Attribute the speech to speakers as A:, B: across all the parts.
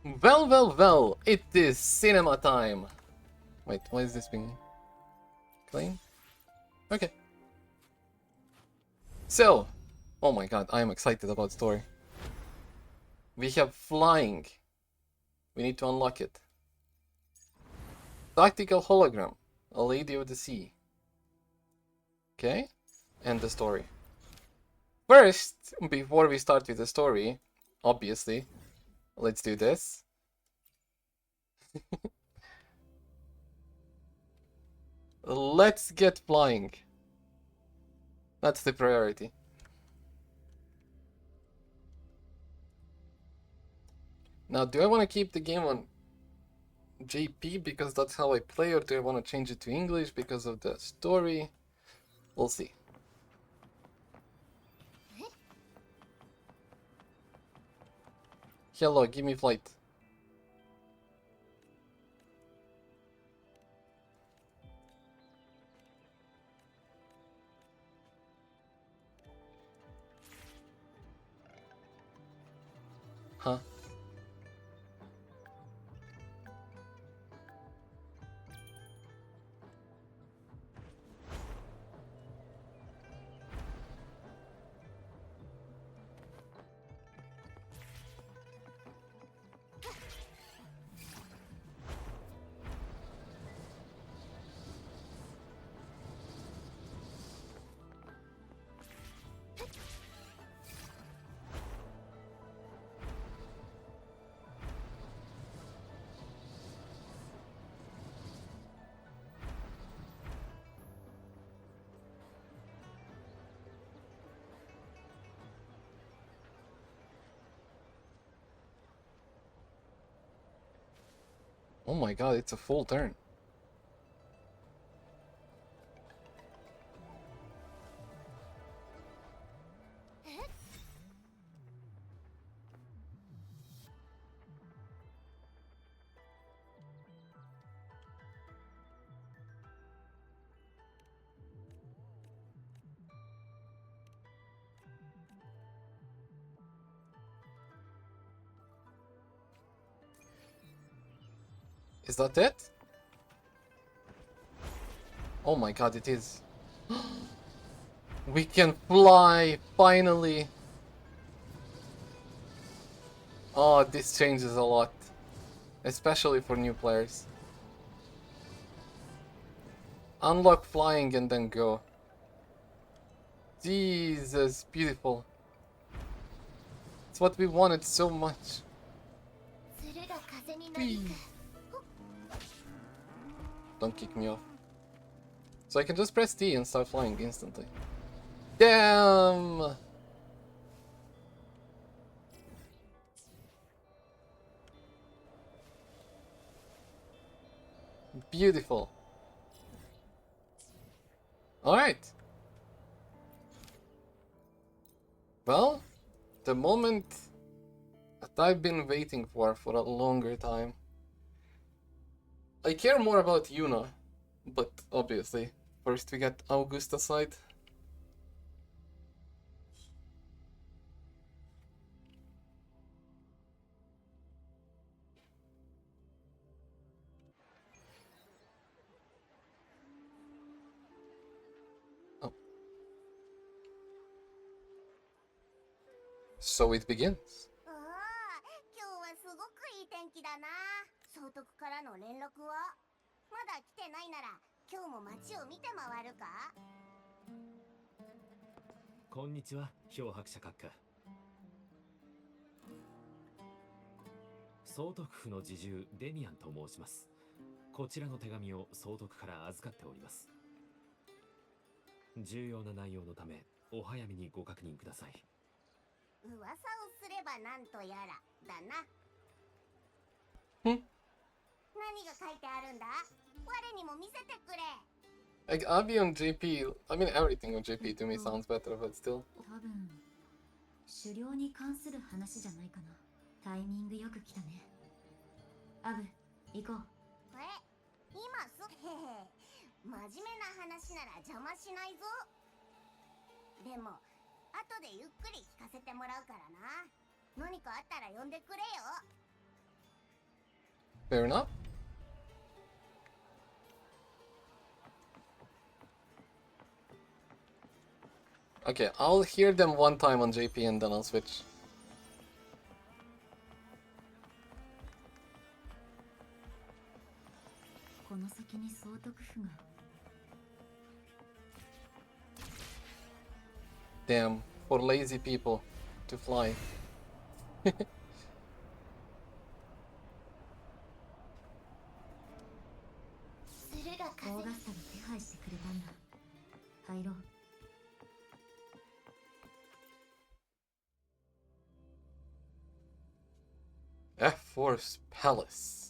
A: Well, it is cinema time. Wait, why is this being claimed? Okay. So, oh my god, I am excited about story. We have flying. We need to unlock it. Tactical hologram, a lady of the sea. Okay, and the story. First, before we start with the story, obviously, let's do this. Let's get flying. That's the priority. Now, do I want to keep the game on JP because that's how I play, or do I want to change it to English because of the story? We'll see. Hello, give me flight. Huh? Oh my god, it's a full turn. Is that it? Oh my god, it is. We can fly, finally. Oh, this changes a lot. Especially for new players. Unlock flying and then go. Jesus, beautiful. It's what we wanted so much. Whee. Don't kick me off. So I can just press T and start flying instantly. Damn! Beautiful. Alright. Well, the moment that I've been waiting for a longer time. I care more about Iunoooo, but obviously, first we get Augusta side. Oh. So it begins.
B: 今日はすごくいい天気だな。総督からの連絡はまだ来てないなら今日も街を見て回るか。
C: こんにちは、漂白者閣下。総督府の侍従デミアンと申します。こちらの手紙を総督から預かっております。重要な内容のためお早めにご確認ください。
B: 噂をすればなんとやらだな。
A: 何
B: が書いてあるんだ？我にも見せてくれ。
A: Like, I'll be on JP. I mean, everything on JP to me sounds better, but still.
D: 多分狩猟に関する話じゃないかな。タイミングよく来たね。アブ、行こう。
B: 今すへへ。真面目な話なら邪魔しないぞ。でも後でゆっくり聞かせてもらうからな。何かあったら呼んでくれよ。
A: Fair enough. Okay, I'll hear them one time on JP and then I'll switch. Damn, for lazy people to fly.
B: 鶴が風に
A: F-Force Palace.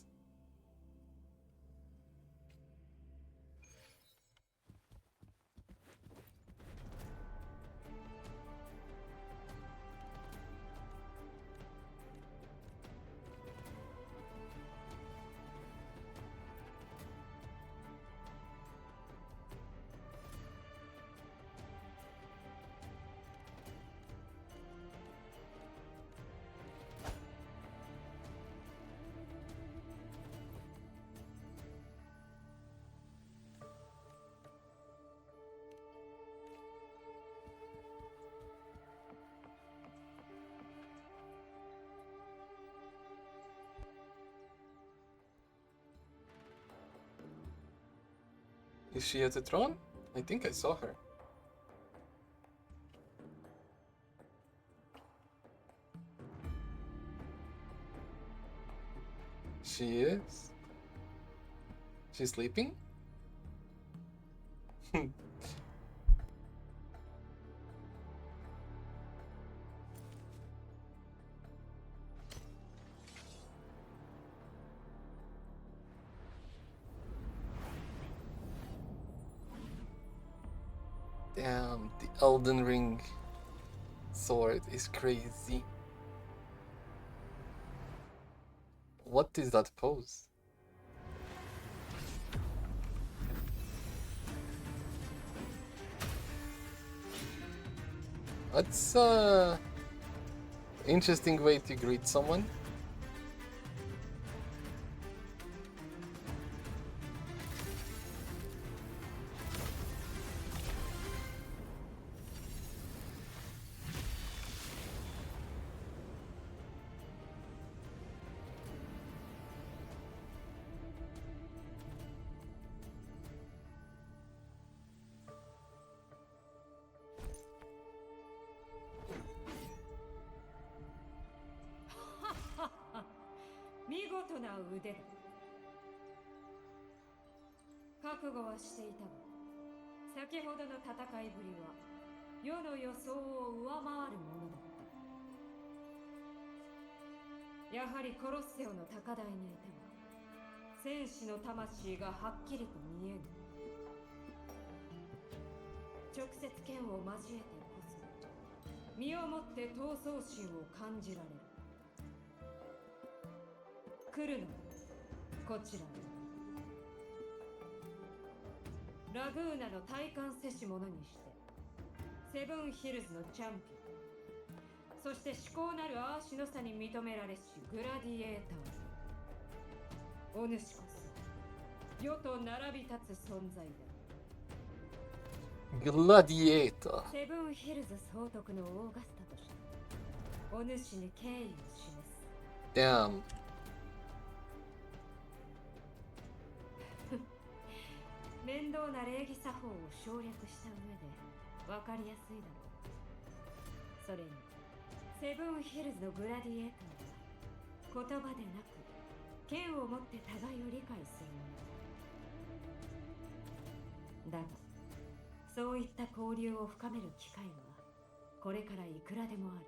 A: Is she at the throne? I think I saw her. She is? She's sleeping? Damn, the Elden Ring sword is crazy. What is that pose? That's interesting way to greet someone.
E: 先ほどの戦いぶりは世の予想を上回るものだったやはりコロッセオの高台にいても戦士の魂がはっきりと見えぬ直接剣を交えてこそ身をもって闘争心を感じられる来るのこちらにラグーナの体感せし者にしてセブンヒルズのチャンピオンそして至高なるアーシの差に認められしグラディエーターお主こそ世と並び立つ存在だ
A: グラディエーター
E: セブンヒルズ総督のオーガスタとしてお主に敬意を示す
A: Damn
E: 面倒な礼儀作法を省略した上で分かりやすいだろうそれにセブンヒルズのグラディエーターは言葉でなく剣を持って互いを理解するものだがそういった交流を深める機会はこれからいくらでもある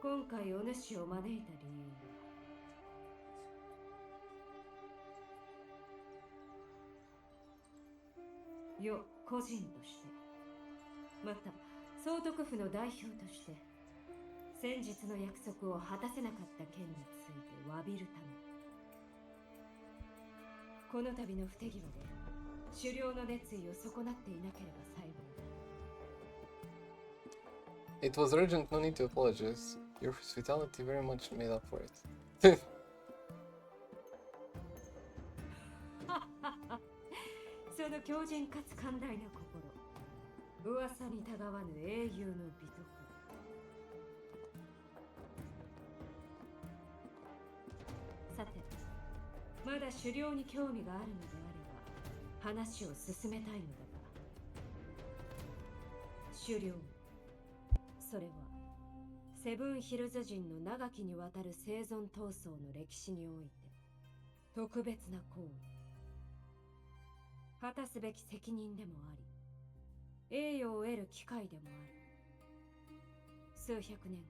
E: 今回お主を招いた理由は世個人としてまた総督府の代表として先日の約束を果たせなかった件について詫びるためこの度の不手際で狩猟の熱意を損なっていなければ幸いだ
A: It was urgent, no need to apologize. Your hospitality very much made up for it.
E: 強靭かつ寛大な心、噂にたがわぬ英雄の美徳。さて、まだ狩猟に興味があるのであれば話を進めたいのだが、狩猟、それはセブンヒルズ人の長きにわたる生存闘争の歴史において特別な行為、果たすべき責任でもあり、栄誉を得る機会でもある。数百年間、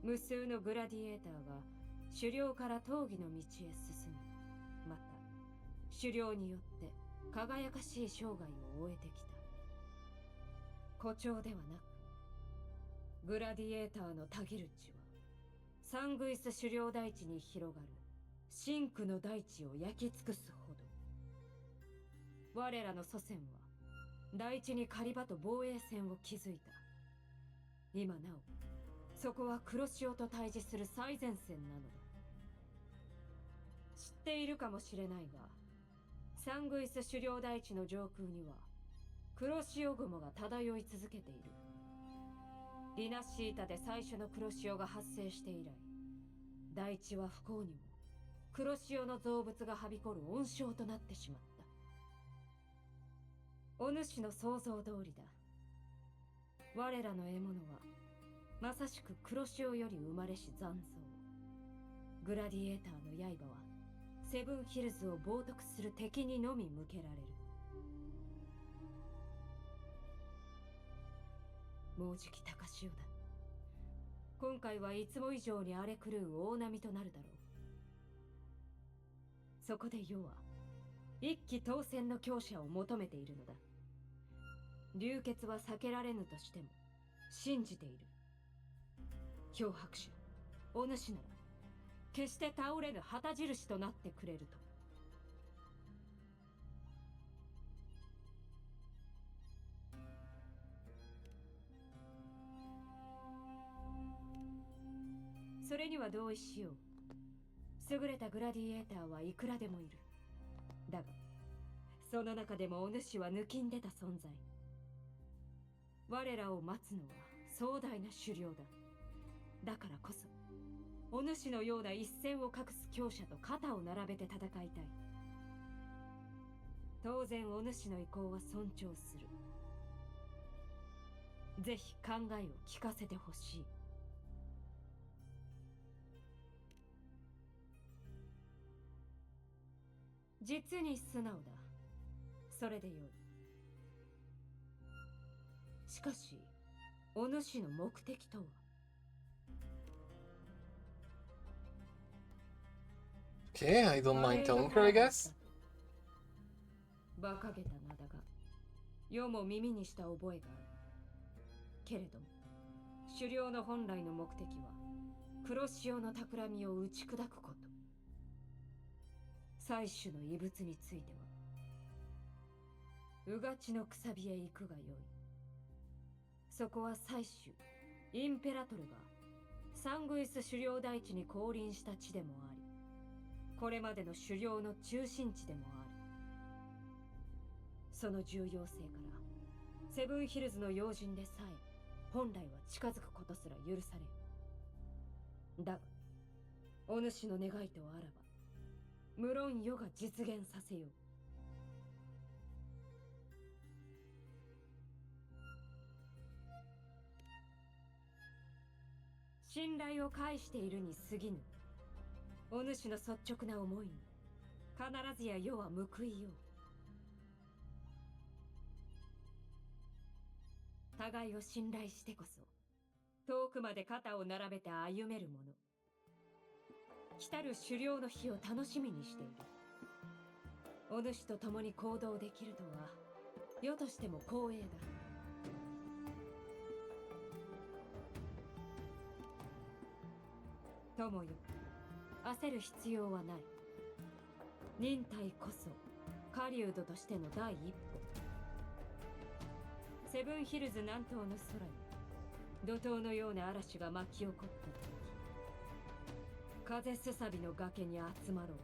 E: 無数のグラディエーターが狩猟から闘技の道へ進み、また狩猟によって輝かしい生涯を終えてきた。誇張ではなく、グラディエーターのたぎる地はサングイス狩猟大地に広がる真紅の大地を焼き尽くすほど。我らの祖先は大地に狩り場と防衛線を築いた。今なおそこは黒潮と対峙する最前線なのだ。知っているかもしれないが、サングイス狩猟大地の上空には黒潮雲が漂い続けている。リナシータで最初の黒潮が発生して以来、大地は不幸にも黒潮の造物がはびこる温床となってしまった。お主の想像通りだ。我らの獲物はまさしく黒潮より生まれし残像。グラディエーターの刃はセブンヒルズを冒涜する敵にのみ向けられる。もうじき高潮だ。今回はいつも以上に荒れ狂う大波となるだろう。そこで世は一騎当選の強者を求めているのだ。流血は避けられぬとしても信じている。漂白者お主なら決して倒れぬ旗印となってくれると。それには同意しよう。優れたグラディエーターはいくらでもいる。だがその中でもお主は抜きん出た存在。我らを待つのは壮大な狩猟だ。だからこそお主のような一線を画す強者と肩を並べて戦いたい。当然お主の意向は尊重する。ぜひ考えを聞かせてほしい。実に素直だ。それでよい。しかしお主の目的とは。
A: Okay, I don't mind telling her, I guess.
E: 馬鹿げた名だが、世も耳にした覚えがある。けれども、狩猟の本来の目的は、黒潮の企みを打ち砕くこと。採取の異物については、うがちのくさびへ行くがよい。そこは採取、インペラトルが、サングイス狩猟大地に降臨した地でもあり、これまでの狩猟の中心地でもある。その重要性から、セブンヒルズの要人でさえ、本来は近づくことすら許される。だが、お主の願いとあらば、無論世が実現させよう。信頼を返しているに過ぎぬ。お主の率直な思いに必ずや世は報いよう。互いを信頼してこそ遠くまで肩を並べて歩めるもの。来たる狩猟の日を楽しみにしている。お主と共に行動できるとは世としても光栄だ。友よ、焦る必要はない。忍耐こそ狩人としての第一歩。セブンヒルズ南東の空に怒涛のような嵐が巻き起こった時、風すさびの崖に集まろ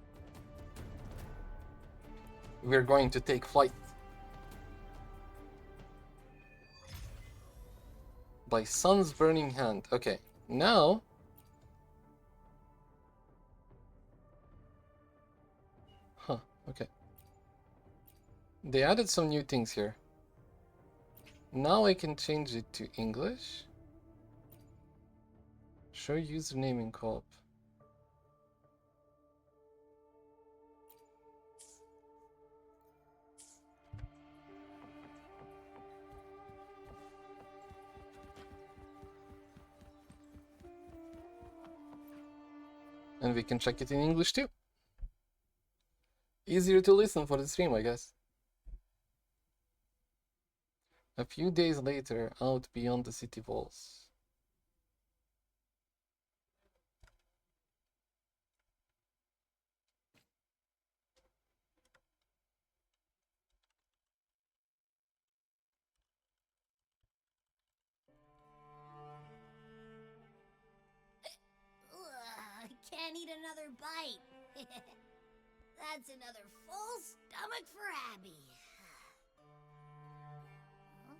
E: う。
A: we're going to take flight. By Sun's Burning Hand. Okay, now... Huh, okay. They added some new things here. Now I can change it to English. Show username in co-op. And we can check it in English too. Easier to listen for the stream, I guess. A few days later, out beyond the city walls.
B: Ugh, can't eat another bite. That's another full stomach for Abby. Huh?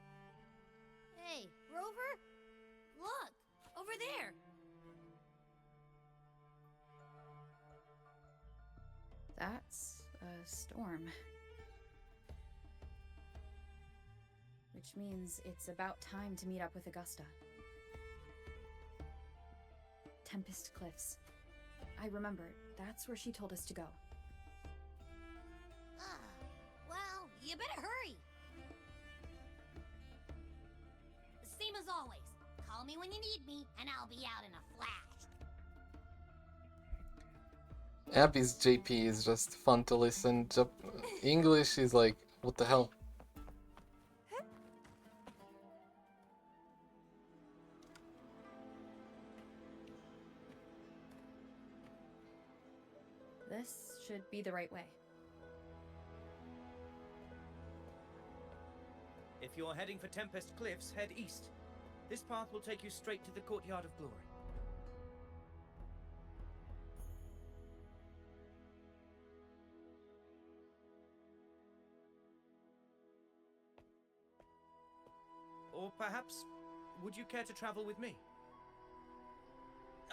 B: Hey, Rover? Look, over there.
F: That's a storm. Which means it's about time to meet up with Augusta. Tempest Cliffs. I remember, that's where she told us to go.
B: Well, you better hurry. Same as always. Call me when you need me, and I'll be out in a flash.
A: Abby's JP is just fun to listen. English is like, what the hell?
F: This should be the right way.
G: If you're heading for Tempest Cliffs, head east. This path will take you straight to the Courtyard of Glory. Or perhaps, would you care to travel with me?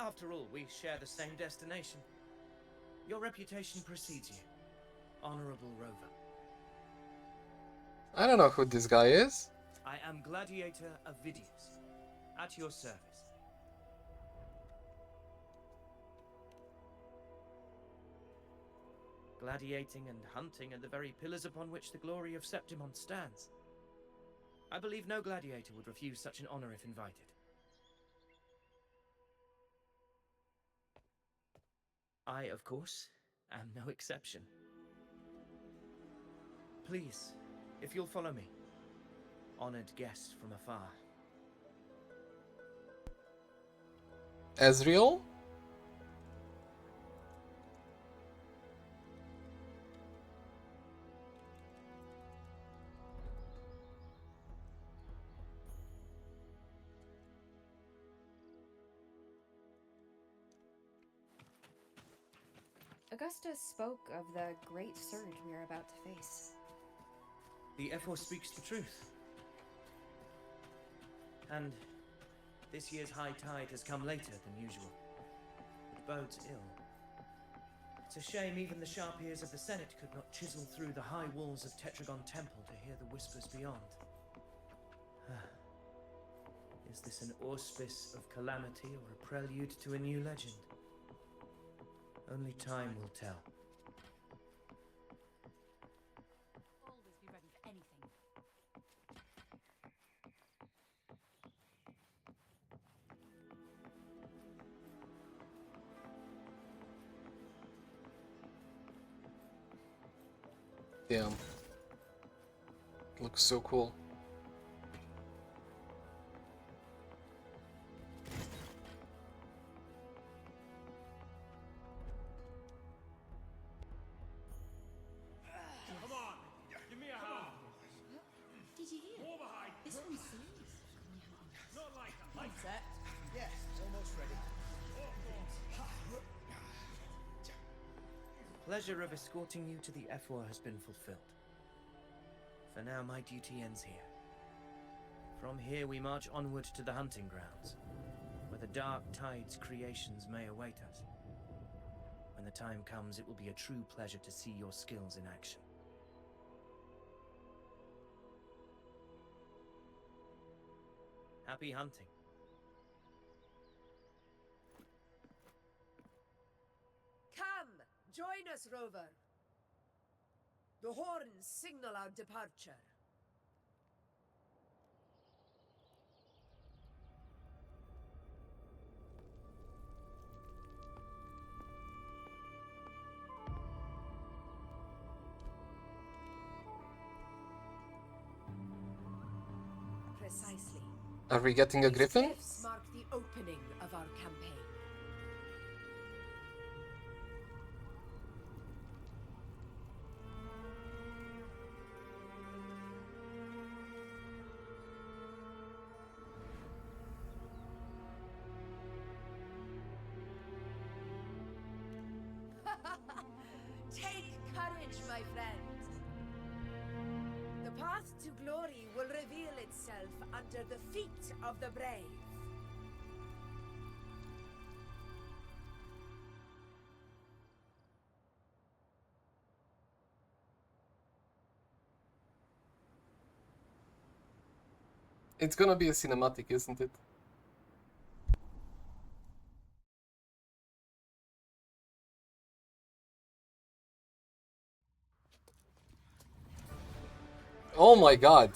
G: After all, we share the same destination. Your reputation precedes you, Honorable Rover.
A: I don't know who this guy is.
G: I am Gladiator Avidius, at your service. Gladiating and hunting are the very pillars upon which the glory of Septimon stands. I believe no gladiator would refuse such an honor if invited. I, of course, am no exception. Please, if you'll follow me, honored guest from afar.
A: Ezreal?
F: Augusta spoke of the great surge we are about to face.
G: The Ephor speaks the truth. And this year's high tide has come later than usual. It bodes ill. It's a shame even the sharp ears of the Senate could not chisel through the high walls of Tetragon Temple to hear the whispers beyond. Is this an auspice of calamity or a prelude to a new legend? Only time will tell.
H: Always be ready for anything.
A: Damn. Looks so cool.
G: pleasure of escorting you to the F4 has been fulfilled. For now, my duty ends here. From here, we march onward to the hunting grounds, where the Dark Tide's creations may await us. When the time comes, it will be a true pleasure to see your skills in action. Happy hunting.
I: Come, join us, Rover. The horns signal our departure. Precisely.
A: Are we getting a
I: These
A: griffin?
I: cliffs mark the opening of our campaign. Take courage, my friend. The path to glory will reveal itself under the feet of the brave.
A: It's gonna be a cinematic, isn't it? Oh my god.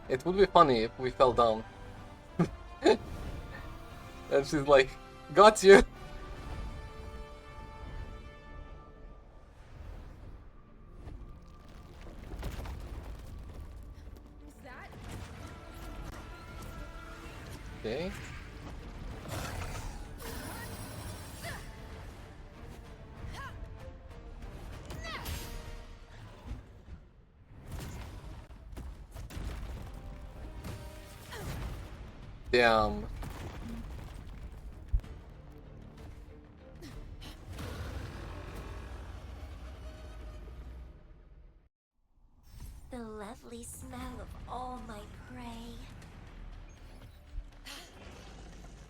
A: It would be funny if we fell down. And she's like, got you.
F: Who's that?
A: Okay. Damn.
B: The lovely smell of all my prey.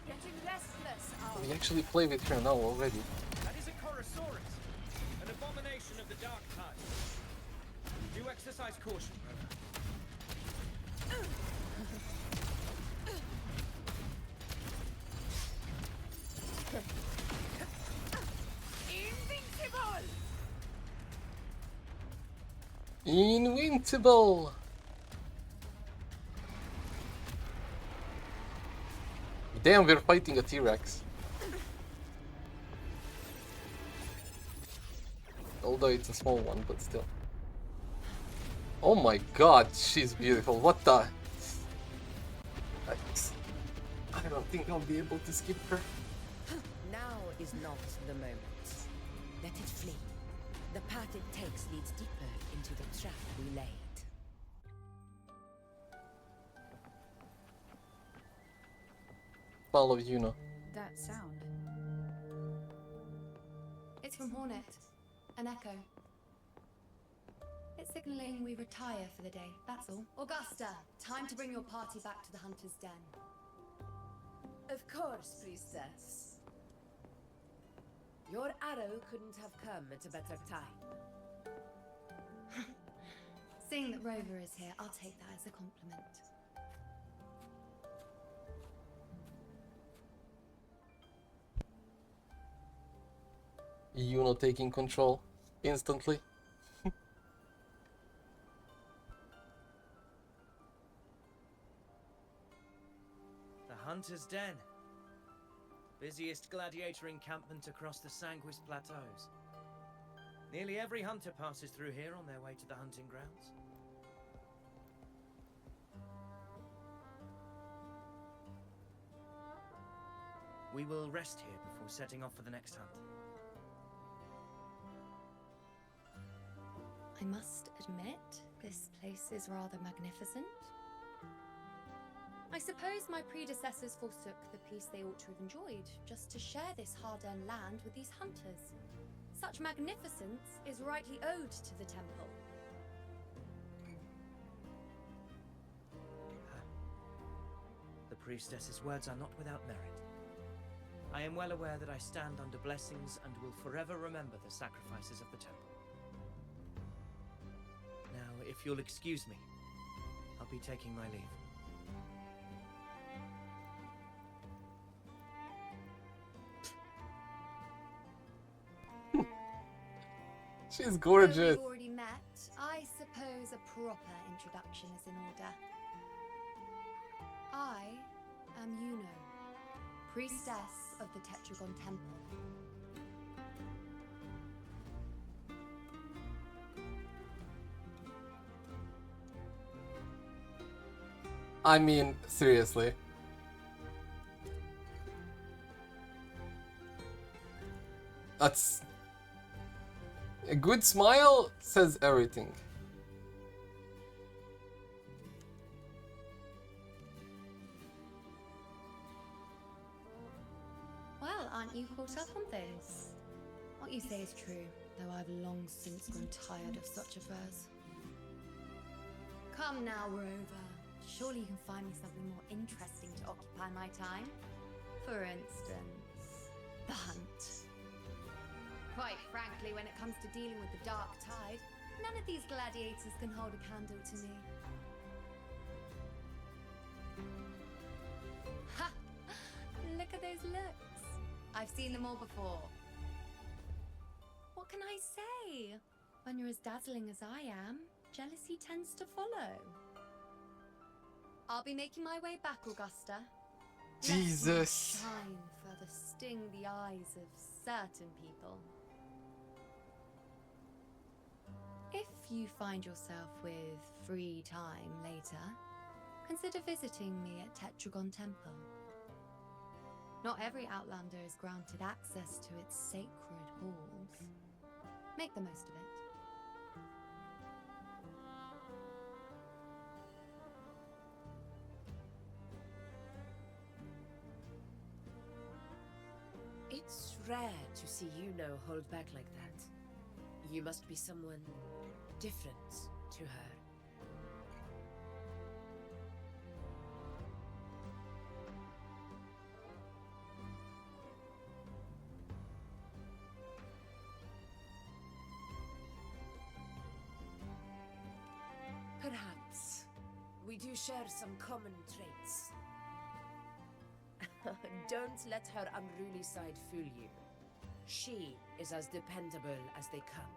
I: Getting restless, our
A: We actually play with her now already.
G: That is a Chorosaurus, an abomination of the Dark Tide. Do exercise caution, Rover.
I: invincible!
A: Invincible! Damn, we're fighting a T-Rex. Although it's a small one, but still. Oh my god, she's beautiful. What the? I don't think I'll be able to skip her.
I: Now is not the moment. Let it flee. The path it takes leads deeper into the trap we laid.
A: Follow Iunoooo.
F: That sound.
J: It's from Hornet. An echo. It's signaling we retire for the day, that's all. Augusta, time to bring your party back to the Hunter's Den.
I: Of course, priestess. Your arrow couldn't have come at a better time.
J: Seeing that Rover is here, I'll take that as a compliment.
A: Iunoooo taking control instantly.
G: The Hunter's Den. Busiest gladiator encampment across the Sanguis Plateaus. Nearly every hunter passes through here on their way to the hunting grounds. We will rest here before setting off for the next hunt.
J: I must admit, this place is rather magnificent. I suppose my predecessors forsook the peace they ought to have enjoyed just to share this hard-earned land with these hunters. Such magnificence is rightly owed to the temple.
G: The priestess's words are not without merit. I am well aware that I stand under blessings and will forever remember the sacrifices of the temple. Now, if you'll excuse me, I'll be taking my leave.
A: She's gorgeous.
J: Though we've already met, I suppose a proper introduction is in order. I am Iunoooo, priestess of the Tetragon Temple.
A: I mean, seriously. That's... A good smile says everything.
J: Well, aren't you caught up on things? What you say is true, though I've long since grown tired of such affairs. Come now, Rover. Surely you can find me something more interesting to occupy my time. For instance, the hunt. Quite frankly, when it comes to dealing with the dark tide, none of these gladiators can hold a candle to me. Ha! Look at those looks. I've seen them all before. What can I say? When you're as dazzling as I am, jealousy tends to follow. I'll be making my way back, Augusta.
A: Jesus.
J: Shine further sting the eyes of certain people. If you find yourself with free time later, consider visiting me at Tetragon Temple. Not every Outlander is granted access to its sacred halls. Make the most of it.
K: It's rare to see Iunoooo hold back like that. You must be someone different to her. Perhaps we do share some common traits. Don't let her unruly side fool you. She is as dependable as they come.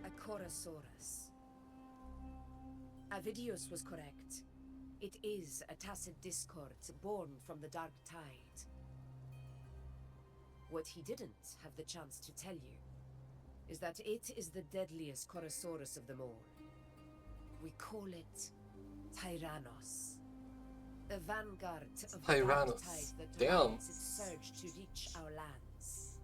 K: A Chorosaurus. Avidius was correct. It is a tacit discord born from the dark tide. What he didn't have the chance to tell you is that it is the deadliest Chorosaurus of them all. We call it Tyrannos. The vanguard of the dark tide that drives its surge to reach our lands.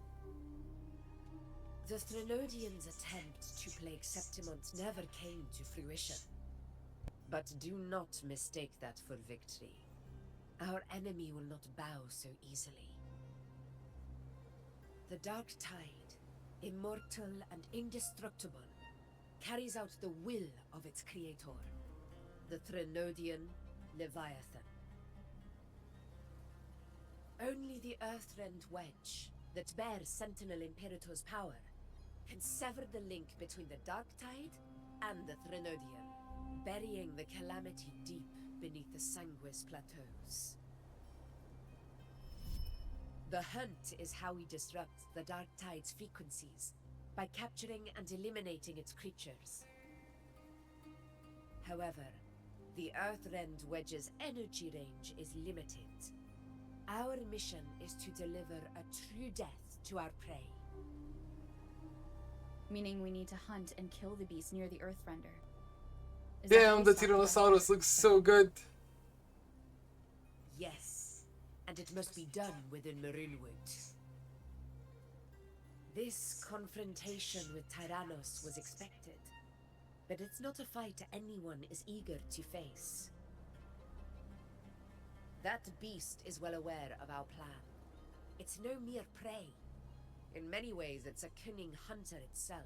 K: The Threnodians' attempt to plague Septimont never came to fruition. But do not mistake that for victory. Our enemy will not bow so easily. The dark tide, immortal and indestructible, carries out the will of its creator, the Threnodian Leviathan. Only the Earthrend Wedge, that bears Sentinel Imperator's power, can sever the link between the dark tide and the Threnodian, burying the calamity deep beneath the Sanguis plateaus. The hunt is how we disrupt the dark tide's frequencies, by capturing and eliminating its creatures. However, the Earthrend Wedge's energy range is limited. Our mission is to deliver a true death to our prey.
F: Meaning we need to hunt and kill the beast near the Earthrender.
A: Damn, the Tyrannosaurus looks so good.
K: Yes, and it must be done within Maroonwood. This confrontation with Tyrannos was expected, but it's not a fight anyone is eager to face. That beast is well aware of our plan. It's no mere prey. In many ways, it's a cunning hunter itself.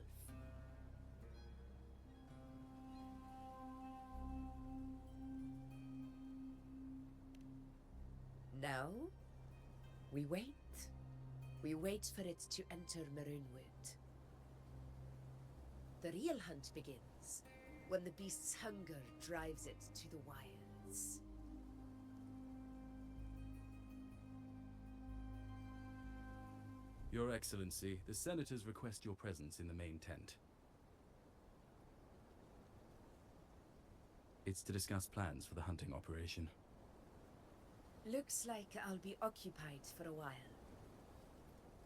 K: Now, we wait. We wait for it to enter Maroonwood. The real hunt begins when the beast's hunger drives it to the wilds.
L: Your Excellency, the Senators request your presence in the main tent. It's to discuss plans for the hunting operation.
K: Looks like I'll be occupied for a while.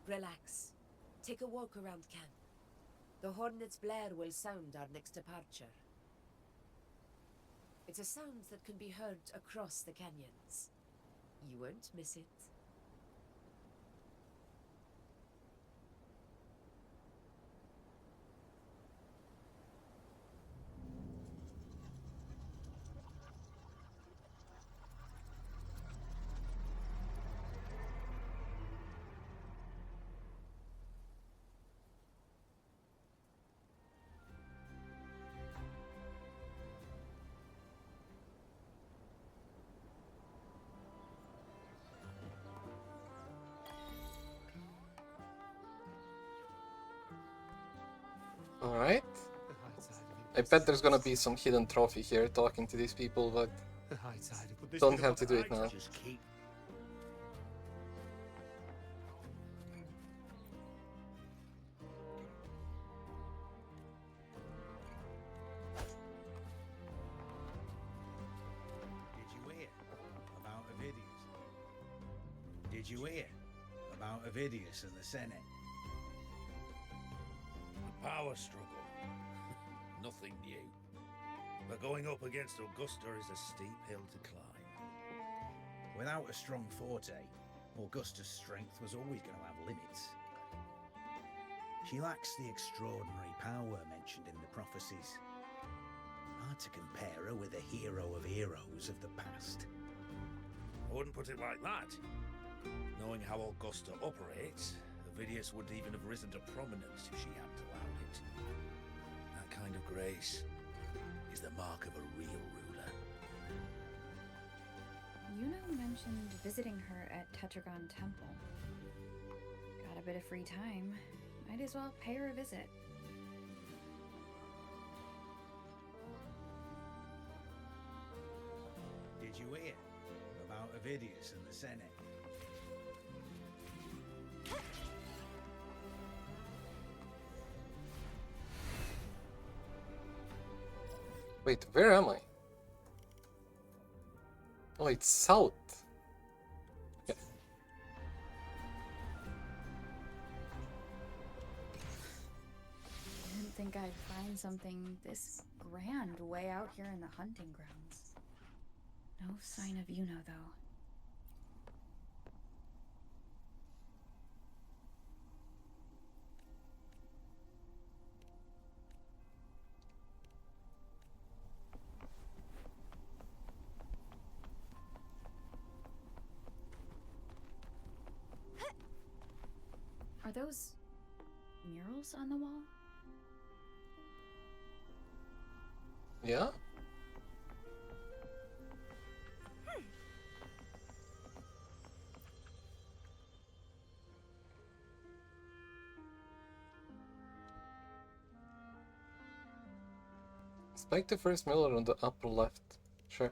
K: Relax. Take a walk around camp. The hornet's blare will sound our next departure. It's a sound that can be heard across the canyons. You won't miss it.
A: Alright. I bet there's gonna be some hidden trophy here talking to these people, but don't have to do it now.
M: Did you hear about Avidius and the Senate?
N: A power struggle. Nothing new. But going up against Augusta is a steep hill to climb.
M: Without a strong forte, Augusta's strength was always going to have limits. She lacks the extraordinary power mentioned in the prophecies. Hard to compare her with the hero of heroes of the past.
N: I wouldn't put it like that. Knowing how Augusta operates, Avidius wouldn't even have risen to prominence if she hadn't allowed it. That kind of grace is the mark of a real ruler.
F: Iunoooo mentioned visiting her at Tetragon Temple. Got a bit of free time. Might as well pay her a visit.
M: Did you hear about Avidius and the Senate?
A: Wait, where am I? Oh, it's south. Okay.
F: I didn't think I'd find something this grand way out here in the hunting grounds. No sign of Iunoooo, though. Are those murals on the wall?
A: Yeah? Spike the first mural on the upper left. Sure.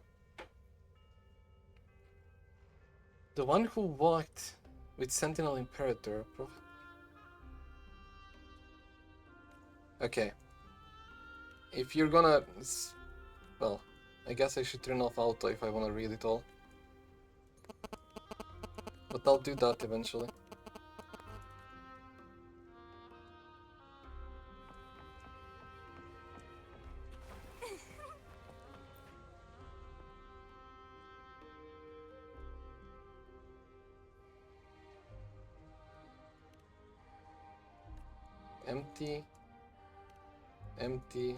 A: The one who walked with Sentinel Imperator. Okay. If you're gonna... Well, I guess I should turn off auto if I wanna read it all. But I'll do that eventually. Empty. Empty.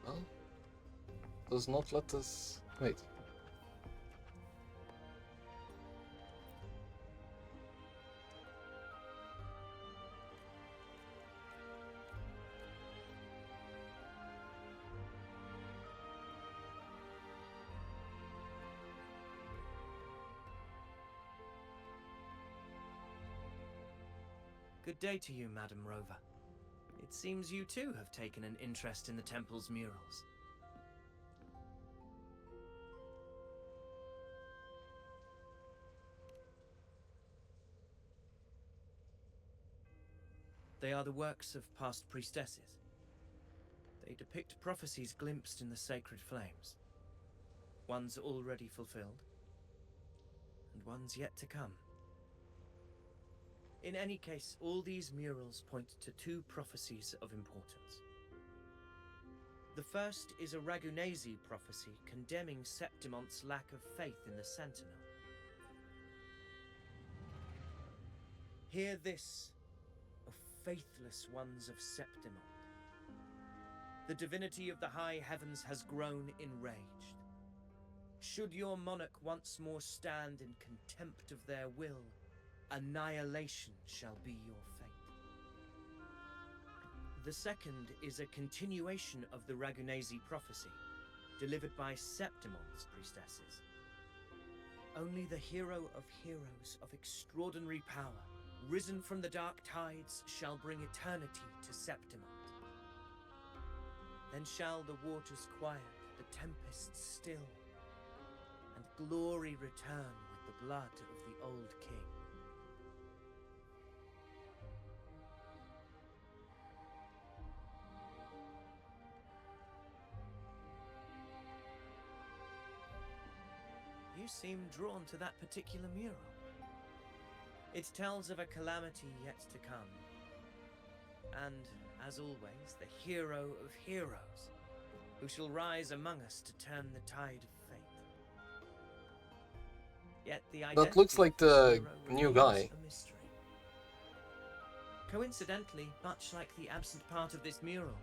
A: Well, does not let us wait.
G: Good day to you, Madam Rover. It seems you too have taken an interest in the temple's murals. They are the works of past priestesses. They depict prophecies glimpsed in the sacred flames. Ones already fulfilled, and ones yet to come. In any case, all these murals point to two prophecies of importance. The first is a Ragunasi prophecy condemning Septimon's lack of faith in the Sentinel. Hear this, O faithless ones of Septimon. The divinity of the high heavens has grown enraged. Should your monarch once more stand in contempt of their will, annihilation shall be your fate. The second is a continuation of the Ragunasi prophecy, delivered by Septimon's priestesses. Only the hero of heroes of extraordinary power, risen from the dark tides, shall bring eternity to Septimon. Then shall the waters quiet, the tempests still, and glory return with the blood of the old king. You seem drawn to that particular mural. It tells of a calamity yet to come. And, as always, the hero of heroes, who shall rise among us to turn the tide of fate. Yet the identity
A: That looks like
G: of this
A: the
G: hero
A: new
G: remains
A: guy.
G: a mystery. Coincidentally, much like the absent part of this mural,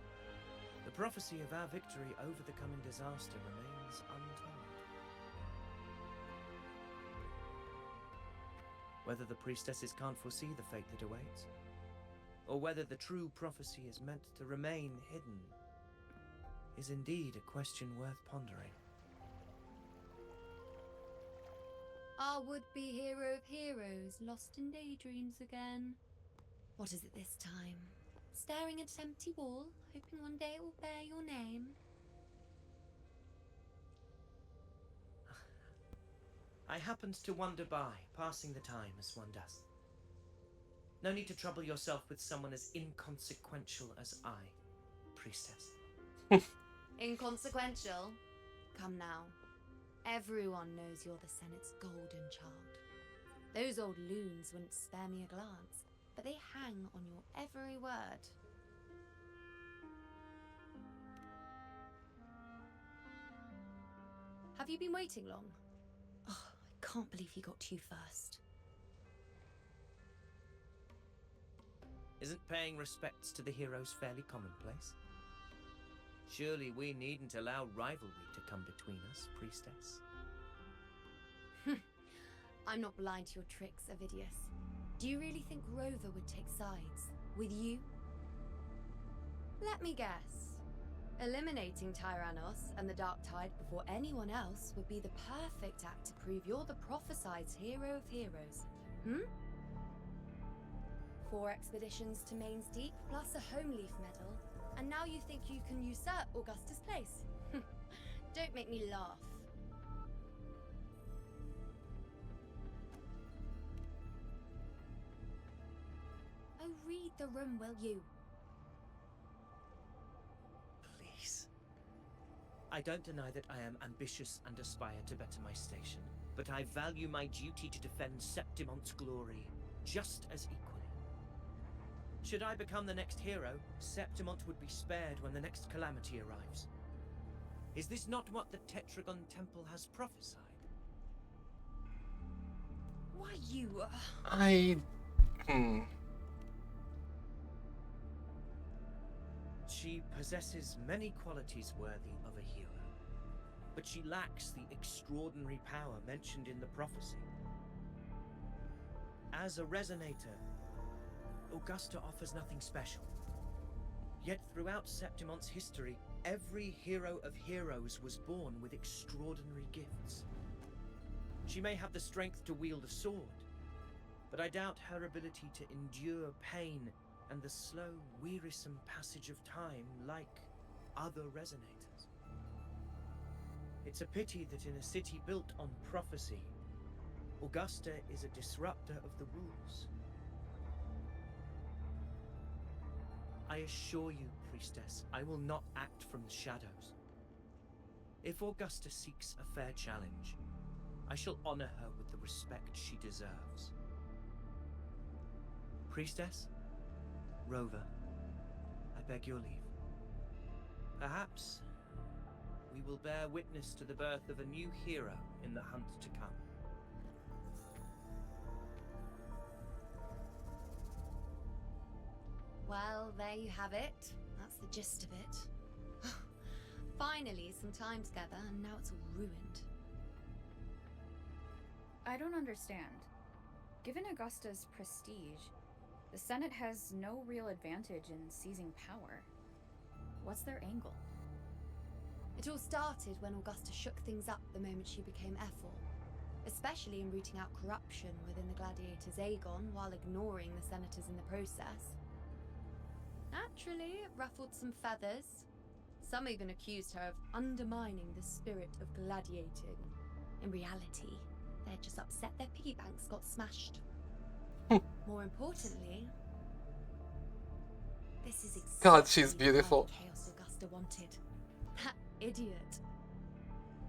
G: the prophecy of our victory over the coming disaster remains untold. Whether the priestesses can't foresee the fate that awaits, or whether the true prophecy is meant to remain hidden, is indeed a question worth pondering.
J: Our would-be hero of heroes lost in daydreams again. What is it this time? Staring at an empty wall, hoping one day it will bear your name?
G: I happened to wander by, passing the time as one does. No need to trouble yourself with someone as inconsequential as I, priestess.
J: Inconsequential? Come now. Everyone knows you're the Senate's golden child. Those old loons wouldn't spare me a glance, but they hang on your every word. Have you been waiting long? Oh, I can't believe he got to you first.
G: Isn't paying respects to the heroes fairly commonplace? Surely we needn't allow rivalry to come between us, priestess.
J: I'm not blind to your tricks, Avidius. Do you really think Rover would take sides with you? Let me guess. Eliminating Tyrannos and the Dark Tide before anyone else would be the perfect act to prove you're the prophesied hero of heroes. 4 expeditions to Main's Deep, plus a home leaf medal, and now you think you can usurp Augusta's place? Don't make me laugh. Oh, read the room, will you?
G: Please. I don't deny that I am ambitious and aspire to better my station, but I value my duty to defend Septimon's glory just as equally. Should I become the next hero, Septimont would be spared when the next calamity arrives. Is this not what the Tetragon Temple has prophesied?
J: Why you?
G: She possesses many qualities worthy of a hero, but she lacks the extraordinary power mentioned in the prophecy. As a resonator, Augusta offers nothing special. Yet throughout Septimont's history, every hero of heroes was born with extraordinary gifts. She may have the strength to wield a sword, but I doubt her ability to endure pain and the slow, wearisome passage of time like other resonators. It's a pity that in a city built on prophecy, Augusta is a disruptor of the rules. I assure you, Priestess, I will not act from the shadows. If Augusta seeks a fair challenge, I shall honor her with the respect she deserves. Priestess, Rover, I beg your leave. Perhaps we will bear witness to the birth of a new hero in the hunt to come.
J: Well, there you have it. That's the gist of it. Finally, some time together, and now it's all ruined.
F: I don't understand. Given Augusta's prestige, the Senate has no real advantage in seizing power. What's their angle?
J: It all started when Augusta shook things up the moment she became Ephor, especially in rooting out corruption within the Gladiators' Aegon while ignoring the Senators in the process. Naturally, it ruffled some feathers. Some even accused her of undermining the spirit of gladiating. In reality, they're just upset their piggy banks got smashed. More importantly, this is exactly
A: God, she's
J: the
A: beautiful.
J: kind of chaos Augusta wanted. That idiot.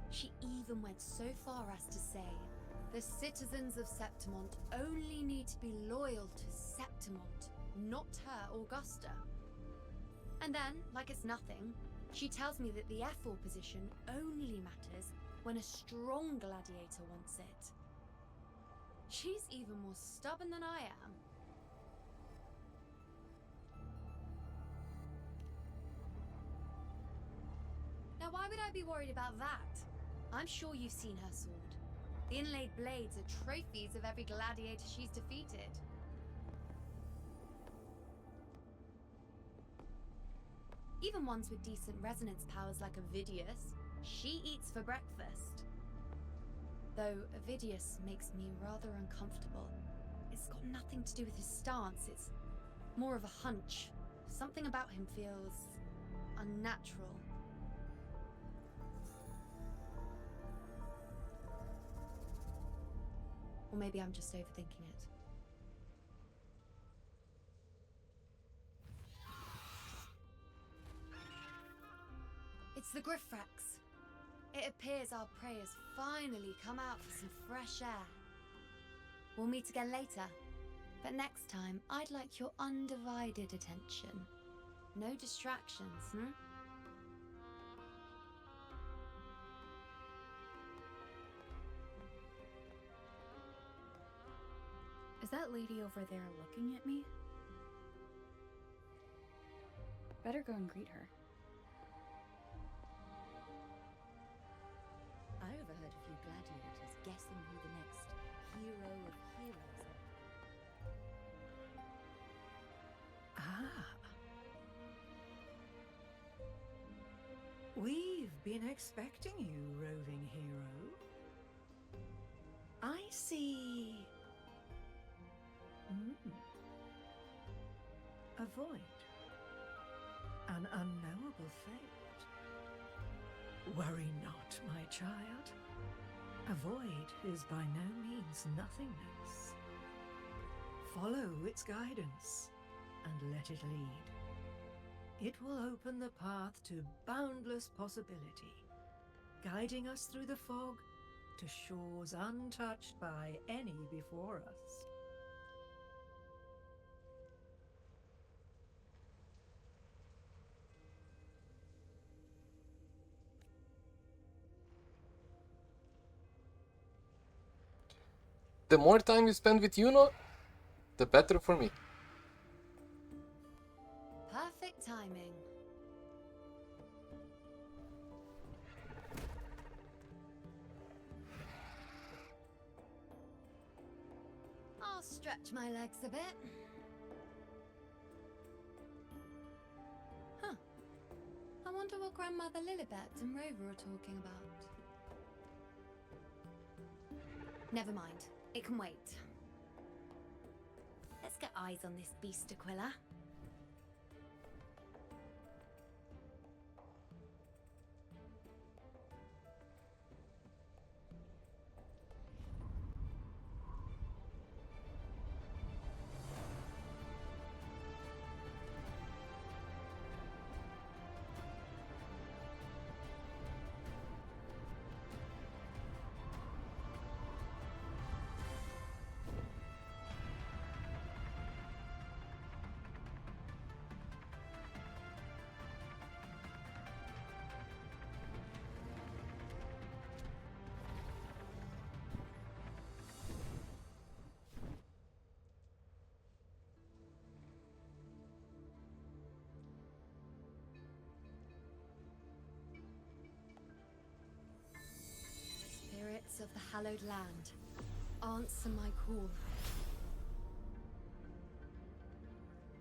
J: She even went so far as to say, the citizens of Septimont only need to be loyal to Septimont, not her, Augusta. And then, like it's nothing, she tells me that the Ephor position only matters when a strong gladiator wants it. She's even more stubborn than I am. Now, why would I be worried about that? I'm sure you've seen her sword. The inlaid blades are trophies of every gladiator she's defeated. Even ones with decent resonance powers like Avidius, she eats for breakfast. Though Avidius makes me rather uncomfortable. It's got nothing to do with his stance, it's more of a hunch. Something about him feels unnatural. Or maybe I'm just overthinking it. It's the Griffrax. It appears our prey has finally come out for some fresh air. We'll meet again later, but next time I'd like your undivided attention. No distractions,
F: Is that lady over there looking at me? Better go and greet her.
I: I overheard a few gladiators guessing who the next hero of heroes are.
O: Ah. We've been expecting you, roving hero. I see. A void. An unknowable fate. Worry not, my child. A void is by no means nothingness. Follow its guidance and let it lead. It will open the path to boundless possibility, guiding us through the fog to shores untouched by any before us.
A: The more time you spend with Iunoooo, the better for me.
J: Perfect timing. I'll stretch my legs a bit. Huh. I wonder what Grandmother Lilibet and Rover are talking about. Never mind. It can wait. Let's get eyes on this beast, Aquila. Spirits of the hallowed land, answer my call.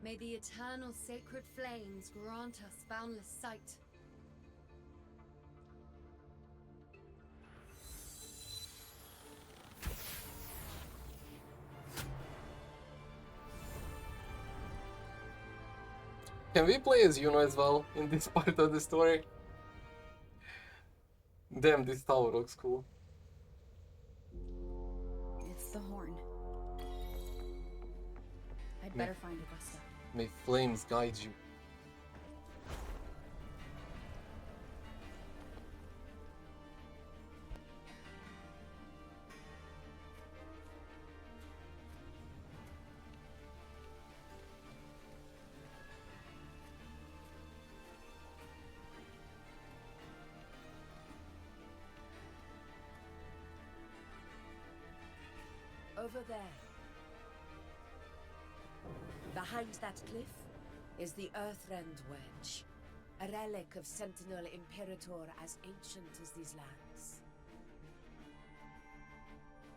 J: May the eternal sacred flames grant us boundless sight.
A: Can we play as Iunoooo as well in this part of the story? Damn, this tower looks cool.
F: It's the horn. I'd better find Augusta.
A: May flames guide you.
K: Over there. Behind that cliff is the Earthrend Wedge, a relic of Sentinel Imperator as ancient as these lands.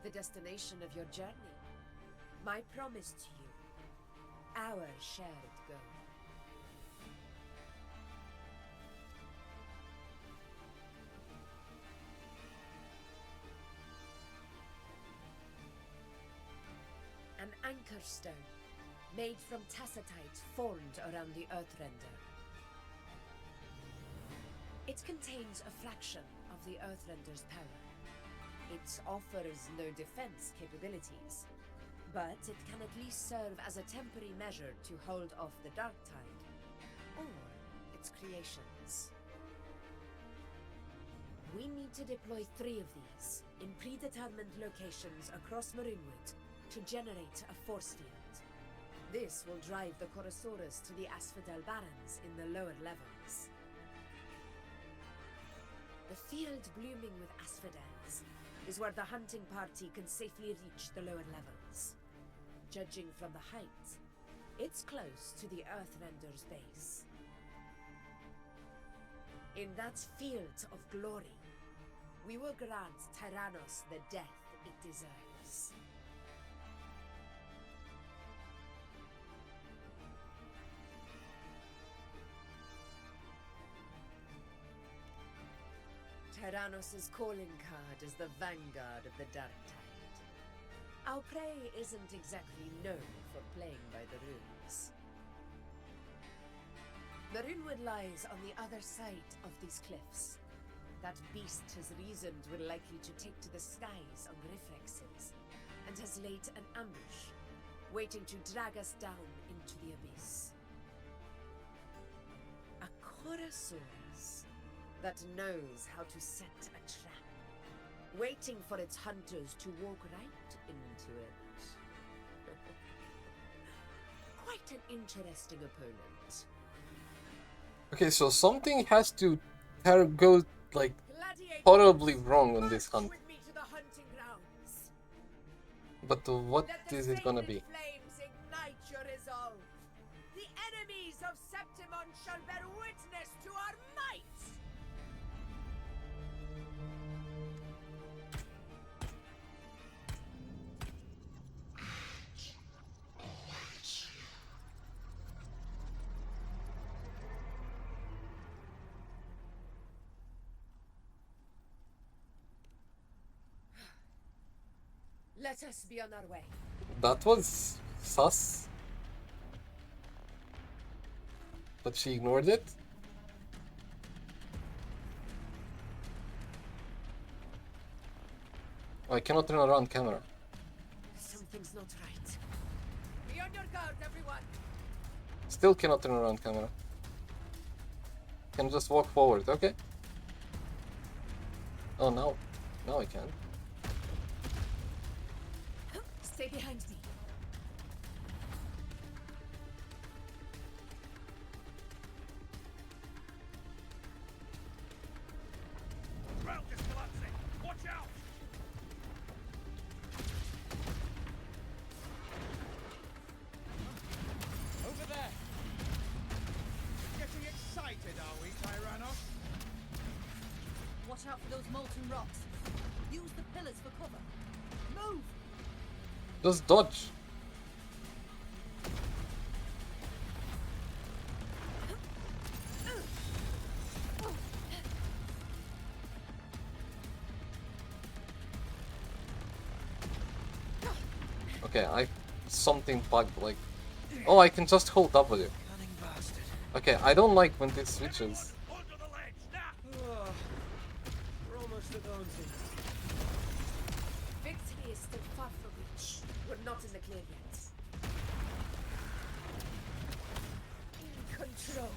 K: The destination of your journey, my promise to you, our shared goal. An anchor stone, made from tacitite formed around the Earthrender. It contains a fraction of the Earthrender's power. It offers no defense capabilities, but it can at least serve as a temporary measure to hold off the dark tide, or its creations. We need to deploy 3 of these in predetermined locations across Maroonwood to generate a force field. This will drive the Chorosaurus to the Asphodel Barrens in the lower levels. The field blooming with asphodels is where the hunting party can safely reach the lower levels. Judging from the height, it's close to the Earthrender's base. In that field of glory, we will grant Tyrannos the death it deserves. Tyrannos' calling card is the vanguard of the Dark Tide. Our prey isn't exactly known for playing by the rules. Maroonwood lies on the other side of these cliffs. That beast has reasoned we're likely to take to the skies on reflexes, and has laid an ambush, waiting to drag us down into the abyss. A Chorosaurus that knows how to set a trap, waiting for its hunters to walk right into it. Quite an interesting opponent.
A: Okay, so something has to go like horribly wrong on this hunt. But what is it gonna be?
K: Flames ignite your resolve. The enemies of Septimon shall bear witness to our might. Let us be on our way.
A: That was sus. But she ignored it? I cannot turn around camera.
K: Something's not right. Be on your guard, everyone.
A: Still cannot turn around camera. Can just walk forward, okay? Oh, now I can.
K: Stay behind me.
N: Ground is collapsing. Watch out!
P: Over there. Getting excited, are we, Tyrannos?
H: Watch out for those molten rocks. Use the pillars for cover. Move!
A: Just dodge. Okay, something bugged, like... Oh, I can just hold W. Okay, I don't like when this switches.
G: We're almost at Onsey.
K: Victory is still far from reach. We're not in the clear yet. In control.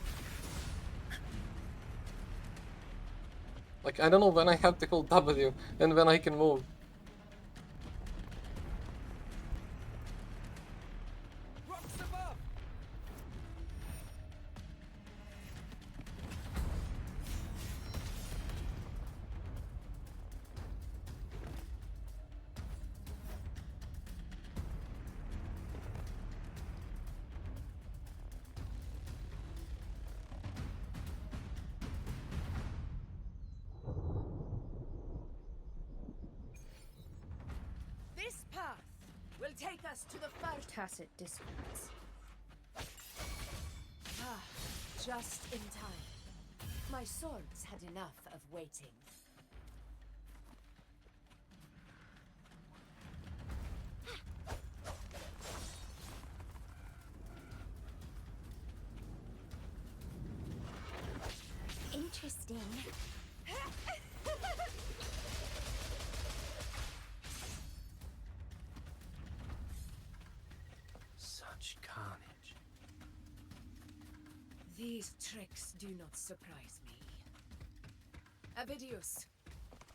A: Like, I don't know when I have to hold W and when I can move.
P: Rocks above.
K: This path will take us to the first
F: Tacit discords.
K: Ah, just in time. My swords had enough of waiting.
B: Interesting.
G: Such carnage.
K: These tricks do not surprise me. Avidius,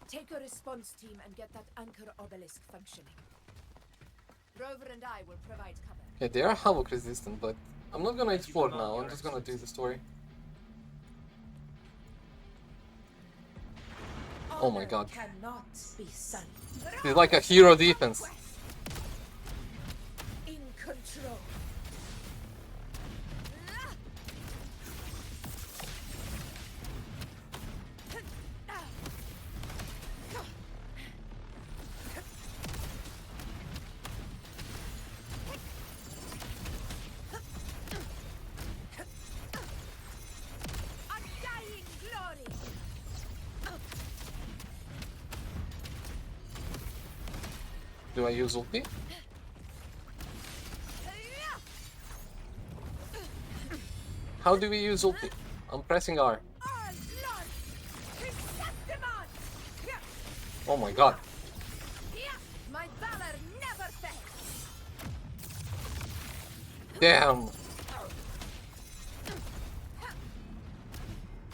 K: take a response team and get that anchor obelisk functioning. Rover and I will provide cover.
A: Okay, they are havoc resistant, but I'm not gonna explore now, I'm just gonna do the story. Oh my god.
K: Cannot be sullied.
A: He's like a hero defense.
K: In control. Undying glory.
A: Do I use ulti? How do we use ulti? I'm pressing R. Oh my god.
K: My valor never fails.
A: Damn.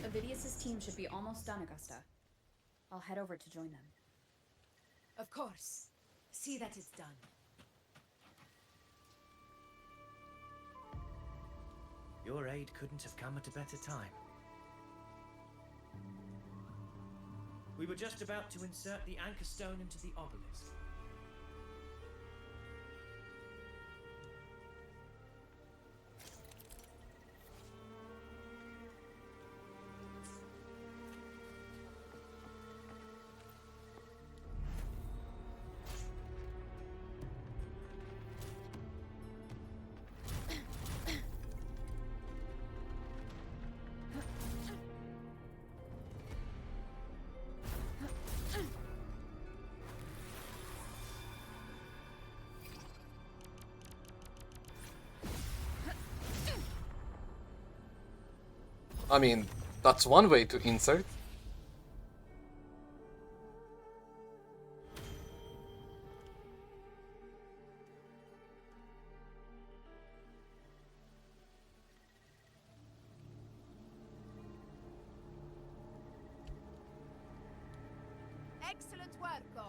Q: Avidius's team should be almost done, Augusta. I'll head over to join them.
K: Of course. See that it's done.
G: Your aid couldn't have come at a better time. We were just about to insert the anchor stone into the obelisk.
A: I mean, that's one way to insert.
K: Excellent work, God.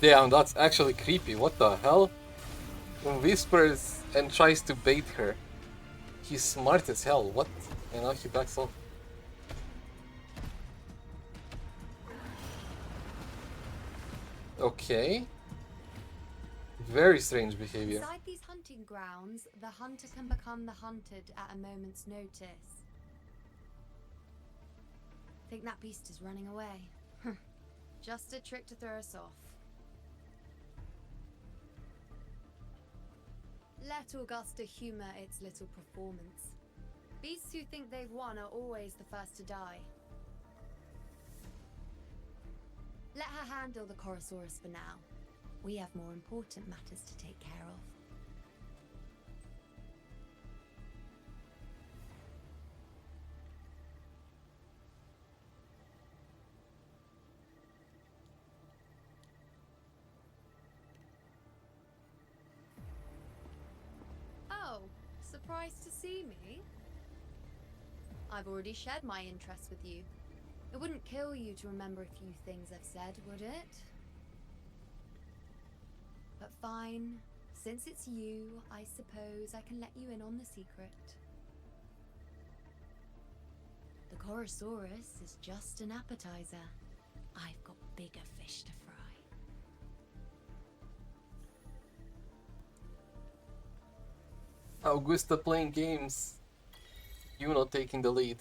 A: Damn, that's actually creepy. What the hell? Whispers and tries to bait her. He's smart as hell. What? And now he backs off. Okay. Very strange behavior.
J: Inside these hunting grounds, the hunter can become the hunted at a moment's notice. Think that beast is running away. Just a trick to throw us off. Let Augusta humor its little performance. Beasts who think they've won are always the first to die. Let her handle the Chorosaurus for now. We have more important matters to take care of. Oh, surprised to see me? I've already shared my interest with you. It wouldn't kill you to remember a few things I've said, would it? But fine. Since it's you, I suppose I can let you in on the secret. The Chorosaurus is just an appetizer. I've got bigger fish to fry.
A: Augusta playing games. Iunoooo taking the lead.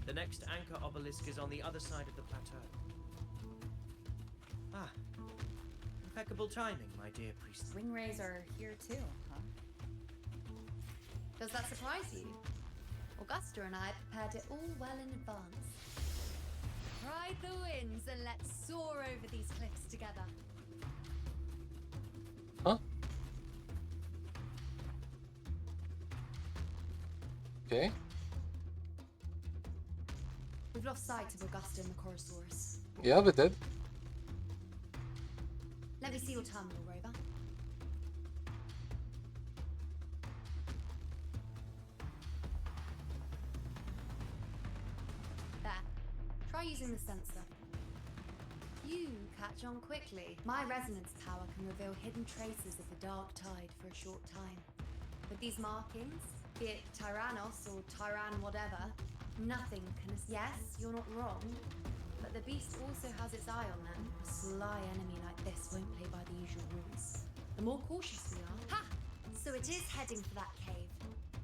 G: The next anchor obelisk is on the other side of the plateau. Ah, impeccable timing, my dear priest.
Q: Ringwraiths are here too, huh?
J: Does that surprise you? Augusta and I prepared it all well in advance. Ride the winds and let's soar over these cliffs together.
A: Huh? Okay.
J: We've lost sight of Augusta and the Chorosaurus.
A: Yeah, we did.
J: Let me see your terminal, Rover. There. Try using the sensor. You catch on quickly. My resonance power can reveal hidden traces of the dark tide for a short time. With these markings, be it Tyrannos or Tyran whatever, nothing can... Yes, you're not wrong. But the beast also has its eye on them. A sly enemy like this won't play by the usual rules. The more cautious we are... Ha! So it is heading for that cave.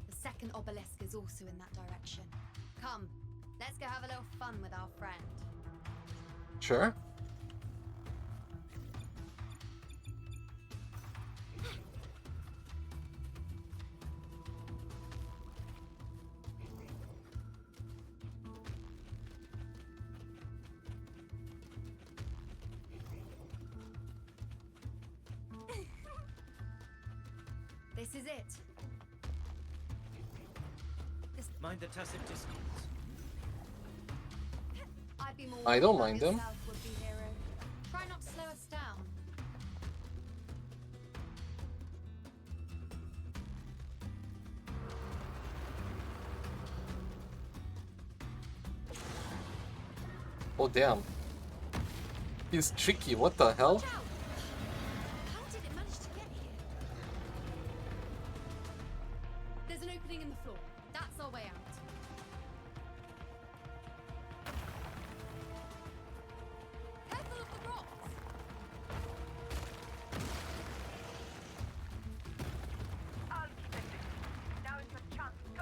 J: The second obelisk is also in that direction. Come, let's go have a little fun with our friend.
A: Sure.
J: This is it.
G: Mind the tacit discourse.
J: I'd be more
A: I don't
J: worried
A: mind
J: about
A: them.
J: yourself, would-be hero. Try not to slow us down.
A: Oh damn. He's tricky, what the hell?
J: How did it manage to get here? There's an opening in the floor. That's our way out. Careful of the rocks!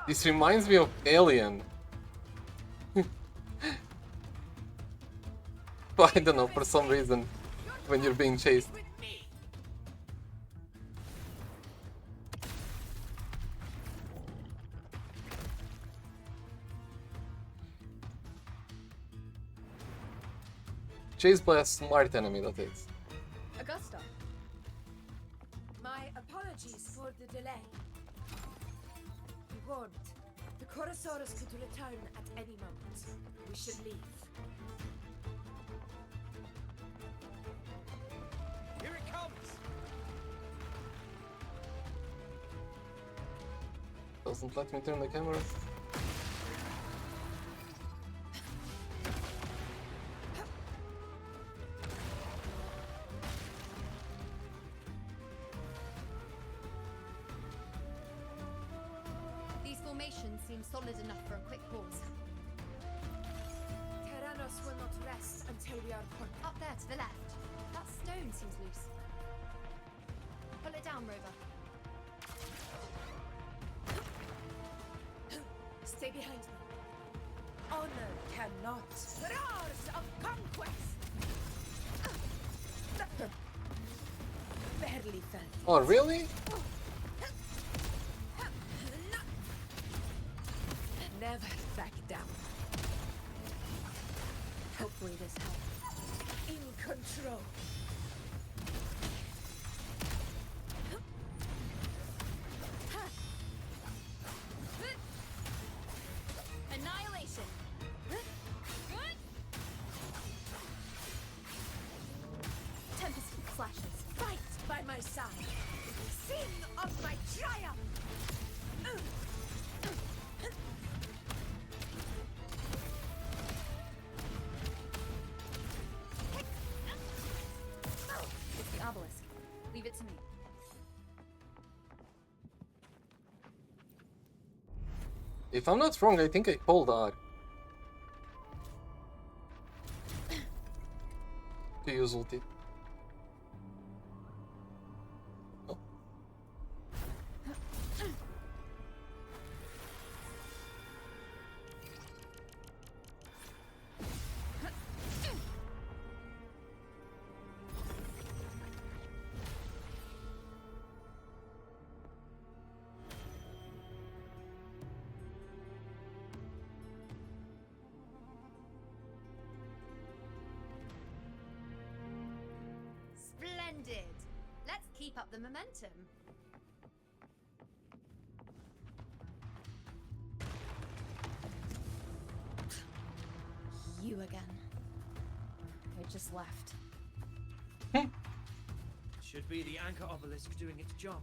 A: This reminds me of Alien. I don't know, for some reason, when you're being chased. Chased by a smart enemy, that is.
K: Augusta. My apologies for the delay. Be warned. The Chorosaurus could return at any moment. We should leave.
P: Here it comes!
A: Doesn't let me turn the camera.
J: These formations seem solid enough for a quick pause.
K: Tyrannos will not rest until we are cornered.
J: Up there to the left. That stone seems loose. Pull it down, Rover.
K: Stay behind me. Honor cannot. Roars of conquest! Barely felt it.
A: Oh, really?
K: Never back down. Hopefully this helps. In control.
J: Annihilation.
K: Tempest flashes. Fight by my side. Sing of my triumph.
Q: It's the obelisk. Leave it to me.
A: If I'm not wrong, I think I pulled R. To use ulti. Oh.
J: Splendid. Let's keep up the momentum. You again.
Q: It just left.
G: Should be the anchor obelisk doing its job.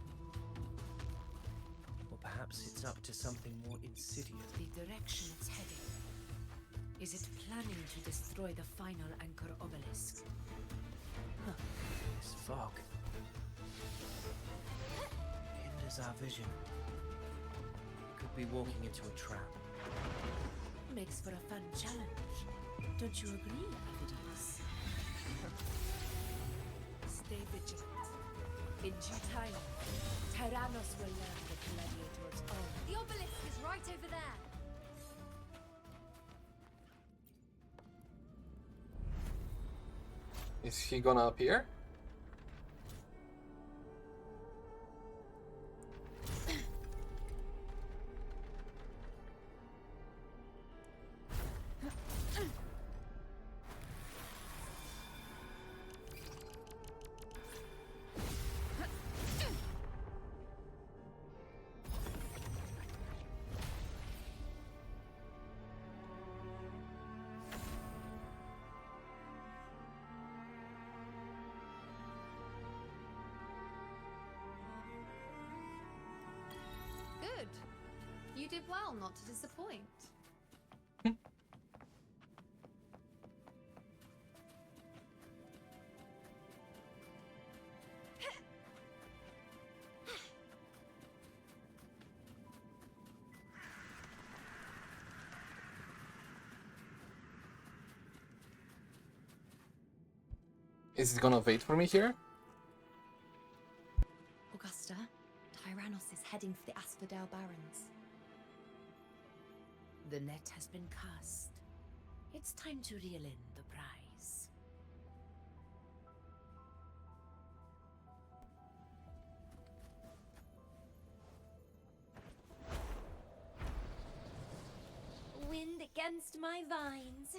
G: Or perhaps it's up to something more insidious.
K: The direction it's heading. Is it planning to destroy the final anchor obelisk?
G: This fog hinders our vision. Could be walking into a trap.
K: Makes for a fun challenge. Don't you agree, Avidius? Stay vigilant. In due time, Tyrannos will learn the gladiator's own.
J: The obelisk is right over there.
A: Is he gonna appear?
J: Good. You did well not to disappoint.
A: Is it gonna wait for me here?
J: Augusta, Tyrannos is heading for the Asphodel Barrens.
K: The net has been cast. It's time to reel in the prize.
R: Wind against my vines.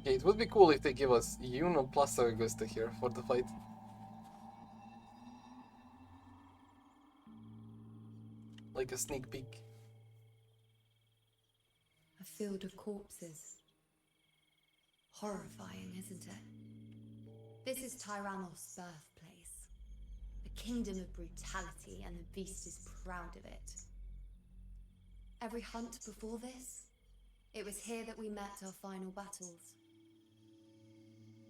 A: Yeah, it would be cool if they give us Iunoooo plus Augusta here for the fight. Like a sneak peek.
J: A field of corpses. Horrifying, isn't it? This is Tyrannos' birthplace. A kingdom of brutality, and the beast is proud of it. Every hunt before this, it was here that we met our final battles.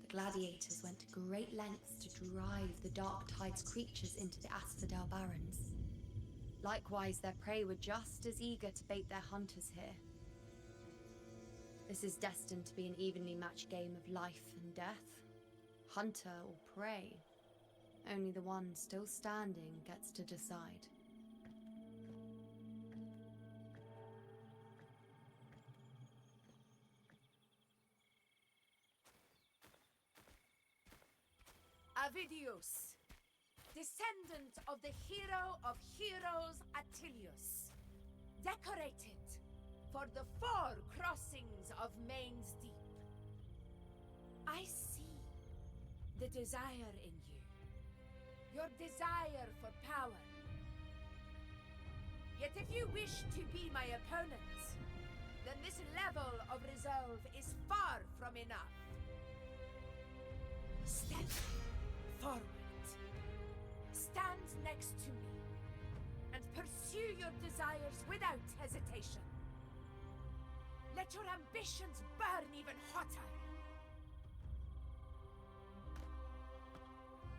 J: The gladiators went to great lengths to drive the Dark Tide's creatures into the Asphodel Barrens. Likewise, their prey were just as eager to bait their hunters here. This is destined to be an evenly matched game of life and death. Hunter or prey. Only the one still standing gets to decide.
K: Avidius, descendant of the hero of heroes Attilius, decorated for the 4 crossings of Main's Deep. I see the desire in you, your desire for power. Yet if you wish to be my opponent, then this level of resolve is far from enough. Step forward. Stand next to me and pursue your desires without hesitation. Let your ambitions burn even hotter.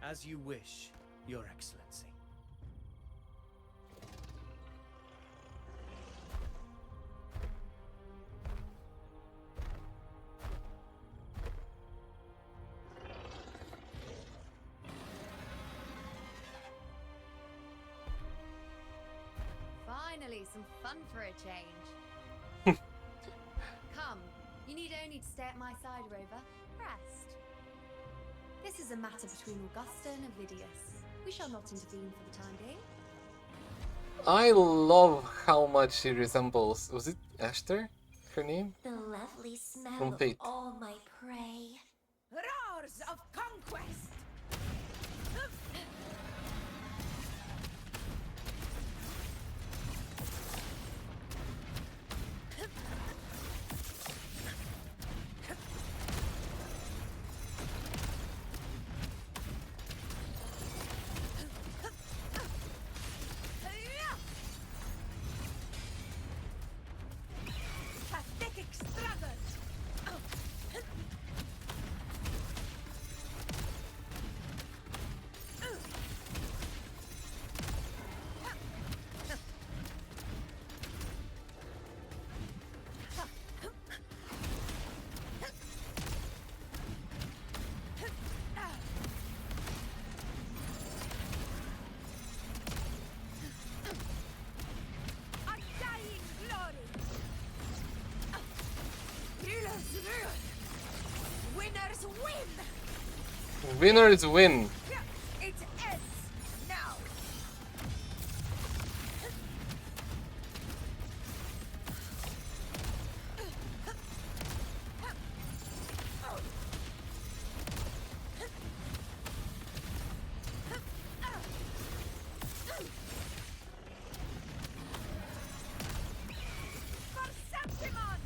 G: As you wish, Your Excellency.
J: Finally, some fun for a change. Come, you need only to stay at my side, Rover. Rest. This is a matter between Augusta and Avidius. We shall not intervene for the time being.
A: I love how much she resembles. Was it Esther? Her name?
B: The lovely smell
A: From
B: of
A: Fate.
B: all my prey.
K: Roars of conquest! Pathetic struggle! Undying glory! Healers rule! Winners win!
A: Winners win!
K: It ends now! For Septimon!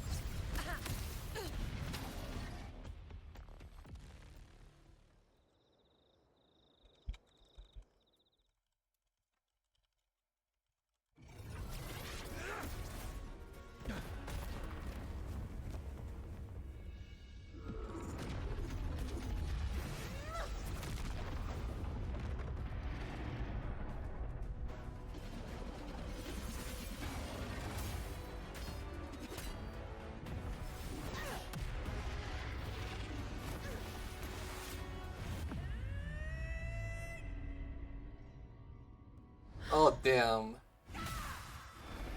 A: Oh damn.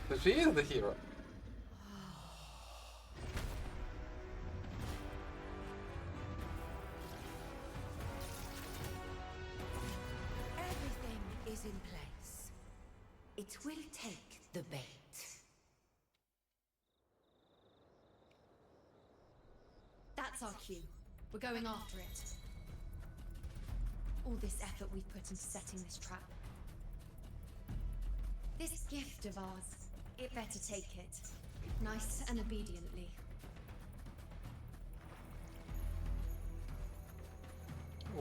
A: So she is the hero.
I: Everything is in place. It will take the bait.
J: That's our cue. We're going after it. All this effort we've put into setting this trap. This gift of ours, it better take it. Nice and obediently.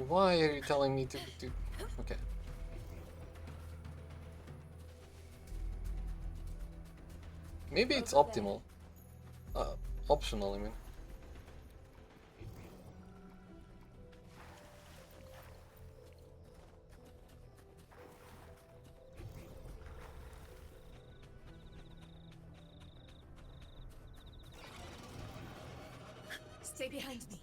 A: Why are you telling me to... Okay. Maybe it's optimal. Optional, I mean.
I: Stay behind me.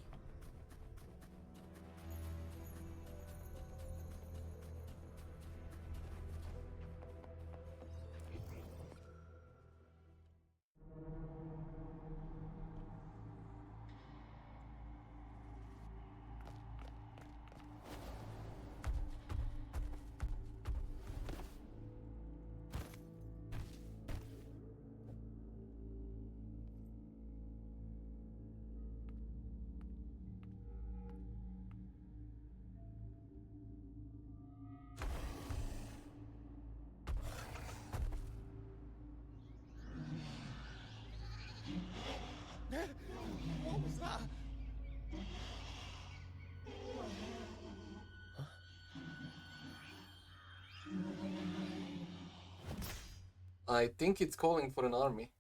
P: What was that?
A: I think it's calling for an army.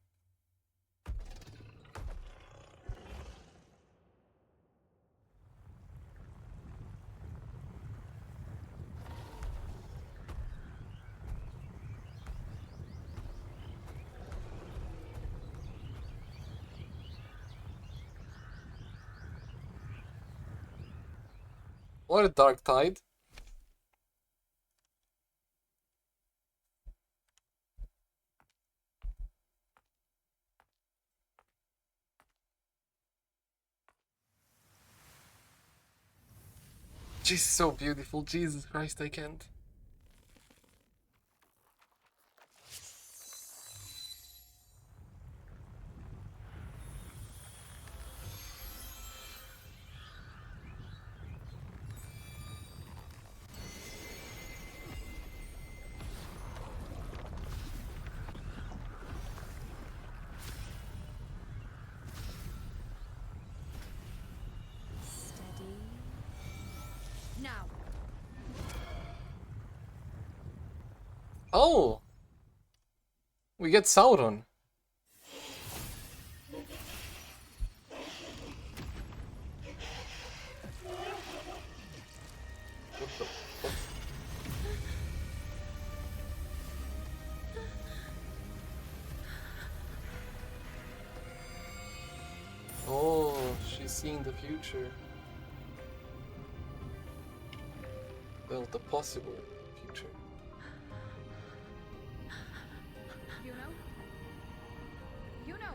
A: Or a dark tide. She's so beautiful, Jesus Christ, I can't.
F: Steady. Now.
A: Oh! We get Sauron. What the fuck? Oh, she's seeing the future. Well, the possible future.
F: Iunoooo.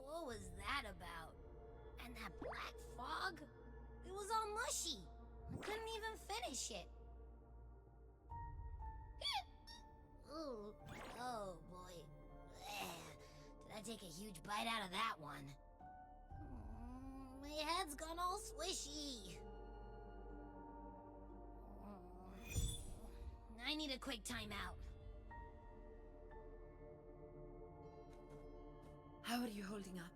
B: What was that about? And that black fog? It was all mushy. I couldn't even finish it. Ooh, oh boy. Did I take a huge bite out of that one? My head's gone all swishy. I need a quick timeout.
I: How are you holding up?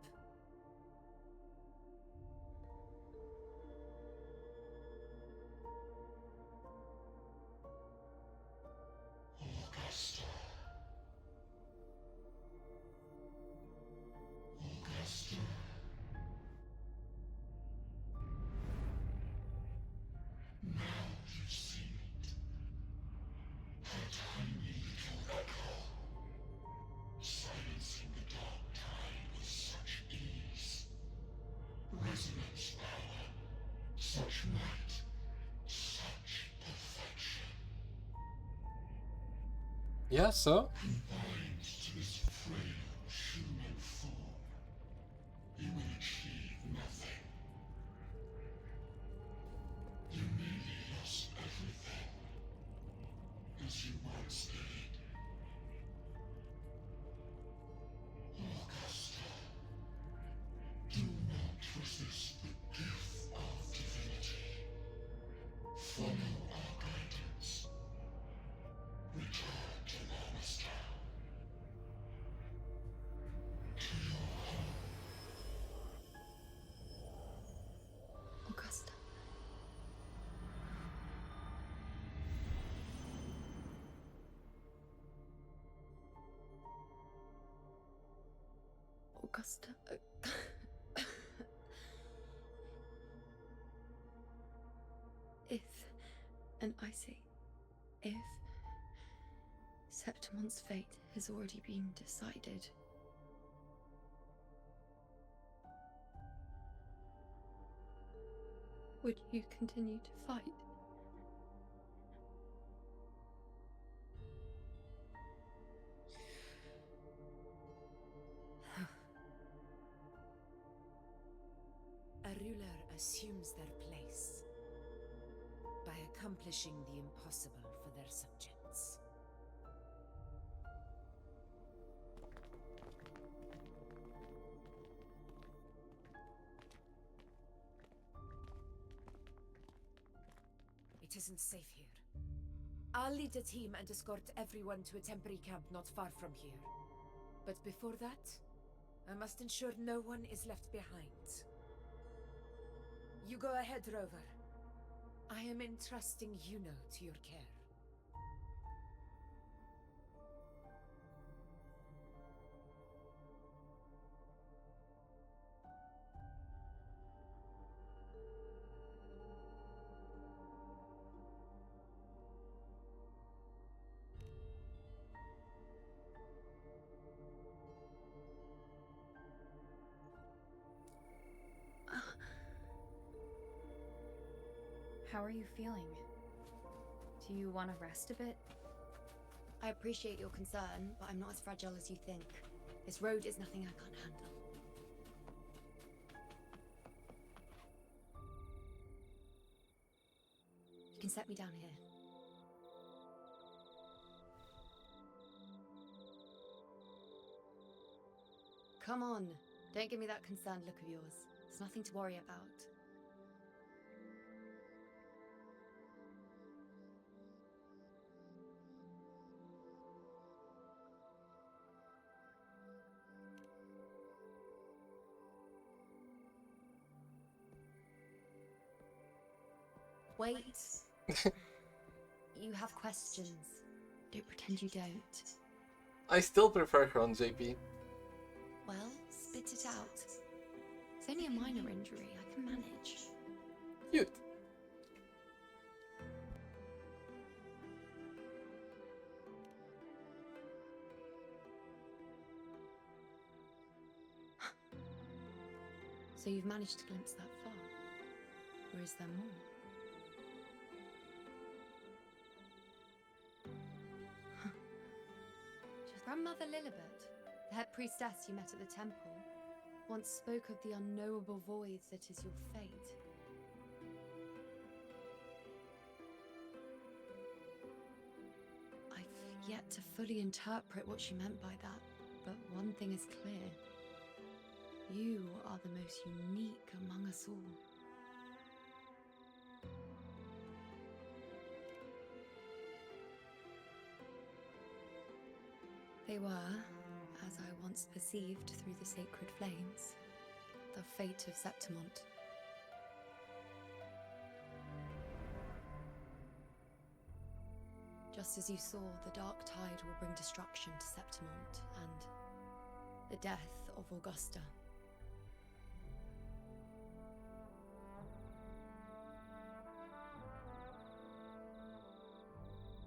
A: Yeah, so?
S: Confined to this frail human form, you will achieve nothing. You nearly lost everything, as you once did. Augusta, do not resist the gift of divinity. Follow our guidance. Return to Augusta. To your home.
J: Augusta. Augusta. If, and I say, if Septimon's fate has already been decided, would you continue to fight?
K: A ruler assumes their place by accomplishing the impossible for their subjects. It isn't safe here. I'll lead a team and escort everyone to a temporary camp not far from here. But before that, I must ensure no one is left behind. You go ahead, Rover. I am entrusting Iunoooo to your care.
F: How are you feeling? Do you want to rest a bit?
J: I appreciate your concern, but I'm not as fragile as you think. This road is nothing I can't handle. You can set me down here. Come on, don't give me that concerned look of yours. There's nothing to worry about. Wait. You have questions. Don't pretend you don't.
A: I still prefer her on JP.
J: Well, spit it out. It's only a minor injury. I can manage.
A: Cute.
J: So you've managed to glimpse that far? Or is there more? Grandmother Lilibet, the head priestess you met at the temple, once spoke of the unknowable void that is your fate. I've yet to fully interpret what she meant by that, but one thing is clear. You are the most unique among us all. They were, as I once perceived through the sacred flames, the fate of Septimont. Just as you saw, the dark tide will bring destruction to Septimont and the death of Augusta.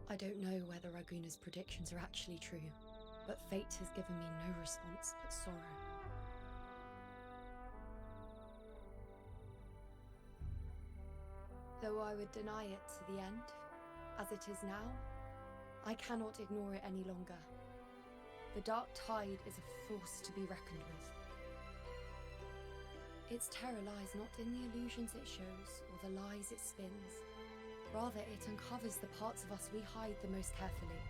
J: I don't know whether Raguna's predictions are actually true, but fate has given me no response but sorrow. Though I would deny it to the end, as it is now,
T: I cannot ignore it any longer. The Dark Tide is a force to be reckoned with. Its terror lies not in the illusions it shows or the lies it spins. Rather, it uncovers the parts of us we hide the most carefully,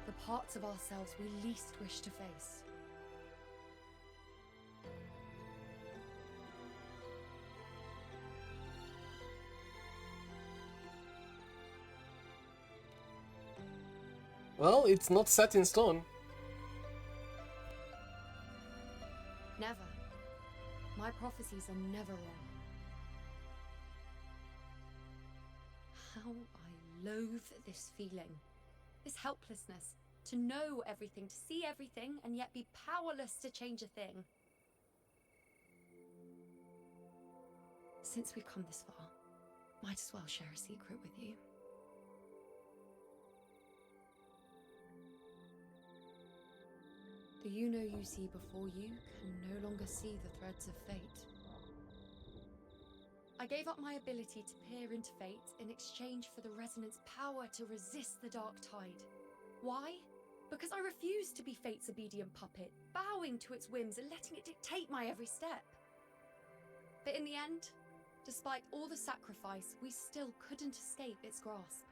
T: the parts of ourselves we least wish to face.
A: Well, it's not set in stone.
T: Never. My prophecies are never wrong. How I loathe this feeling. This helplessness. To know everything, to see everything, and yet be powerless to change a thing. Since we've come this far, might as well share a secret with you. The Iunoooo you see before you can no longer see the threads of fate. I gave up my ability to peer into fate in exchange for the resonance power to resist the Dark Tide. Why? Because I refused to be fate's obedient puppet, bowing to its whims and letting it dictate my every step. But in the end, despite all the sacrifice, we still couldn't escape its grasp.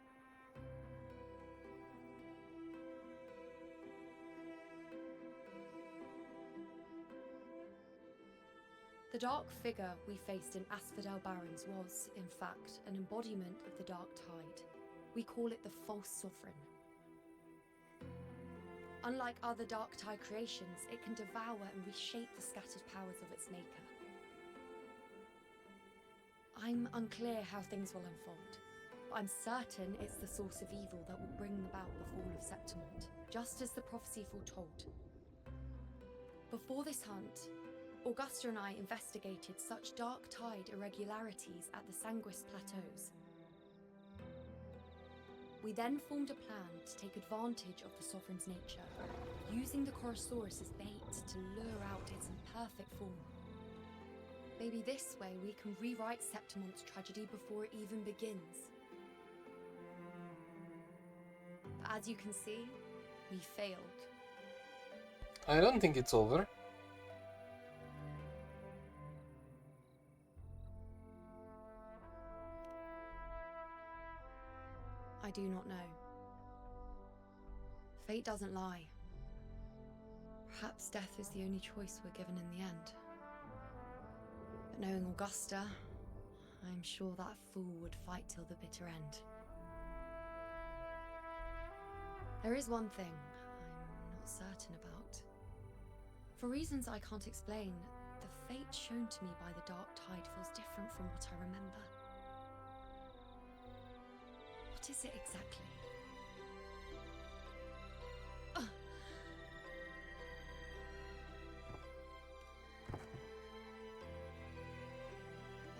T: The dark figure we faced in Asphodel Barrens was, in fact, an embodiment of the Dark Tide. We call it the False Sovereign. Unlike other Dark Tide creations, it can devour and reshape the scattered powers of its maker. I'm unclear how things will unfold, but I'm certain it's the source of evil that will bring about the fall of Septimont, just as the prophecy foretold. Before this hunt, Augusta and I investigated such Dark Tide irregularities at the Sanguis Plateaus. We then formed a plan to take advantage of the Sovereign's nature, using the Chorosaurus as bait to lure out its imperfect form. Maybe this way we can rewrite Septimont's tragedy before it even begins. But as you can see, we failed.
A: I don't think it's over.
T: I do not know. Fate doesn't lie. Perhaps death is the only choice we're given in the end. But knowing Augusta, I'm sure that fool would fight till the bitter end. There is one thing I'm not certain about. For reasons I can't explain, the fate shown to me by the Dark Tide feels different from what I remember. What is it exactly?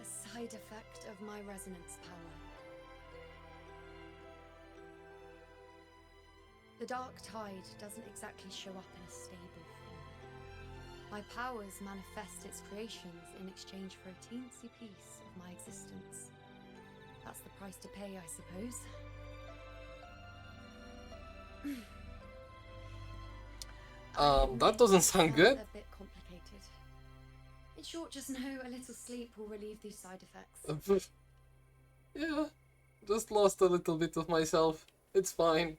T: A side effect of my resonance power. The Dark Tide doesn't exactly show up in a stable form. My powers manifest its creations in exchange for a teensy piece of my existence. That's the price to pay, I suppose.
A: That doesn't sound good.
T: A bit complicated. In short, just know a little sleep will relieve these side effects.
A: Yeah, just lost a little bit of myself. It's fine.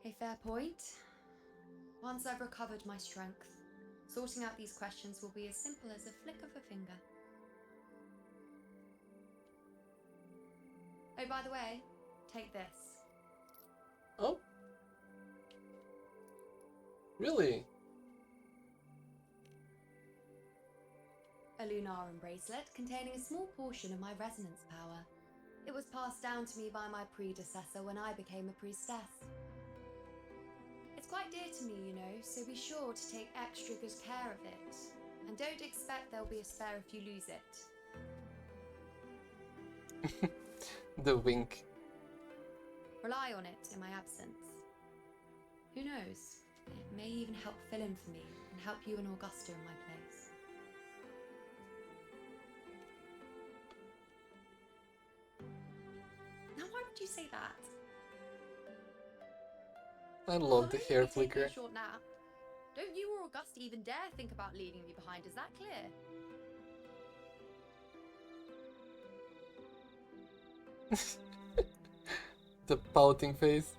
T: A fair point. Once I've recovered my strength, sorting out these questions will be as simple as a flick of a finger. Oh, by the way, take this.
A: Oh? Really?
T: A Lunarum bracelet containing a small portion of my resonance power. It was passed down to me by my predecessor when I became a priestess. It's quite dear to me, you know, so be sure to take extra good care of it. And don't expect there'll be a spare if you lose it.
A: The wink.
T: Rely on it in my absence. Who knows? It may even help fill in for me and help you and Augusta in my place. say that.
A: I
T: Well,
A: love
T: I'm
A: the
T: only
A: hair
T: gonna be taking
A: flicker.
T: a short nap. Don't you or Augusta even dare think about leaving me behind, is that clear?
A: The pouting face.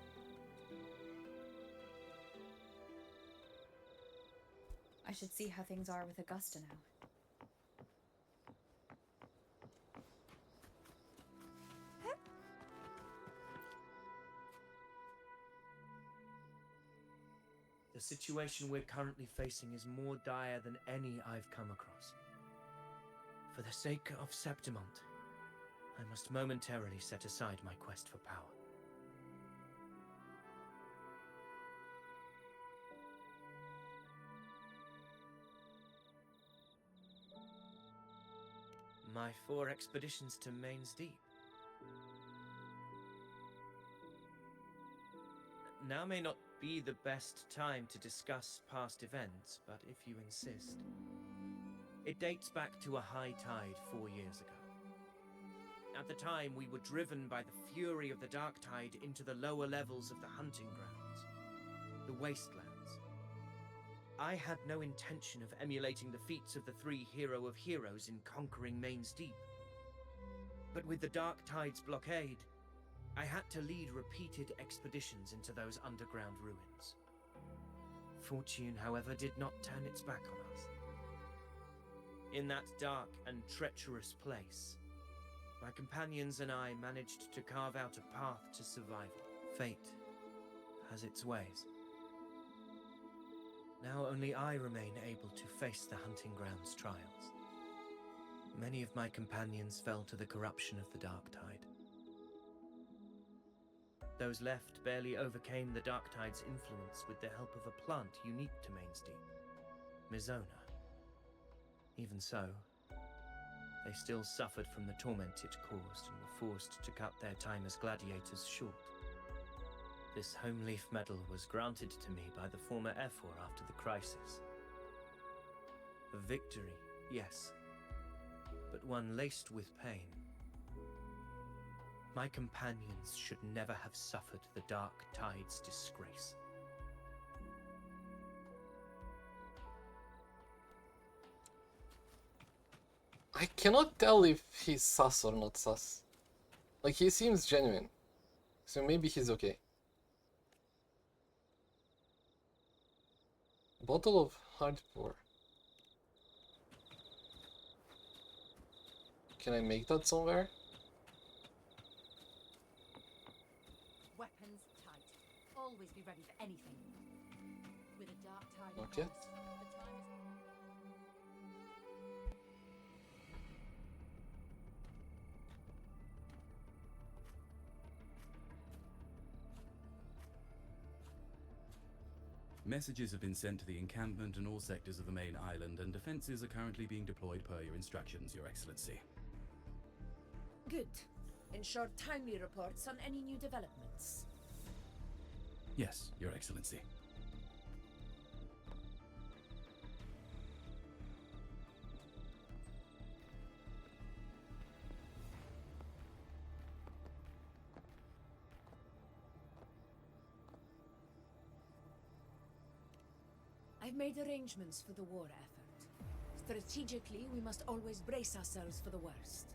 F: I should see how things are with Augusta now.
G: The situation we're currently facing is more dire than any I've come across. For the sake of Septimont, I must momentarily set aside my quest for power. My 4 expeditions to Main's Deep. Now may not be the best time to discuss past events, but if you insist. It dates back to a high tide 4 years ago. At the time, we were driven by the fury of the dark tide into the lower levels of the hunting grounds, the wastelands. I had no intention of emulating the feats of the 3 hero of heroes in conquering Main's Deep. But with the dark tide's blockade, I had to lead repeated expeditions into those underground ruins. Fortune, however, did not turn its back on us. In that dark and treacherous place, my companions and I managed to carve out a path to survival. Fate has its ways. Now only I remain able to face the hunting grounds trials. Many of my companions fell to the corruption of the dark tide. Those left barely overcame the dark tide's influence with the help of a plant unique to Main's Deep, Mizona. Even so, they still suffered from the torment it caused and were forced to cut their time as gladiators short. This home leaf medal was granted to me by the former Ephor after the crisis. A victory, yes, but one laced with pain. My companions should never have suffered the dark tide's disgrace.
A: I cannot tell if he's sus or not sus. Like, he seems genuine. So maybe he's okay. Bottle of hardcore. Can I make that somewhere?
H: Weapons tight. Always be ready for anything. With a dark tide
A: Not yet.
H: across, the time is...
L: Messages have been sent to the encampment and all sectors of the main island, and defenses are currently being deployed per your instructions, Your Excellency.
K: Good. Ensure timely reports on any new developments.
L: Yes, Your Excellency.
K: I've made arrangements for the war effort. Strategically, we must always brace ourselves for the worst.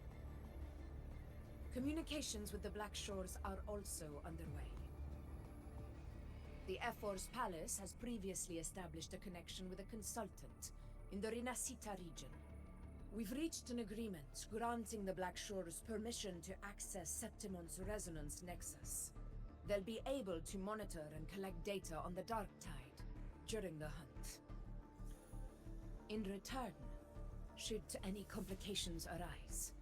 K: Communications with the Black Shores are also underway. The Ephor's palace has previously established a connection with a consultant in the Rinascita region. We've reached an agreement granting the Black Shores permission to access Septimont's resonance nexus. They'll be able to monitor and collect data on the Dark Tide during the hunt. In return, should any complications arise,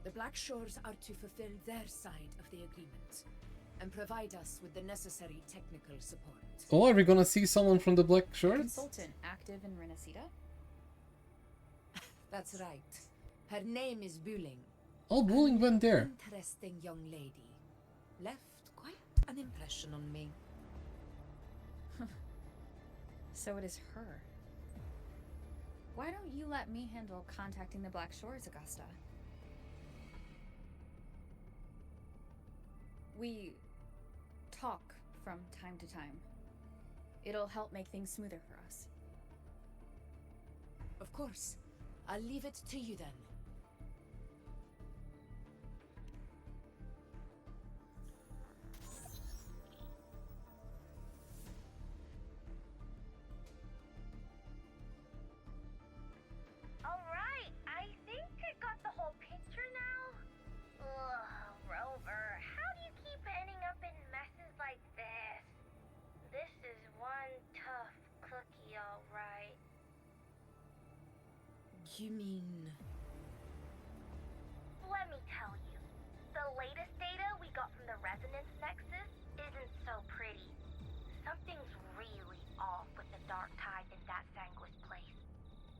K: the Black Shores are to fulfill their side of the agreement and provide us with the necessary technical support.
A: Oh, are we gonna see someone from the Black Shores?
F: Consultant active in Renacita?
K: That's right. Her name is Buling.
A: Oh, Bowling went there.
K: Interesting young lady. Left quite an impression on me.
F: So it is her. Why don't you let me handle contacting the Black Shores, Augusta? We talk from time to time. It'll help make things smoother for us.
K: Of course. I'll leave it to you then.
B: Alright, I think I got the whole picture now. Ugh, Rover, how do you keep ending up in messes like this? This is one tough cookie, alright.
K: You mean...
B: Let me tell you, the latest data we got from the resonance nexus isn't so pretty. Something's really off with the dark tide in that Sanguis place.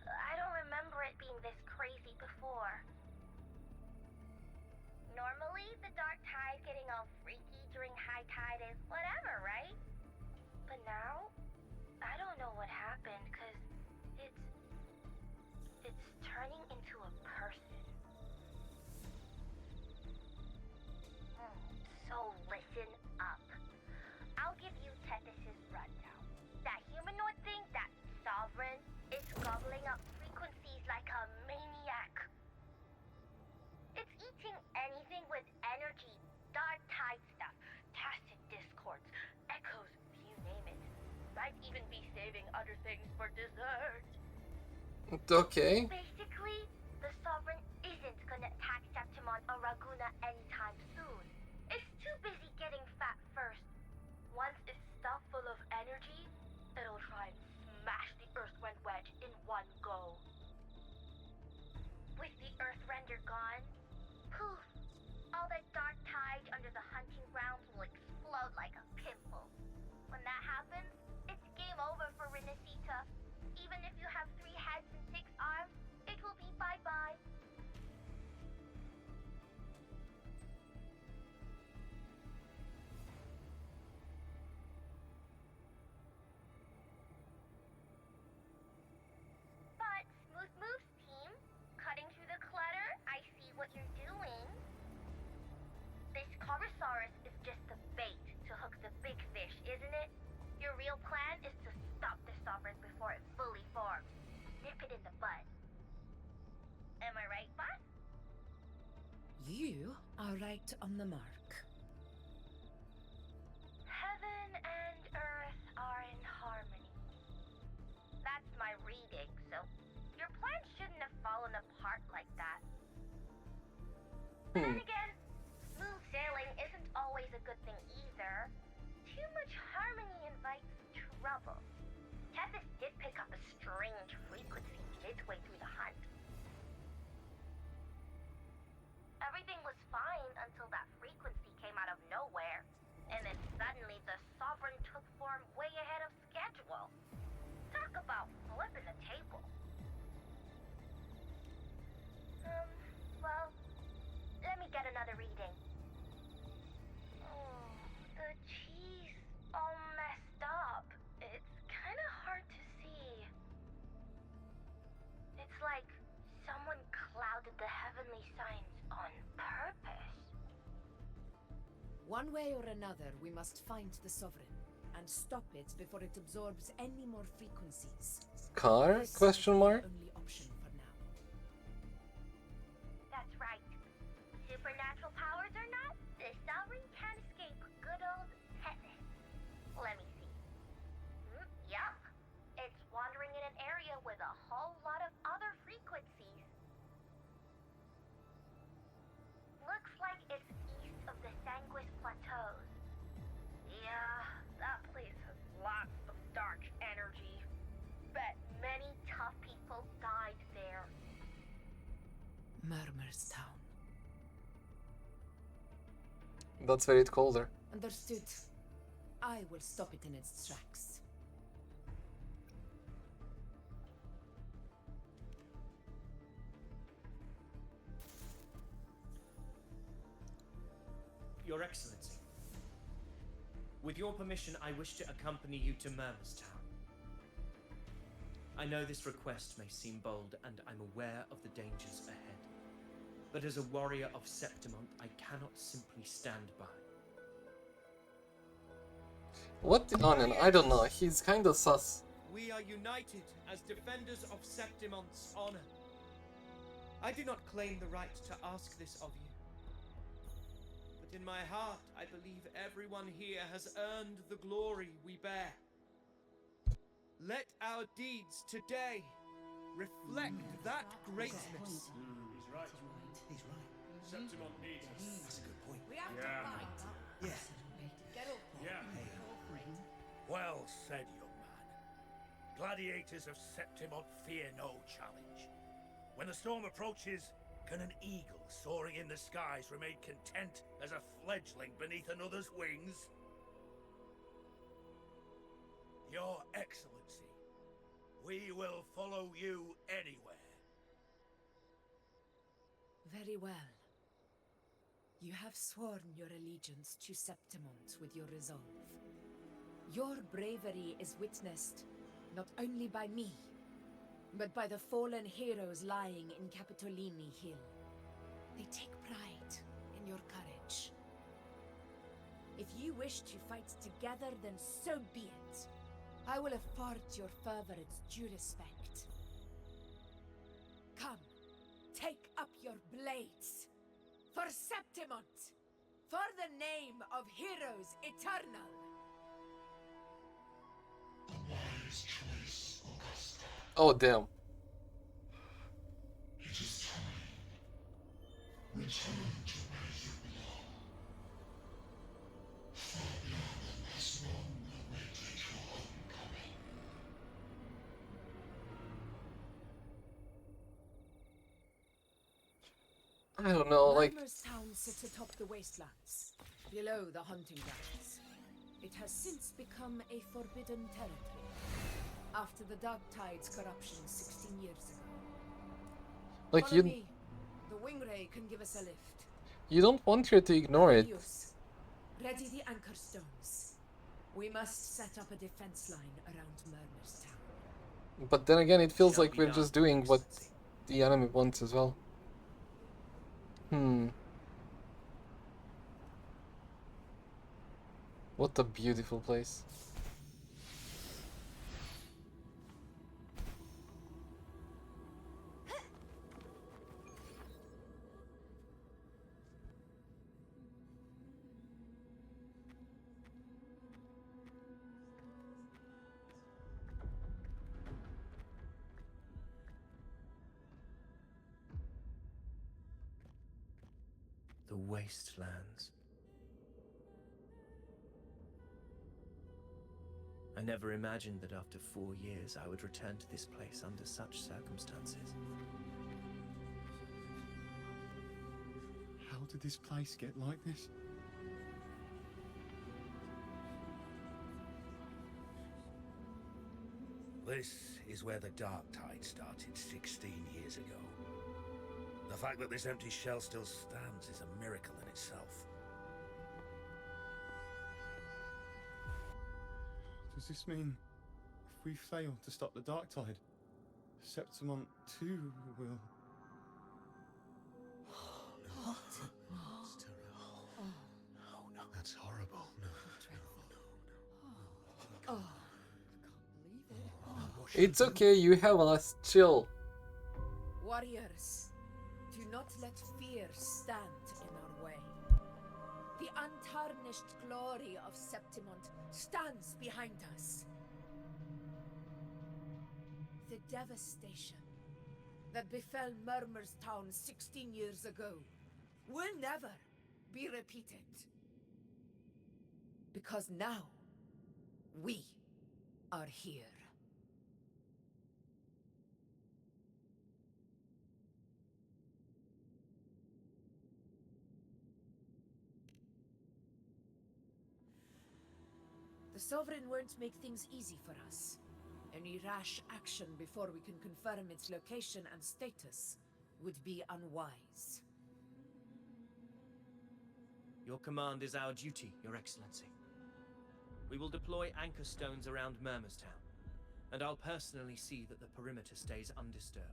B: I don't remember it being this crazy before. Normally, the dark tide getting all freaky during high tide is whatever, right? But now, I don't know what happened, cause it's turning into a person. So listen up. I'll give you Tethys' rundown. That humanoid thing, that sovereign, is gobbling up frequencies like a maniac. It's eating anything with energy, dark tide stuff, tacit discords, echoes, you name it. Might even be saving other things for dessert.
A: Okay.
B: Basically, the Sovereign isn't gonna attack Septimon or Raguna anytime soon. It's too busy getting fat first. Once it's stuffed full of energy, it'll try and smash the Earthwind wedge in one go. With the Earthrender gone, poof, all that dark tide under the hunting grounds will explode like a pimple. When that happens, it's game over for Renacita. Even if you have 3 heads and 6 arms, it will be bye-bye. But Smooth Moves team, cutting through the clutter, I see what you're doing. This Corosaurus is just the bait to hook the big fish, isn't it? Your real plan is to stop the Sovereign before it fully forms. Nip it in the bud. Am I right, boss?
K: You are right on the mark.
B: Heaven and earth are in harmony. That's my reading, so your plan shouldn't have fallen apart like that. Then again, smooth sailing isn't always a good thing either. Too much harmony invites trouble. Tethys did pick up a strange frequency midway through the hunt. Everything was fine until that frequency came out of nowhere, and then suddenly the Sovereign took form way ahead of schedule. Talk about flipping the table. Well, let me get another reading. Oh, the cheese all messed up. It's kind of hard to see. It's like someone clouded the heavenly signs on purpose.
K: One way or another, we must find the Sovereign and stop it before it absorbs any more frequencies.
A: Car? Question mark?
K: Only option for now.
B: That's right. Supernatural powers or not, the Sovereign can't escape good old Tethys. Let me see. Yup. It's wandering in an area with a whole lot of other frequencies. Looks like it's east of the Sanguis Plateaus. Yeah, that place has lots of dark energy. Bet many tough people died there.
K: Murmur's Town.
A: That's where it called her.
K: Understood. I will stop it in its tracks.
G: Your Excellency, with your permission, I wish to accompany you to Murmur's Town. I know this request may seem bold, and I'm aware of the dangers ahead. But as a warrior of Septimont, I cannot simply stand by.
A: What the Onin? I don't know. He's kinda sus.
G: We are united as defenders of Septimon's honor. I do not claim the right to ask this of you. But in my heart, I believe everyone here has earned the glory we bear. Let our deeds today reflect that greatness.
M: He's right. He's right.
N: Septimon needs us.
M: That's a good point.
K: We have
N: Yeah.
K: to fight.
M: Yeah.
K: Get up.
N: Yeah. Well said, young man. Gladiators of Septimon fear no challenge. When the storm approaches, can an eagle soaring in the skies remain content as a fledgling beneath another's wings? Your Excellency, we will follow you anywhere.
K: Very well. You have sworn your allegiance to Septimont with your resolve. Your bravery is witnessed not only by me, but by the fallen heroes lying in Capitolini Hill. They take pride in your courage. If you wish to fight together, then so be it. I will afford your fervor its due respect. Come, take up your blades. For Septimont! For the name of heroes eternal!
S: The wise choice, Augusta.
A: Oh damn.
S: It is time. Return to where you belong. Fabiano has long awaited your homecoming.
A: I don't know, like...
K: Murmur's town sits atop the wastelands, below the hunting grounds. It has since become a forbidden territory, after the Dark Tide's corruption 16 years ago.
A: Like
K: Follow me. The Wingray can give us a lift.
A: you don't want her to ignore it.
K: Use. Ready the anchor stones. We must set up a defense line around Murmur's town.
A: But then again, it feels
G: Shall
A: like
G: be
A: we're
G: done,
A: just doing what
G: Excellency.
A: the enemy wants as well. What a beautiful place.
G: The wastelands. I never imagined that after 4 years I would return to this place under such circumstances.
U: How did this place get like this?
N: This is where the Dark Tide started 16 years ago. The fact that this empty shell still stands is a miracle in itself.
U: Does this mean if we fail to stop the Dark Tide, Septimont too will...
M: What? That's terrible. No, that's horrible. No.
K: Oh.
A: It's okay, you have us. Chill.
K: Warriors, do not let fear stand in our way. The untarnished glory of Septimont stands behind us. The devastation that befell Murmur's town 16 years ago will never be repeated. Because now, we are here. The Sovereign won't make things easy for us. Any rash action before we can confirm its location and status would be unwise.
G: Your command is our duty, Your Excellency. We will deploy anchor stones around Murmur's town, and I'll personally see that the perimeter stays undisturbed.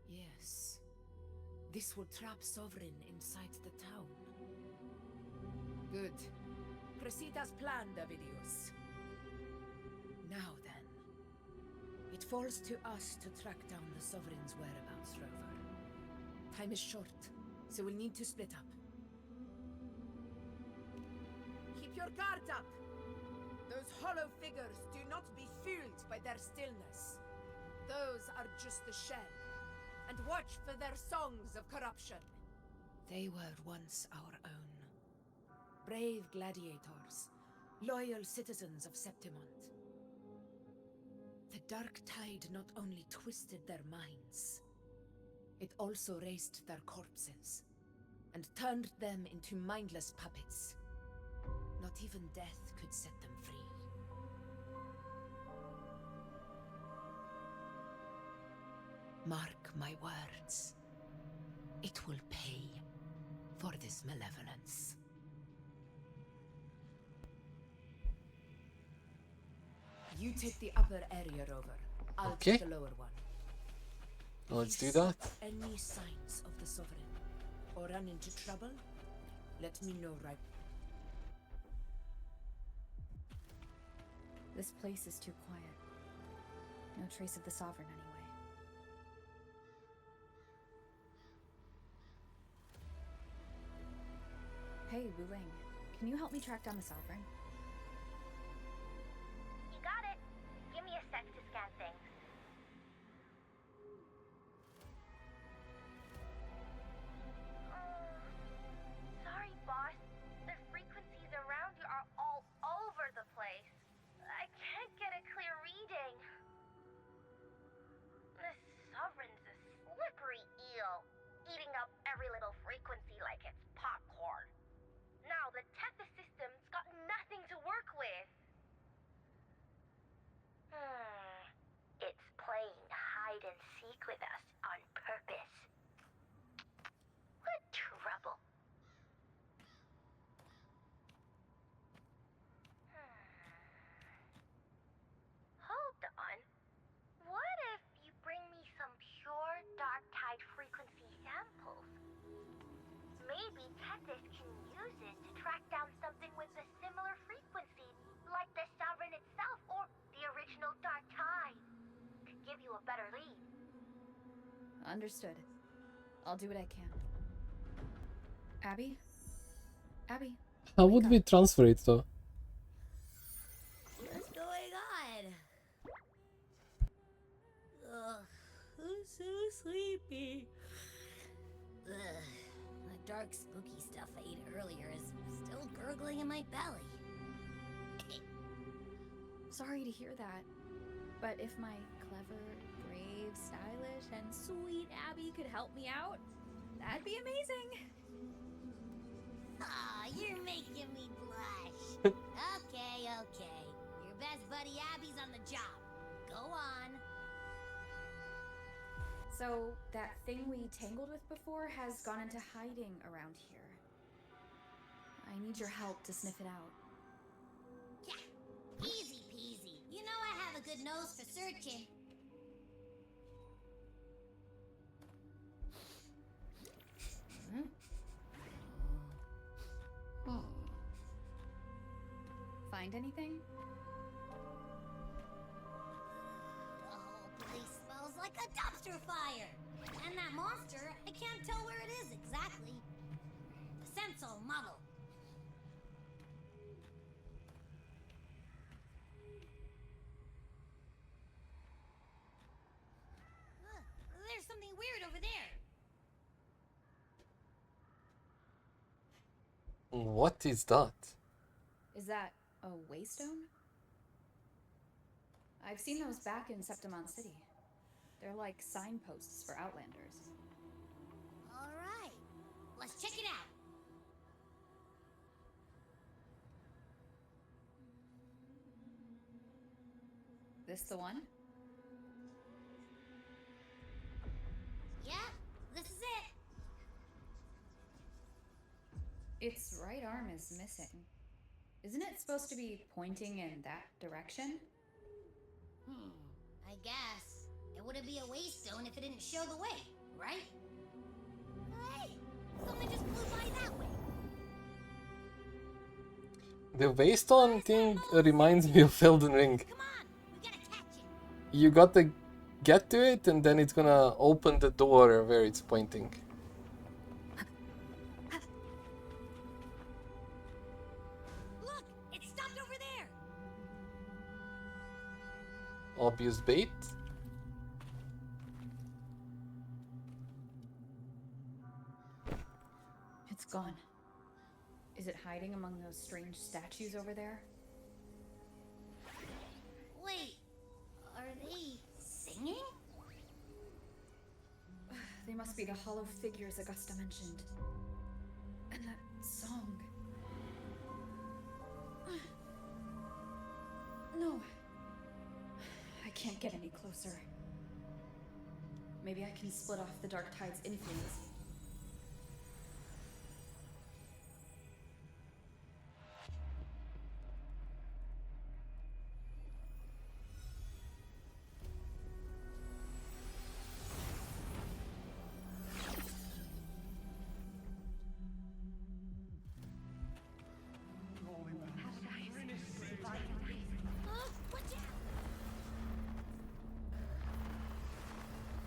K: Yes. This will trap Sovereign inside the town. Good. Proceed as planned, Avidius. Now then, it falls to us to track down the Sovereign's whereabouts, Rover. Time is short, so we'll need to split up. Keep your guard up! Those hollow figures do not be fooled by their stillness. Those are just the shell. And watch for their songs of corruption. They were once our own. Brave gladiators, loyal citizens of Septimont. The dark tide not only twisted their minds, it also raised their corpses and turned them into mindless puppets. Not even death could set them free. Mark my words. It will pay for this malevolence. You take the upper area, Rover. I'll
A: Okay.
K: take the lower one.
A: Let's
K: If you
A: do that.
K: see any signs of the Sovereign or run into trouble, let me know right.
F: This place is too quiet. No trace of the Sovereign anyway. Hey, Wuling, can you help me track down the Sovereign?
B: You got it. Give me a sec to scan things. Sorry, boss. The frequencies around you are all over the place. I can't get a clear reading. The Sovereign's a slippery eel, eating up every little frequency like it's popcorn. Now the Tethys system's got nothing to work with. It's playing hide and seek with us on purpose. What trouble. Hold on. What if you bring me some pure dark tide frequency samples? Maybe Tethys can use it to track down something with a similar frequency, like the Sovereign itself or the original dark tide. Could give you a better lead.
F: Understood. I'll do what I can. Abby? Abby?
A: How would we transfer it though?
C: What's going on? Ugh, I'm so sleepy. Ugh, the dark, spooky stuff I ate earlier is still gurgling in my belly.
F: Sorry to hear that. But if my clever, brave, stylish, and sweet Abby could help me out, that'd be amazing.
C: Aw, you're making me blush. Okay. Your best buddy Abby's on the job. Go on.
F: So, that thing we tangled with before has gone into hiding around here. I need your help to sniff it out.
C: Yeah, easy peasy. You know I have a good nose for searching.
F: Find anything?
C: The whole place smells like a dumpster fire. And that monster, I can't tell where it is exactly. The scent's all muddled. There's something weird over there.
A: What is that?
F: Is that a waystone? I've seen those back in Septimont City. They're like signposts for Outlanders.
C: All right, let's check it out.
F: This the one?
C: Yeah, this is it.
F: Its right arm is missing. Isn't it supposed to be pointing in that direction?
C: I guess. It wouldn't be a waystone if it didn't show the way, right? Something just flew by that way.
A: The Waystone thing reminds me of Elden Ring. You gotta get to it and then it's gonna open the door where it's pointing.
C: Look, it stopped over there.
A: Obvious bait.
F: It's gone. Is it hiding among those strange statues over there?
C: Wait, are they singing?
F: They must be the hollow figures Augusta mentioned. And that song. No. I can't get any closer. Maybe I can split off the Dark Tide's influence.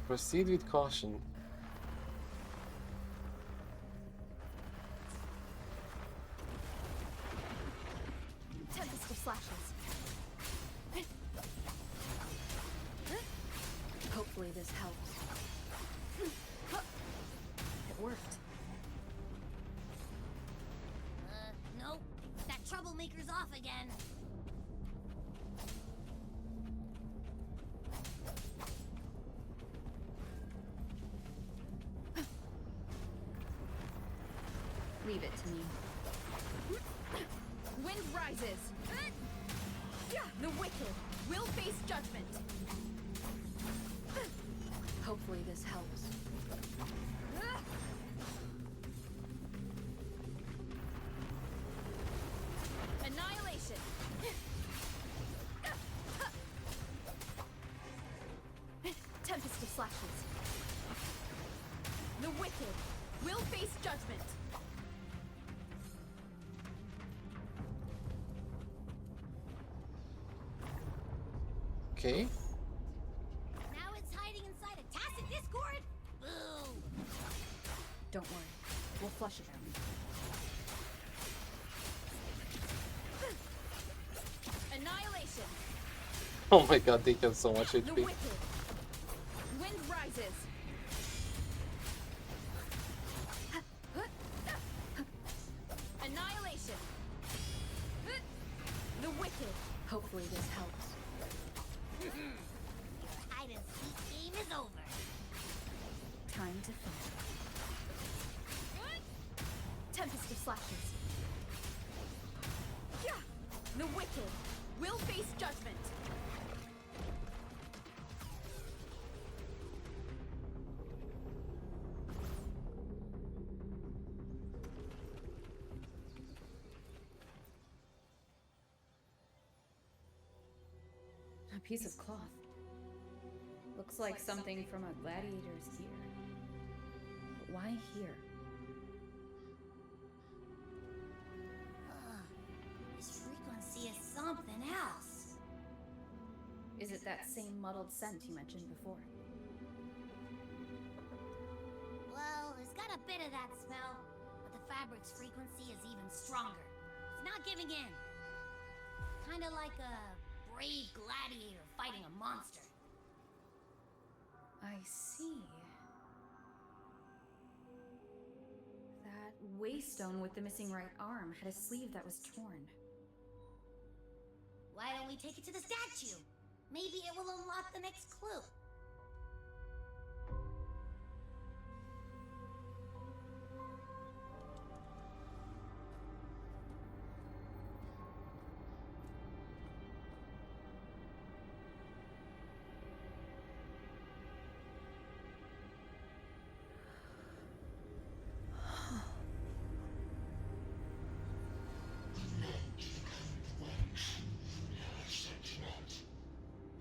A: Proceed with caution.
T: Tempest of slashes. Hopefully this helps. It worked.
C: Nope. That troublemaker's off again.
F: Leave it to me.
T: Wind rises. The wicked will face judgment. Hopefully this helps. Annihilation. Tempest of slashes. The wicked will face judgment.
A: Okay.
C: Now it's hiding inside a tacit discord? Boo!
F: Don't worry. We'll flush it out.
T: Annihilation.
A: Oh my god, they have so much
T: The
A: HP.
T: wicked. Wind rises. Annihilation. The wicked. Hopefully this helps.
C: Your hide and seek game is over.
F: Time to finish.
T: Tempest of slashes. The wicked will face judgment.
F: A piece of cloth. Looks like something from a gladiator's gear. But why here?
C: This frequency is something else.
F: Is it that same muddled scent you mentioned before?
C: Well, there's got a bit of that smell, but the fabric's frequency is even stronger. It's not giving in. Kinda like a brave gladiator fighting a monster.
F: I see. That waystone with the missing right arm had a sleeve that was torn.
C: Why don't we take it to the statue? Maybe it will unlock the next clue.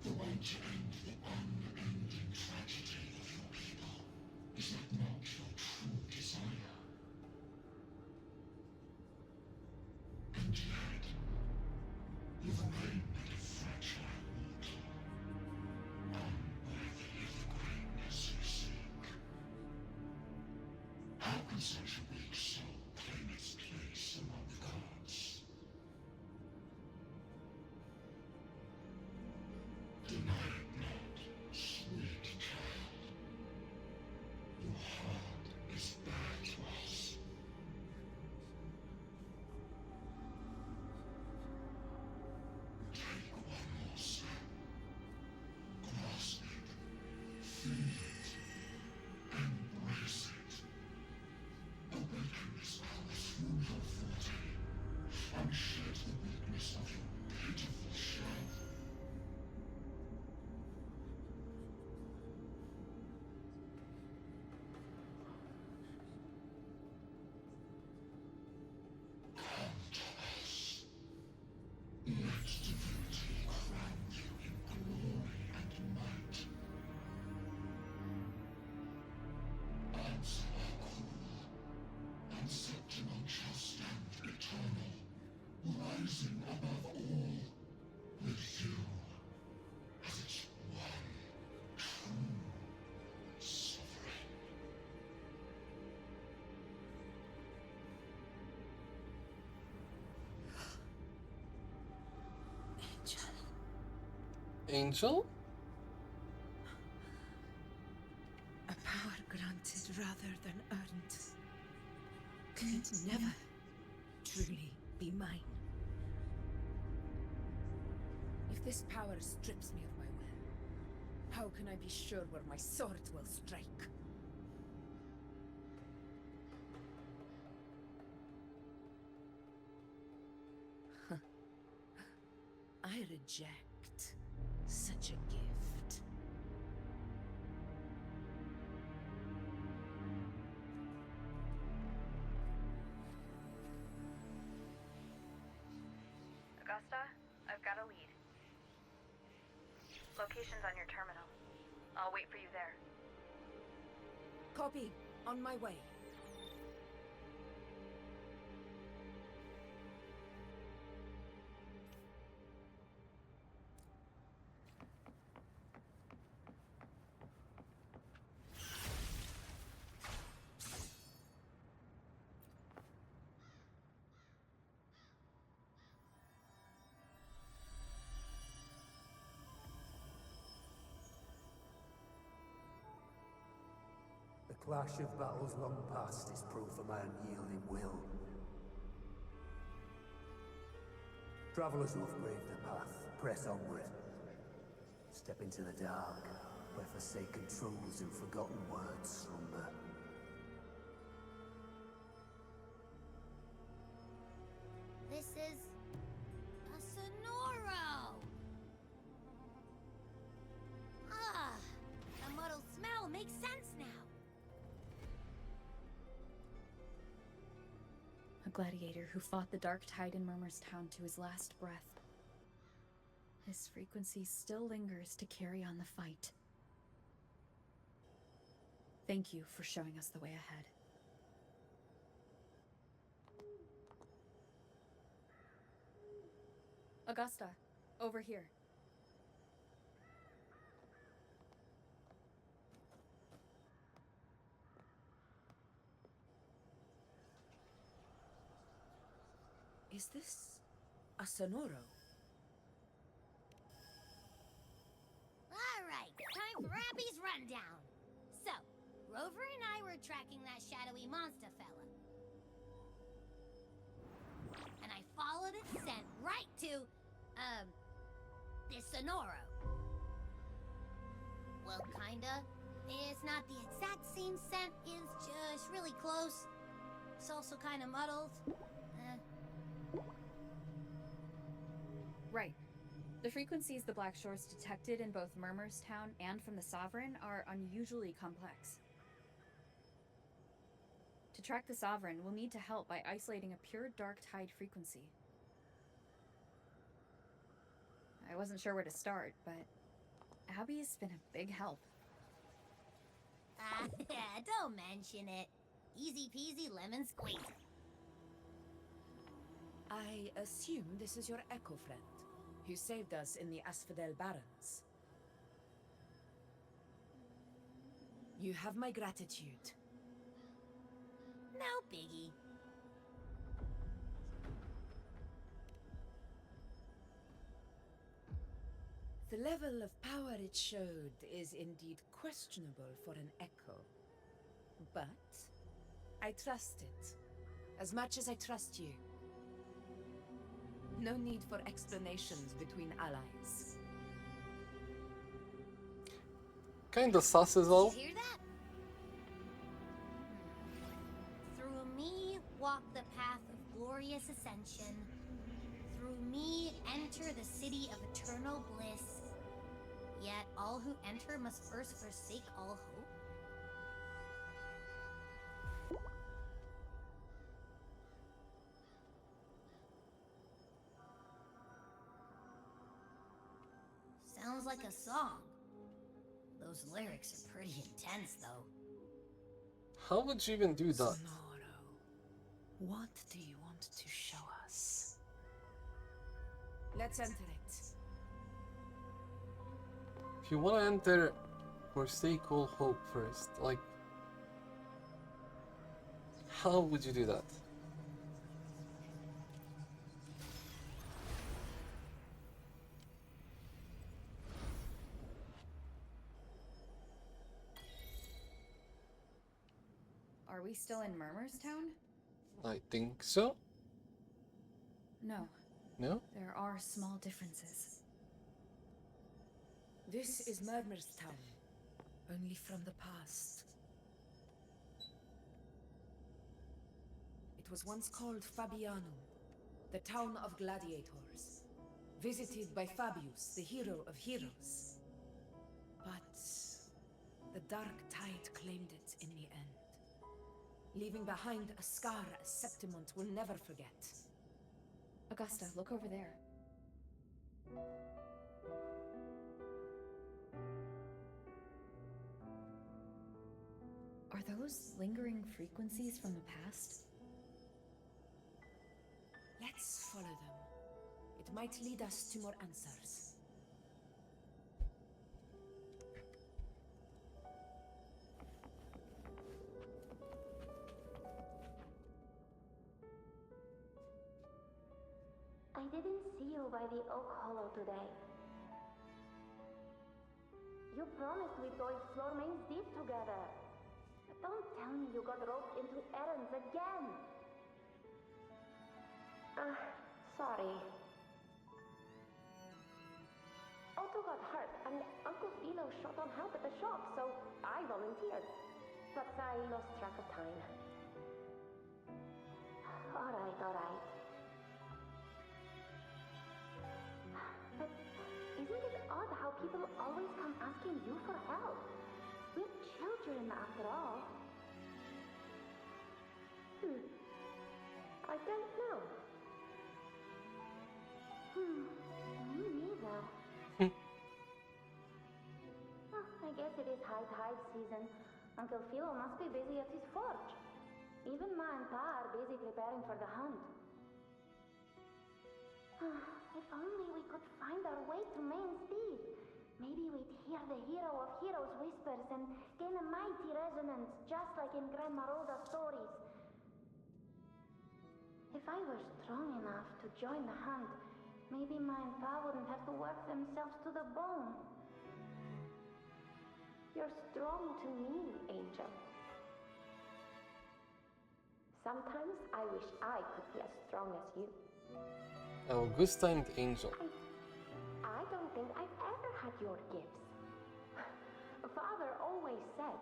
S: The way to end the can such a weak soul claim its place among the gods? Deny it not, sweet child. Your heart is bare to us. Take one more step. Grasp it. Feel it. Embrace it. Awaken this power through your forte, and shed the weakness of your pitiful shell. Come to us. Let divinity crown you in glory and might. Answer our call, and Septimum shall stand eternal, rising above all, with you as its one true sovereign.
A: Angel?
K: A power granted rather than earned could never truly be mine. If this power strips me of my will, how can I be sure where my sword will strike? I reject such a gift.
F: Augusta, I've got a lead. Location's on your terminal. I'll wait for you there.
K: Copy. On my way.
D: The clash of battles long past is proof of my unyielding will. Travelers who have braved the path, press onward. Step into the dark, where forsaken truths and forgotten words slumber.
C: This is a Sonoro! Ah, the muddled smell makes sense now.
F: A gladiator who fought the Dark Tide in Murmur's Town to his last breath. His frequency still lingers to carry on the fight. Thank you for showing us the way ahead. Augusta, over here.
K: Is this a Sonoro?
C: Alright, time for Abby's rundown. So, Rover and I were tracking that shadowy monster fella. And I followed its scent right to, this Sonoro. Well, kinda. It's not the exact same scent, it's just really close. It's also kinda muddled.
F: Right. The frequencies the Black Shores detected in both Murmur's Town and from the Sovereign are unusually complex. To track the Sovereign, we'll need to help by isolating a pure Dark Tide frequency. I wasn't sure where to start, but Abby's been a big help.
C: Don't mention it. Easy peasy lemon squeezy.
K: I assume this is your Echo friend, who saved us in the Asphodel Barrens. You have my gratitude. The level of power it showed is indeed questionable for an echo. But I trust it, as much as I trust you. No need for explanations between allies.
A: Kinda sus is all.
C: Did you hear that? Through me walk the path of glorious ascension. Through me enter the city of eternal bliss. Yet all who enter must first forsake all hope. Sounds like a song. Those lyrics are pretty intense, though.
A: How would you even do that?
K: What do you want to show us? Let's enter it.
A: If you want to enter, forsake all hope first. Like, how would you do that?
F: Are we still in Murmur's Town?
A: I think so.
F: No.
A: No?
F: There are small differences.
K: This is Murmur's Town, only from the past. It was once called Fabianum, the town of gladiators, visited by Fabius, the hero of heroes. But the dark tide claimed it in the end, leaving behind a scar Septimont will never forget.
F: Augusta, look over there. Are those lingering frequencies from the past?
K: Let's follow them. It might lead us to more answers.
B: I didn't see you by the Oak Hollow today. You promised we'd go explore Main's Deep together. But don't tell me you got roped into errands again. Sorry. Otto got hurt, and Uncle Philo shot on help at the shop, so I volunteered. But I lost track of time. Alright. But isn't it odd how people always come asking you for help? We're children, after all. I don't know. Me neither. I guess it is high tide season. Uncle Philo must be busy at his forge. Even Ma and Pa are busy preparing for the hunt. If only we could find our way to Main's Deep. Maybe we'd hear the hero of heroes whispers and gain a mighty resonance, just like in Grandma Rhoda's stories. If I were strong enough to join the hunt, maybe Ma and Pa wouldn't have to work themselves to the bone. You're strong to me, Angel. Sometimes I wish I could be as strong as you.
A: Augusta and Angel.
B: I don't think I've ever had your gifts. Father always said,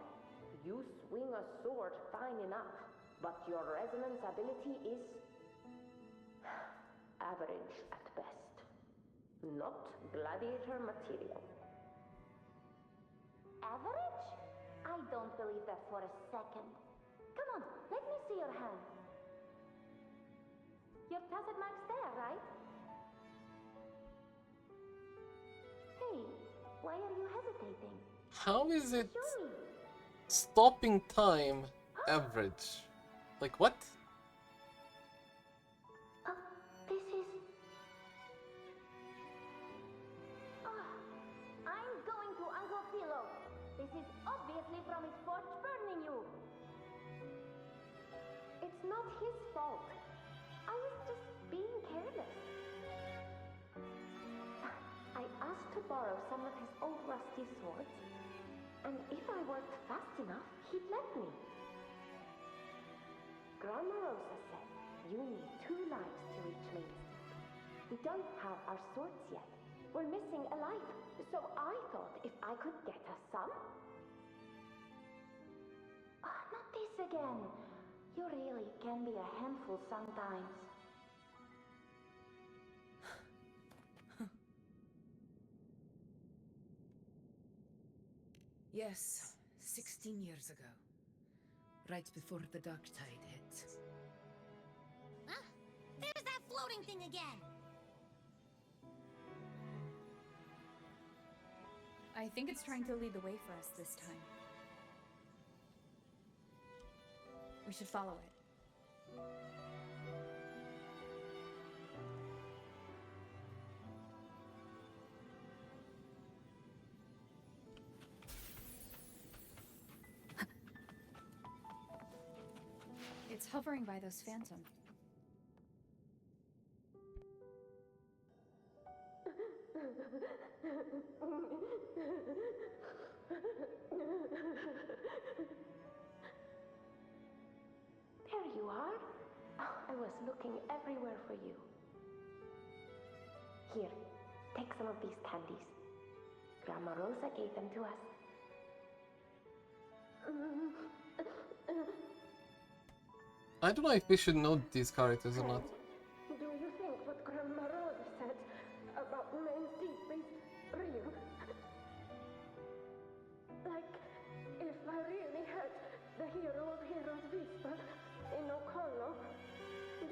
B: you swing a sword fine enough, but your resonance ability is average at best. Not gladiator material. Average? I don't believe that for a second. Come on, let me see your hand. Your tacet mark's there, right? Hey, why are you hesitating?
A: How is it
B: Show me.
A: stopping time average? Like what?
B: This is... I'm going to Uncle Philo. This is obviously from his forge burning you. It's not his fault. I was just being careless. I asked to borrow some of his old rusty swords, and if I worked fast enough, he'd let me. Grandma Rosa said you need 2 lives to reach Main Street. We don't have our swords yet. We're missing a life, so I thought if I could get us some... not this again. You really can be a handful sometimes.
K: Yes, 16 years ago. Right before the dark tide hit.
C: Huh? There's that floating thing again!
F: I think it's trying to lead the way for us this time. We should follow it. It's hovering by those phantom.
B: There you are. I was looking everywhere for you. Here, take some of these candies. Grandma Rosa gave them to us.
A: I don't know if we should know these characters or not.
B: Do you think what Grandma Rosa said about Main Street is real? Like, if I really had the hero of heroes whisper in Augusta,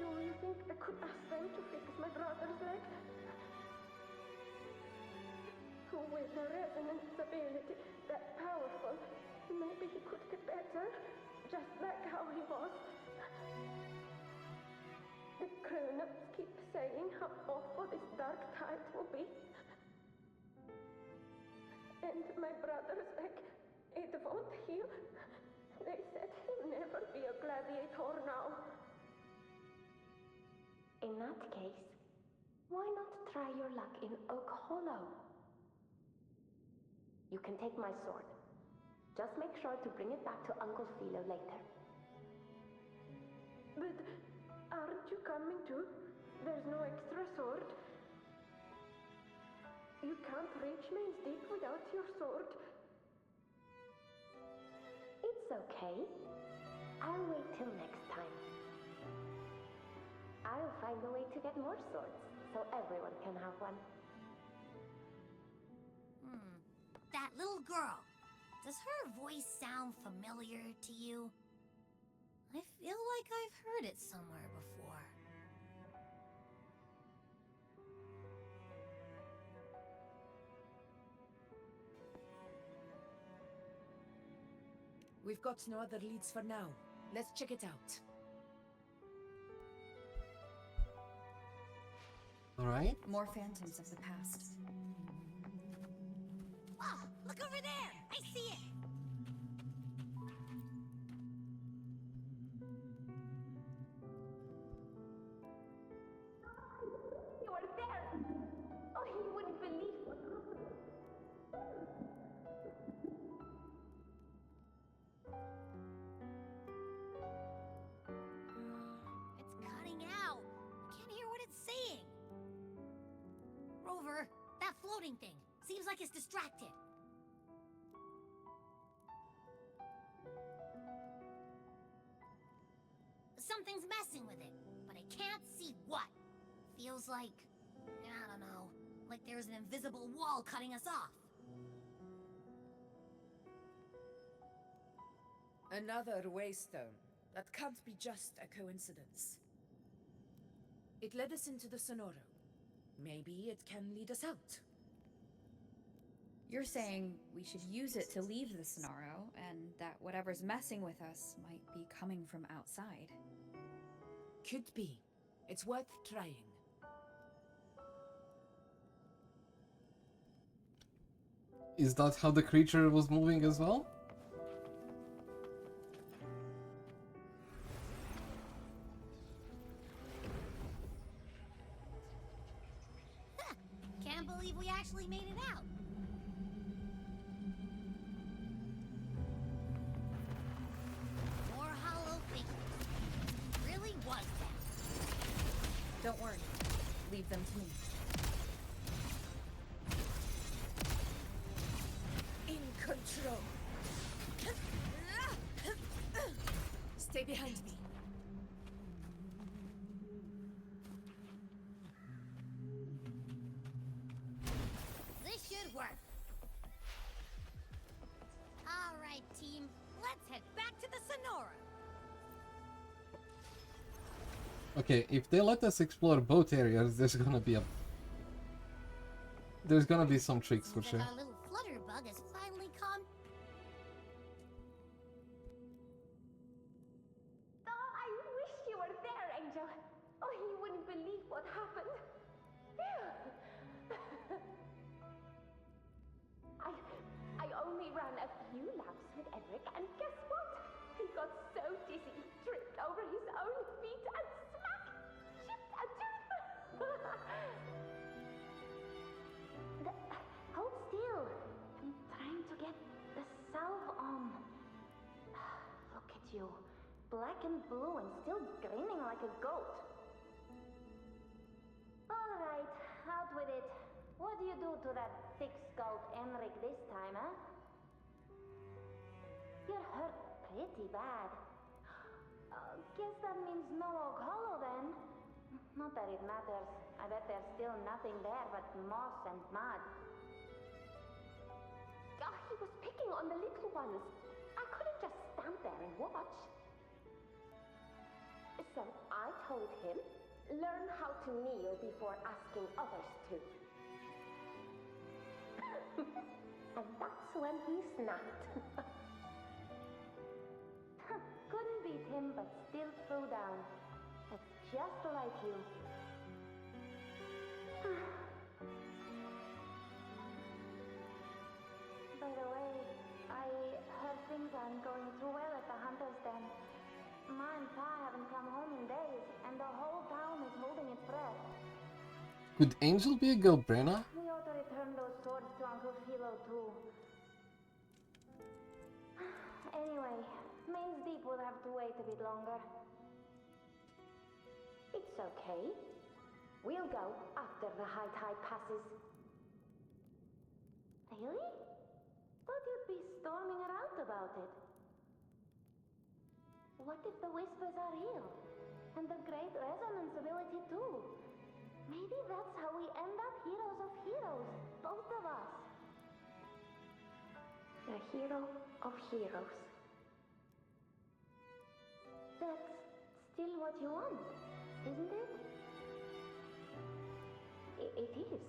B: do you think I could ask them to fix my brother's leg? With a resonance ability that powerful, maybe he could get better, just like how he was. The grown-ups keep saying how awful this dark tide will be. And my brother's leg, it won't heal. They said he'll never be a gladiator now. In that case, why not try your luck in Oak Hollow? You can take my sword. Just make sure to bring it back to Uncle Philo later. But aren't you coming too? There's no extra sword. You can't reach Main Street without your sword. It's okay. I'll wait till next time. I'll find a way to get more swords, so everyone can have one.
C: That little girl. Does her voice sound familiar to you? I feel like I've heard it somewhere before.
K: We've got no other leads for now. Let's check it out.
A: Alright.
F: More phantoms of the past.
C: Oh, look over there! I see it!
B: You are there! Oh, you wouldn't believe what happened.
C: It's cutting out. I can't hear what it's saying. Rover, that floating thing. Seems like it's distracted. Something's messing with it, but I can't see what. Feels like, I don't know, like there's an invisible wall cutting us off.
K: Another waystone. That can't be just a coincidence. It led us into the Sonoro. Maybe it can lead us out.
F: You're saying we should use it to leave the Sonoro, and that whatever's messing with us might be coming from outside.
K: Could be. It's worth trying.
A: Is that how the creature was moving as well?
C: Can't believe we actually made it out.
F: them to me.
K: In control. Stay behind me.
C: This should work. All right, team. Let's head back to the Sonora.
A: Okay, if they let us explore both areas, there's gonna be some tricks for sure.
C: Our little flutterbug has finally come.
B: Oh, I wish you were there, Angel. Oh, you wouldn't believe what happened. I only ran a few laps with Edric, and guess what? He got so dizzy, he tripped over his own feet and smack! Chipped a tooth! Hold still. I'm trying to get the salve on. Look at you. Black and blue and still grinning like a goat. Alright, out with it. What do you do to that thick-skulled Enric this time, huh? You're hurt pretty bad. Guess that means no Oak Hollow then. Not that it matters. I bet there's still nothing there but moss and mud. He was picking on the little ones. I couldn't just stand there and watch. So I told him, learn how to kneel before asking others to. And that's when he snapped. Couldn't beat him, but still threw down. That's just like you. By the way, I heard things aren't going too well at the Hunter's Den. Ma and Pa haven't come home in days, and the whole town is holding its breath.
A: Could Angel be a girl, Brenna?
B: We ought to return those swords to Uncle Philo too. Anyway, Main's Deep will have to wait a bit longer. It's okay. We'll go after the high tide passes. Really? Thought you'd be storming around about it. What if the whispers are real? And the great resonance ability too? Maybe that's how we end up heroes of heroes, both of us. A hero of heroes. That's still what you want, isn't it? It is.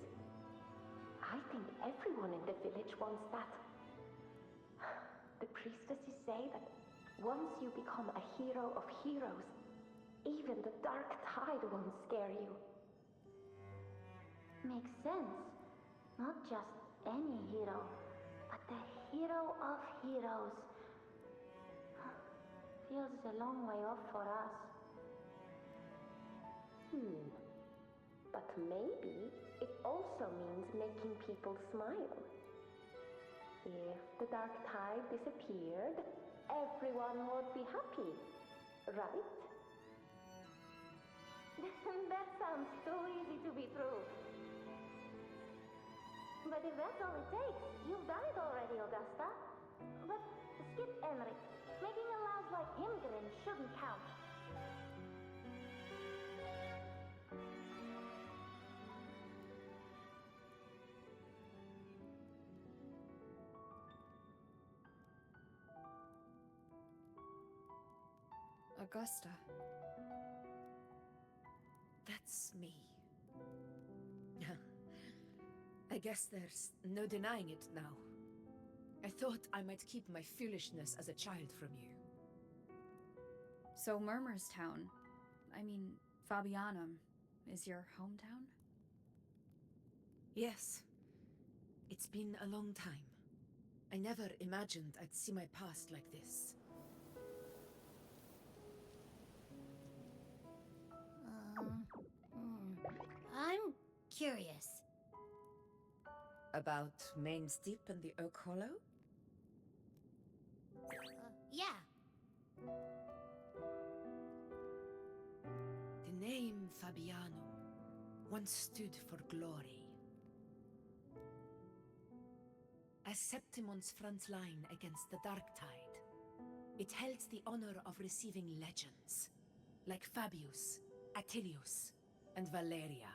B: I think everyone in the village wants that. The priestesses say that once you become a hero of heroes, even the dark tide won't scare you. Makes sense. Not just any hero, but the hero of heroes. Feels a long way off for us. But maybe it also means making people smile. If the dark tide disappeared, everyone would be happy, right? That sounds too easy to be true. But if that's all it takes, you've done it already, Augusta. But skip Enric. Making a louse like him grin shouldn't count.
F: Augusta.
K: That's me. I guess there's no denying it now. I thought I might keep my foolishness as a child from you.
F: So Murmurstown, Fabianum, is your hometown?
K: Yes. It's been a long time. I never imagined I'd see my past like this.
C: I'm curious.
K: About Main's Deep and the Oak Hollow?
C: Yeah.
K: The name Fabiano. once stood for glory. As Septimon's front line against the Dark Tide, it held the honor of receiving legends, like Fabius, Attilius, and Valeria.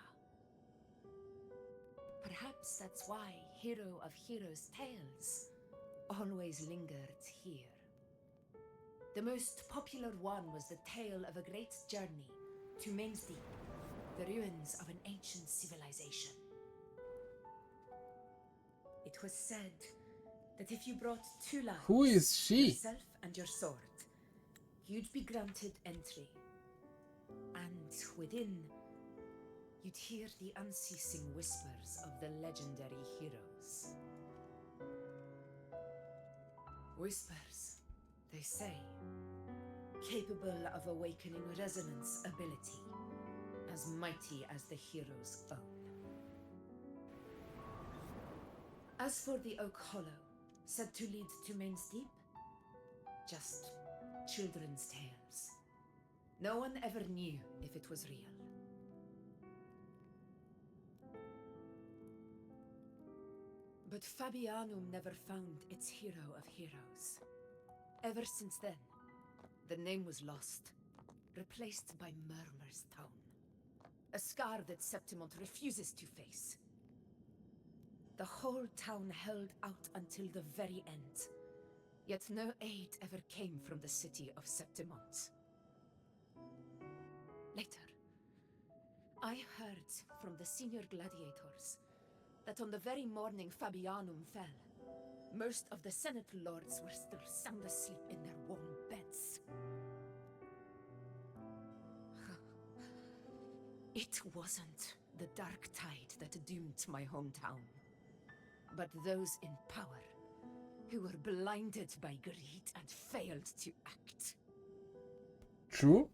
K: Perhaps that's why Hero of Heroes' tales always lingered here. The most popular one was the tale of a great journey to Main's Deep, the ruins of an ancient civilization. It was said that if you brought two lives,
A: Who is she?
K: yourself and your sword, you'd be granted entry. And within, you'd hear the unceasing whispers of the legendary heroes. Whispers, they say, capable of awakening resonance ability, as mighty as the hero's own. As for the Oak Hollow, said to lead to Main's Deep, just children's tales. No one ever knew if it was real. But Fabianum never found its hero of heroes. Ever since then, the name was lost, replaced by Murmur's Tone. A scar that Septimont refuses to face. The whole town held out until the very end, yet no aid ever came from the city of Septimont. Later, I heard from the senior gladiators that on the very morning Fabianum fell, most of the Senate lords were still sound asleep in their warm beds. It wasn't the Dark Tide that doomed my hometown, but those in power who were blinded by greed and failed to act.
A: True?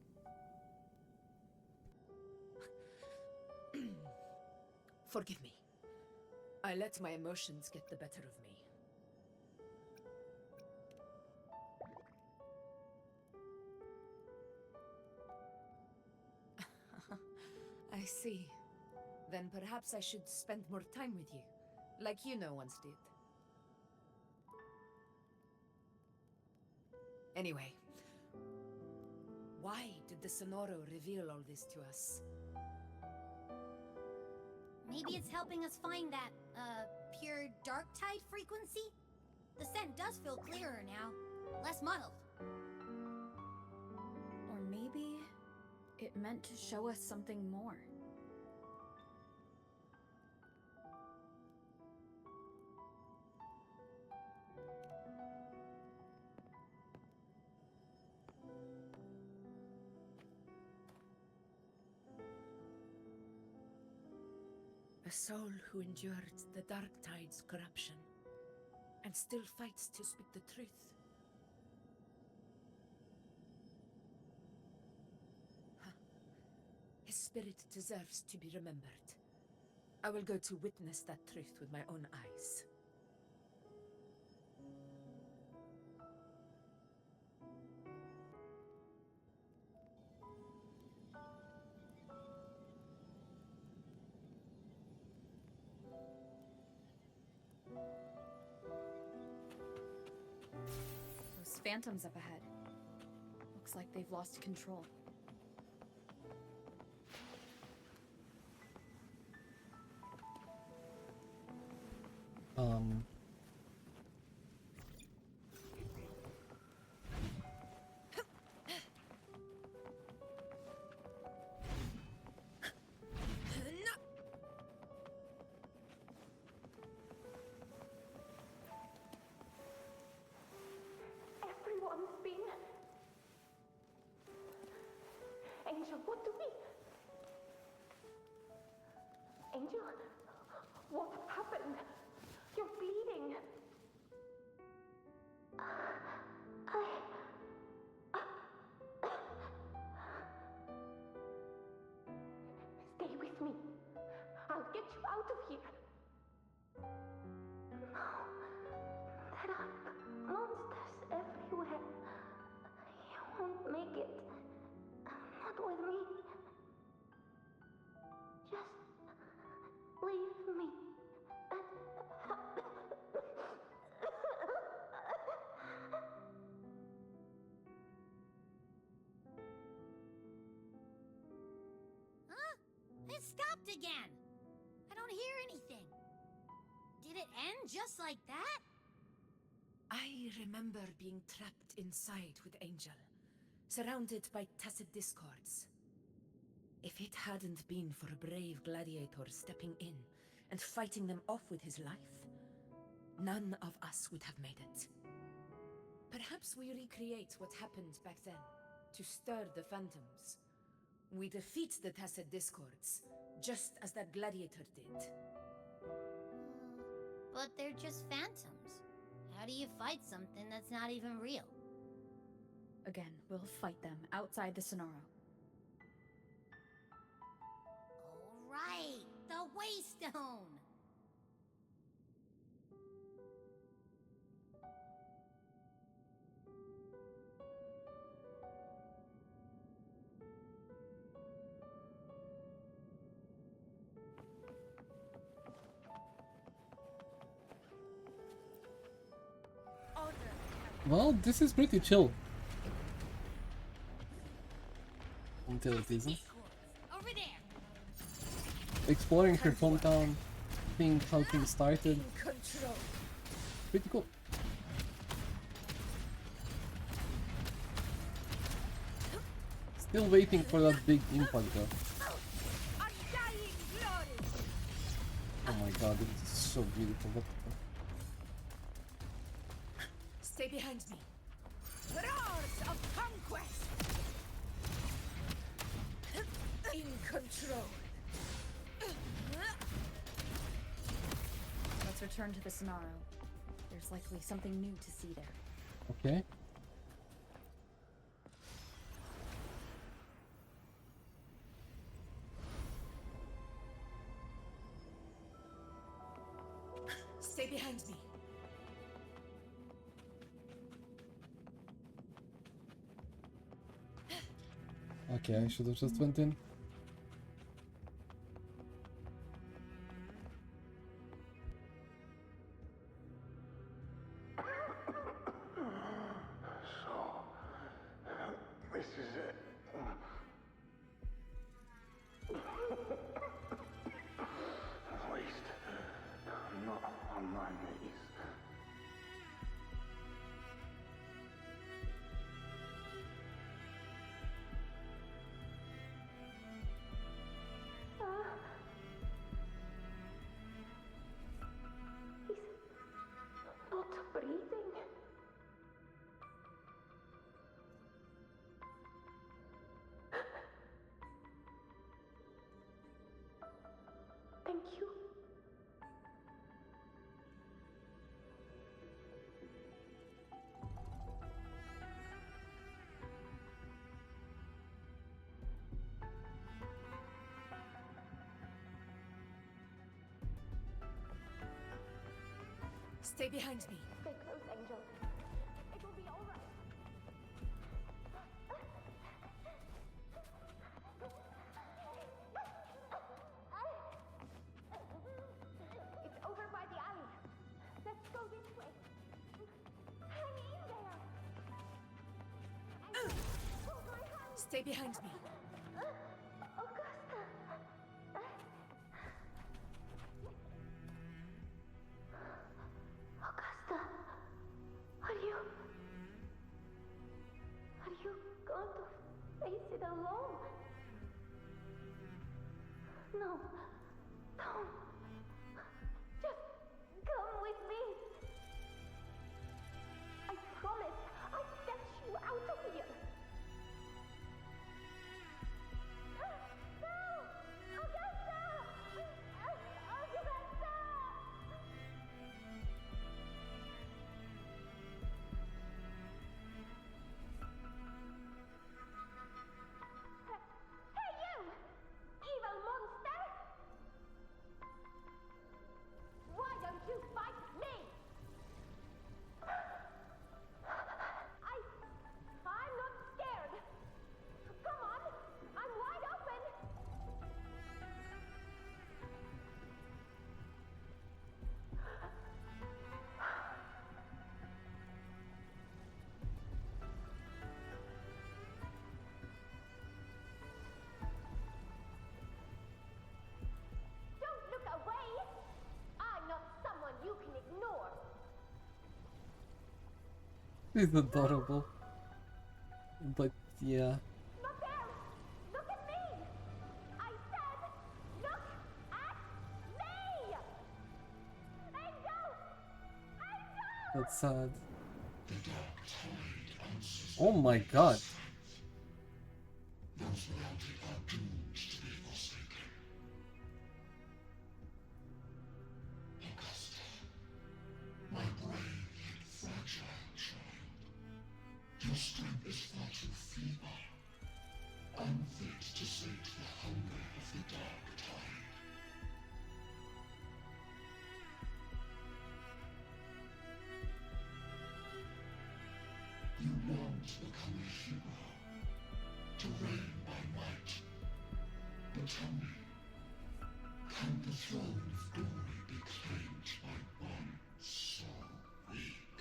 K: Forgive me. I let my emotions get the better of me. I see. Then perhaps I should spend more time with you, like Iunoooo once did. Anyway, why did the Sonoro reveal all this to us?
C: Maybe it's helping us find that, pure dark tide frequency? The scent does feel clearer now, less muddled.
F: Or maybe it meant to show us something more.
K: A soul who endured the Dark Tide's corruption, and still fights to speak the truth. Huh. His spirit deserves to be remembered. I will go to witness that truth with my own eyes.
F: Those phantoms up ahead. Looks like they've lost control.
B: Everyone's been... Angel, what do we... Angel, what happened? You're bleeding. Stay with me. I'll get you out of here. No. There are monsters everywhere. You won't make it. Not with me. Just
C: trapped again. I don't hear anything. Did it end just like that?
K: I remember being trapped inside with Angel, surrounded by tacit discords. If it hadn't been for a brave gladiator stepping in and fighting them off with his life, none of us would have made it. Perhaps we recreate what happened back then, to stir the phantoms. We defeat the tacit discords, just as that gladiator did.
C: But they're just phantoms. How do you fight something that's not even real?
F: Again, we'll fight them outside the Sonoro.
C: All right, the Waystone!
A: Well, this is pretty chill. Until it isn't.
C: Over there!
A: Exploring her hometown, seeing how things started. Pretty cool. Still waiting for that big impact though. Oh my god, it's so beautiful. What the fuck?
K: Stay behind me. Roars of conquest! In control.
F: Let's return to the Sonaro. There's likely something new to see there.
A: Okay.
K: Stay behind me.
A: Okay, I should have just went in.
S: This is it. At least, I'm not on my knees. He's not breathing. Thank you.
K: Stay behind me.
B: Stay close, Angel. It will be all right. It's over by the alley. Let's go this way. Hang in there. Angel, hold my hand.
K: Stay behind me.
B: Augusta. Augusta, are you going to face it alone? No, don't. Just come with me. I promise I'll get you out of here. No! Augusta! Augusta! Hey, you! Evil monster!
A: He's adorable. But yeah.
B: Look out! Look at me! I said, look at me!
A: That's sad. Oh my god.
S: Those without it are doomed to be forsaken. Augusta, my brave yet fragile child, your strength is far too feeble, unfit to sate the hunger of the dark tide. You long to become a hero, to reign by might. But tell me, can the throne of glory be claimed by one so weak?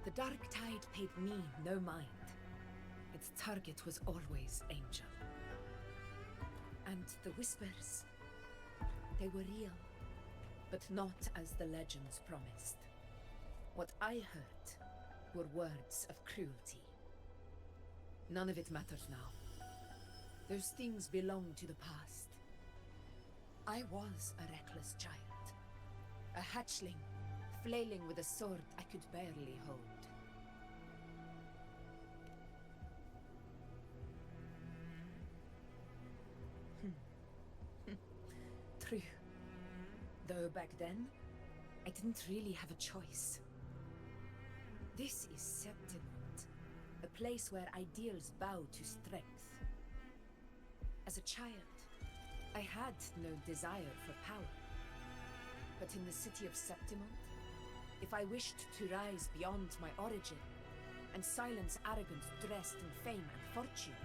K: The Dark Tide paid me no mind. Its target was always Angel. And the whispers, they were real, but not as the legends promised. What I heard were words of cruelty. None of it matters now. Those things belong to the past. I was a reckless child, a hatchling, flailing with a sword I could barely hold. True. Though back then, I didn't really have a choice. This is Septimont, a place where ideals bow to strength. As a child, I had no desire for power. But in the city of Septimont, if I wished to rise beyond my origin and silence arrogance dressed in fame and fortune,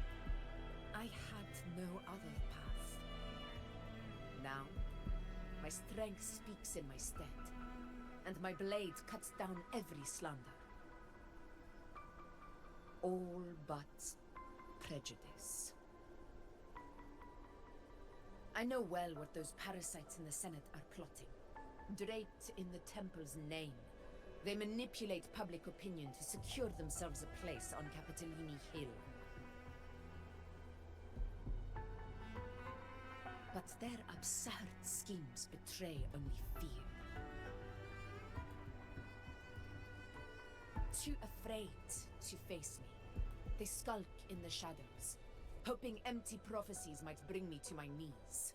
K: I had no other path. Now, my strength speaks in my stead, and my blade cuts down every slander. All but prejudice. I know well what those parasites in the Senate are plotting. Draped in the Temple's name, they manipulate public opinion to secure themselves a place on Capitolini Hill. But their absurd schemes betray only fear. Too afraid to face me, they skulk in the shadows, hoping empty prophecies might bring me to my knees.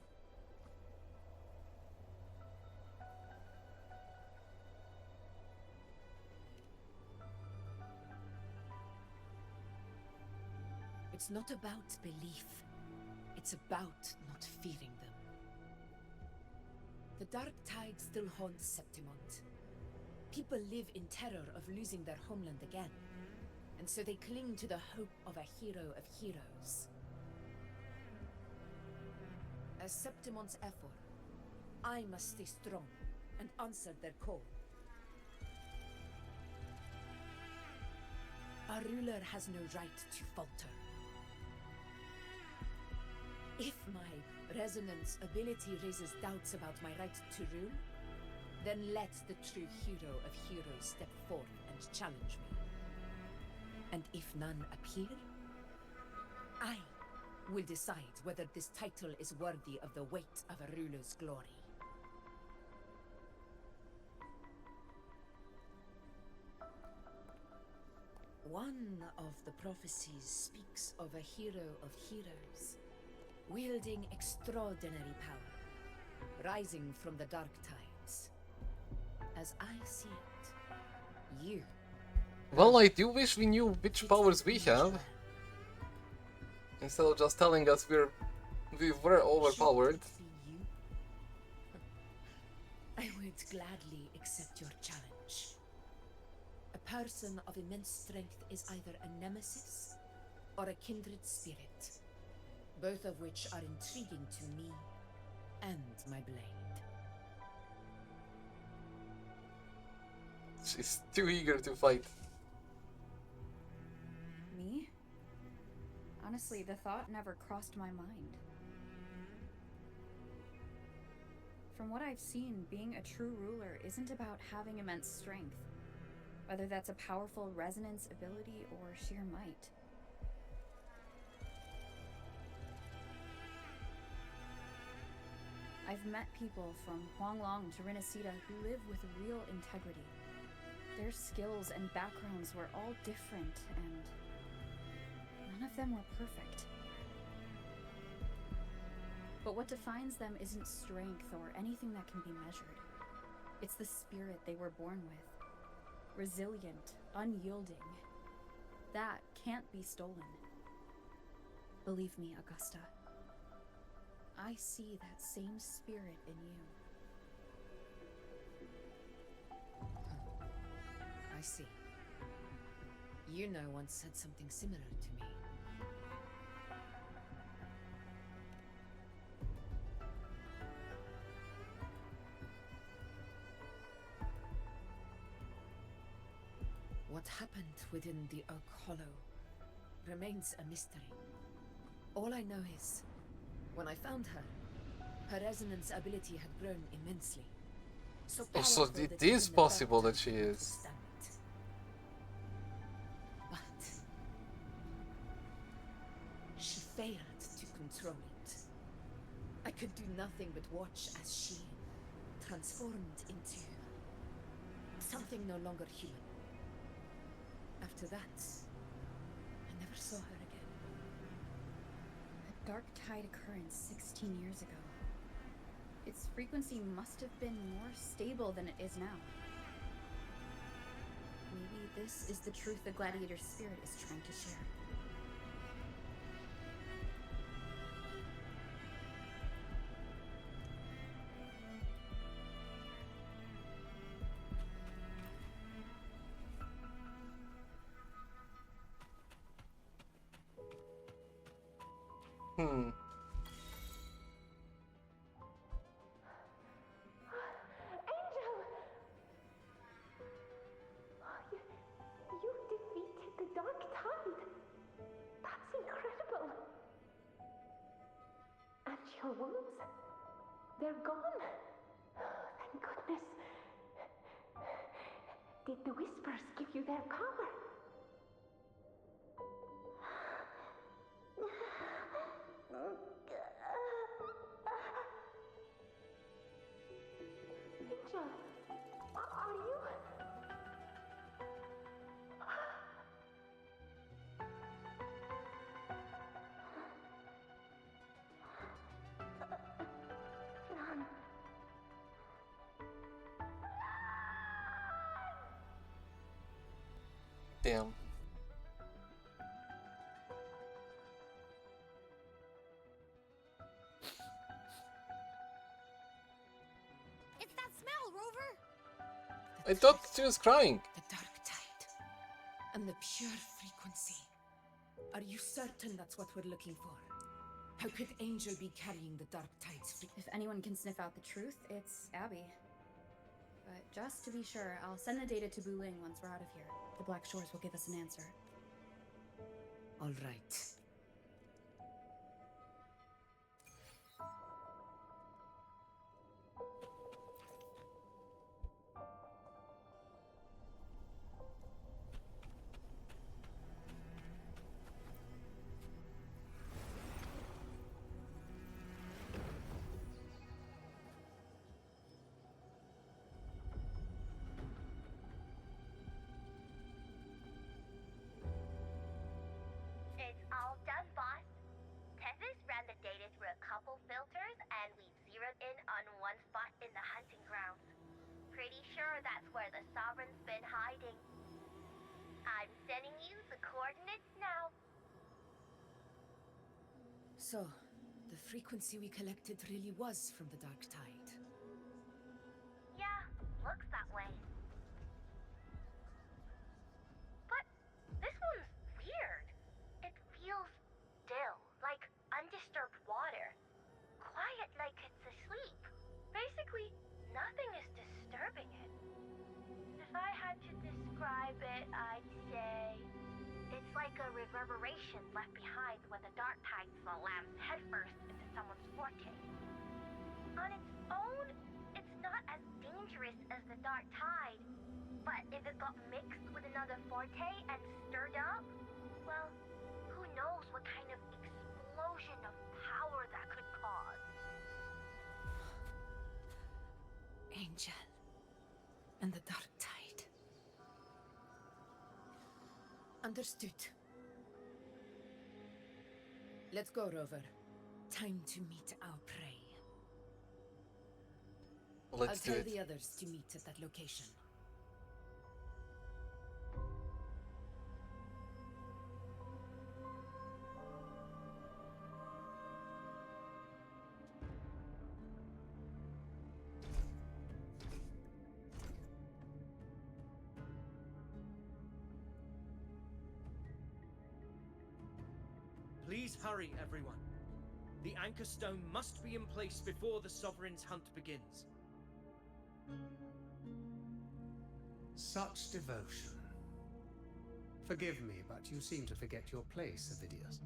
K: It's not about belief. It's about not fearing them. The Dark Tide still haunts Septimont. People live in terror of losing their homeland again, and so they cling to the hope of a hero of heroes. As Septimont's effort, I must stay strong and answer their call. Our ruler has no right to falter. If my resonance ability raises doubts about my right to rule, then let the true hero of heroes step forth and challenge me. And if none appear, I will decide whether this title is worthy of the weight of a ruler's glory. One of the prophecies speaks of a hero of heroes, wielding extraordinary power, rising from the dark tides. As I see it, you...
A: Well, I do wish we knew which powers we have. Instead of just telling us we were overpowered.
K: I would gladly accept your challenge. A person of immense strength is either a nemesis or a kindred spirit, both of which are intriguing to me and my blade.
A: She's too eager to fight.
F: Me? Honestly, the thought never crossed my mind. From what I've seen, being a true ruler isn't about having immense strength, whether that's a powerful resonance ability or sheer might. I've met people from Huanglong to Rinasita who live with real integrity. Their skills and backgrounds were all different, and none of them were perfect. But what defines them isn't strength or anything that can be measured. It's the spirit they were born with. Resilient, unyielding. That can't be stolen. Believe me, Augusta. I see that same spirit in you.
K: I see. Iunoooo once said something similar to me. What happened within the Oak Hollow remains a mystery. All I know is, when I found her, her resonance ability had grown immensely. So
A: Oh, so
K: powerful
A: it
K: that
A: is
K: even the
A: possible
K: Dark
A: that she
K: Tide couldn't
A: is.
K: stand it. But she failed to control it. I could do nothing but watch as she transformed into something no longer human. After that, I never saw her again.
F: A dark tide occurrence 16 years ago. Its frequency must have been more stable than it is now. Maybe this is the truth the gladiator spirit is trying to share.
B: Angel! You defeated the Dark Tide. That's incredible. And your wounds, they're gone. Thank goodness. Did the Whispers give you their power? Angel, are you? Run.
A: Damn.
C: It's that smell, Rover!
A: I thought she was crying.
K: The Dark Tide. And the pure frequency. Are you certain that's what we're looking for? How could Angel be carrying the Dark Tide's frequency?
F: If anyone can sniff out the truth, it's Abby. But just to be sure, I'll send the data to Buling once we're out of here. The Black Shores will give us an answer.
K: All right.
B: It's all done, boss. Tethys ran the data through a couple filters, and we've zeroed in on one spot in the hunting grounds. Pretty sure that's where the Sovereign's been hiding. I'm sending you the coordinates now.
K: So, the frequency we collected really was from the Dark Tide.
B: Yeah, looks that way. But this one's weird. It feels still, like undisturbed water. Quiet like it's asleep. Basically, nothing is disturbing it. If I had had to describe it, I'd say it's like a reverberation left behind when the dark tide slams headfirst into someone's forte. On its own, it's not as dangerous as the dark tide, but if it got mixed with another forte and stirred up, well, who knows what kind of explosion of power that could cause.
K: Angel and the dark tide. Understood. Let's go, Rover. Time to meet our prey.
A: Let's
K: I'll
A: do
K: tell
A: it.
K: the others to meet at that location.
G: Please hurry, everyone. The anchor stone must be in place before the Sovereign's hunt begins.
D: Such devotion. Forgive me, but you seem to forget your place, Avidius.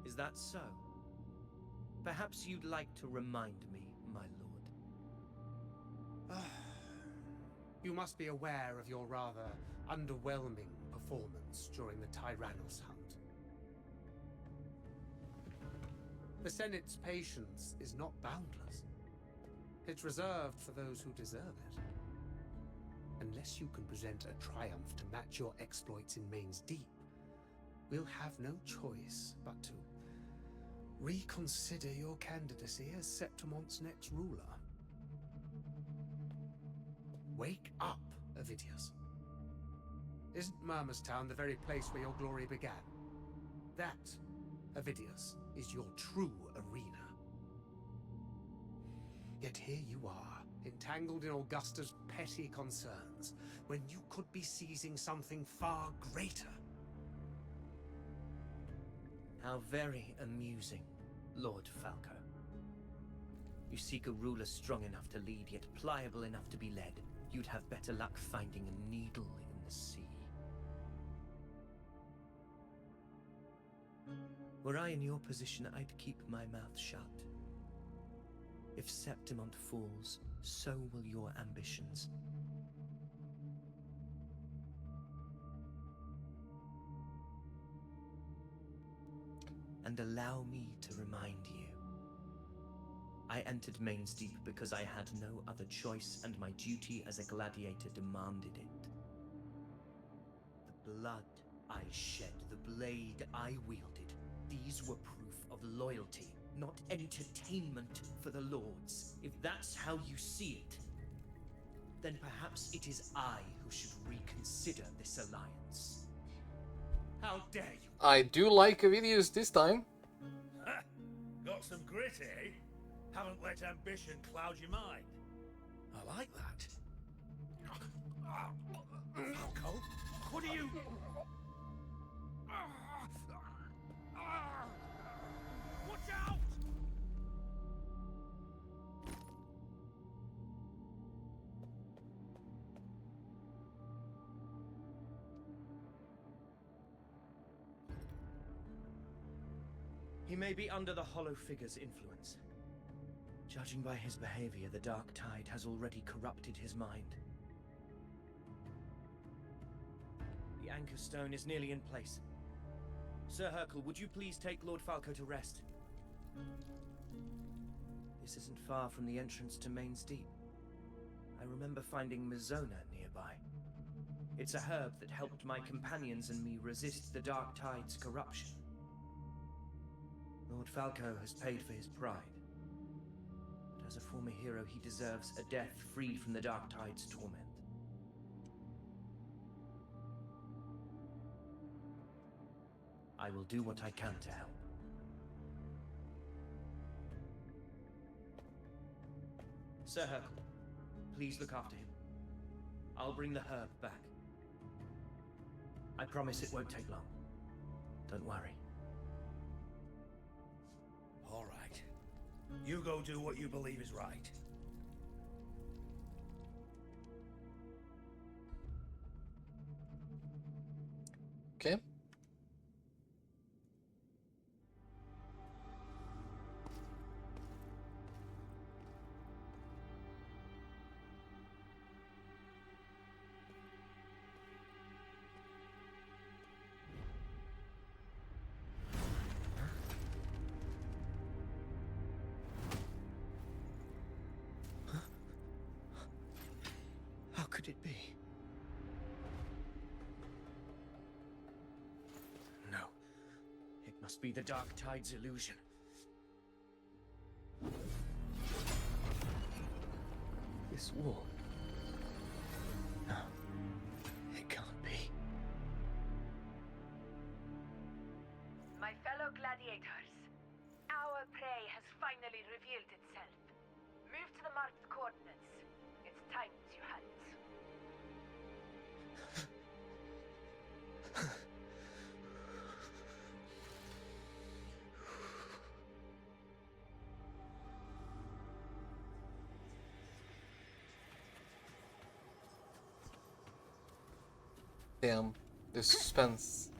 G: Is that so? Perhaps you'd like to remind me, my lord.
D: You must be aware of your rather underwhelming performance during the Tyrannos hunt. The Senate's patience is not boundless. It's reserved for those who deserve it. Unless you can present a triumph to match your exploits in Main's Deep, we'll have no choice but to reconsider your candidacy as Septimon's next ruler. Wake up, Avidius. Isn't Murmustown the very place where your glory began? That, Avidius, is your true arena. Yet here you are, entangled in Augusta's petty concerns, when you could be seizing something far greater.
G: How very amusing, Lord Falco. You seek a ruler strong enough to lead, yet pliable enough to be led. You'd have better luck finding a needle in the sea. Were I in your position, I'd keep my mouth shut. If Septimont falls, so will your ambitions. And allow me to remind you. I entered Main's Deep because I had no other choice, and my duty as a gladiator demanded it. The blood I shed, the blade I wielded, these were proof of loyalty, not entertainment for the Lords. If that's how you see it, then perhaps it is I who should reconsider this alliance.
D: How dare you?
A: I do like videos this time.
N: Ha! Got some grit, eh? Haven't let ambition cloud your mind. I like that. Falco, what are you... Watch out!
G: He may be under the Hollow Figure's influence. Judging by his behavior, the Dark Tide has already corrupted his mind. The Anchor Stone is nearly in place. Sir Hercule, would you please take Lord Falco to rest? This isn't far from the entrance to Main's Deep. I remember finding Mizona nearby. It's a herb that helped my companions and me resist the Dark Tide's corruption. Lord Falco has paid for his pride. But as a former hero, he deserves a death free from the Dark Tide's torment. I will do what I can to help. Sir Hercule, please look after him. I'll bring the herb back. I promise it won't take long. Don't worry.
N: You go do what you believe is right.
A: Okay.
G: How could it be? No. It must be the Dark Tide's illusion. This wall. No. It can't be.
E: My fellow gladiators, our prey has finally revealed itself. Move to the marked coordinates. It's time to hunt.
A: Damn, the suspense.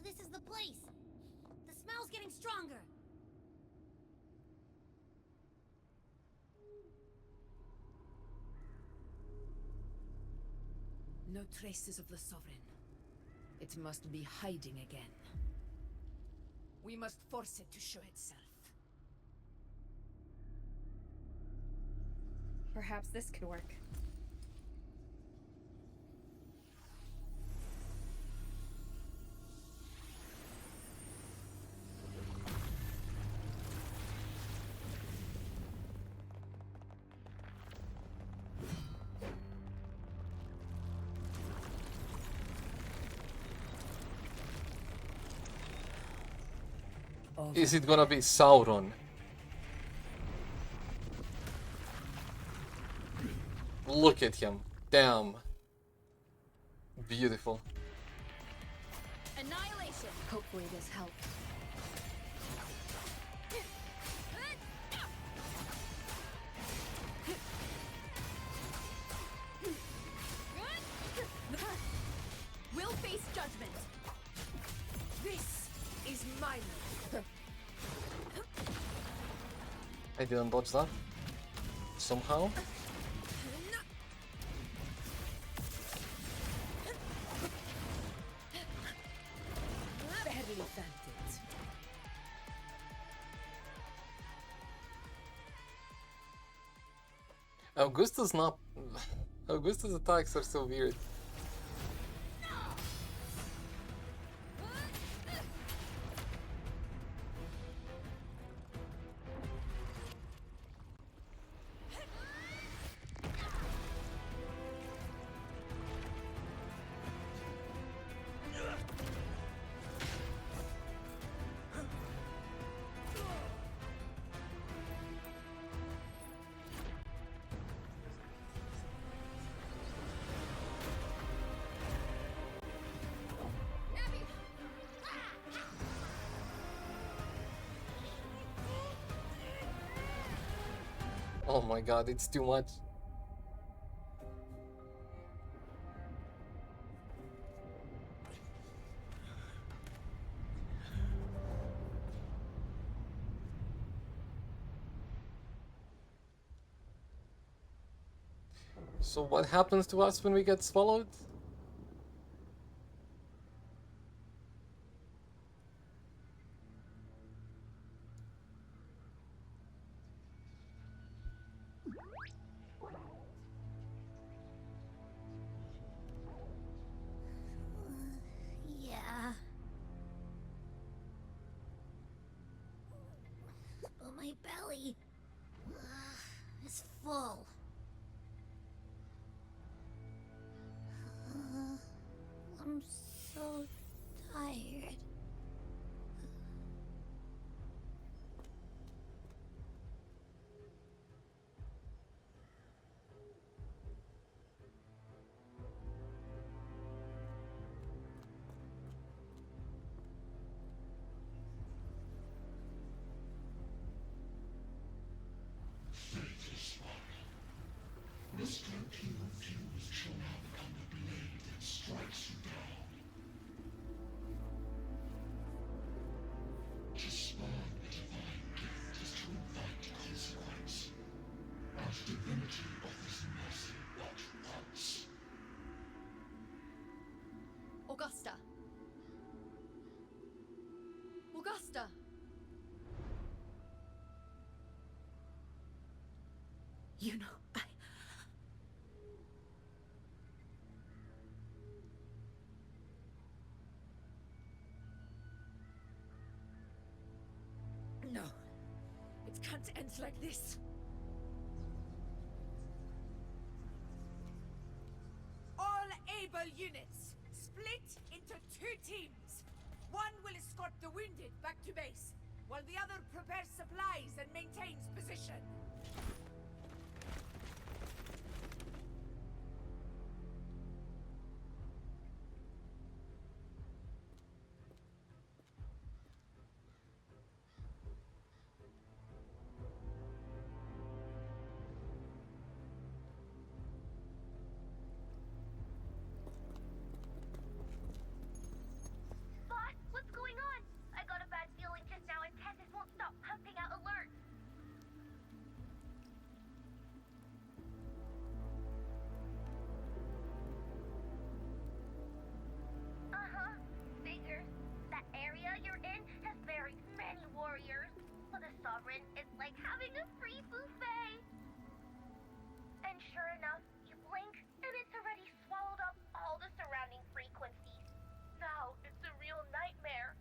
C: This is the place. The smell's getting stronger.
K: No traces of the Sovereign. It must be hiding again. We must force it to show itself.
F: Perhaps this could work.
A: Is it gonna be Sauron? Look at him. Damn. Beautiful.
F: Annihilation.
J: Hopefully this helps.
K: We'll face judgment. This is mine.
A: I didn't dodge that. Somehow.
K: Barely felt it.
A: Augusta's not. Augusta's attacks are so weird. Oh my god, it's too much. So what happens to us when we get swallowed?
C: Yeah. But my belly is full. I'm so tired.
T: Augusta!
R: You know,
K: No. It can't end like this. All able units, split into 2 teams. One will escort the wounded back to base, while the other prepares supplies and maintains position.
B: Boss, what's going on? I got a bad feeling just now and Tessus won't stop pumping out alerts. Uh-huh. Figures. That area you're in has very many warriors. For the Sovereign, it's like having a free buffet. And sure enough, you blink, and it's already swallowed up all the surrounding frequencies. Now it's a real nightmare.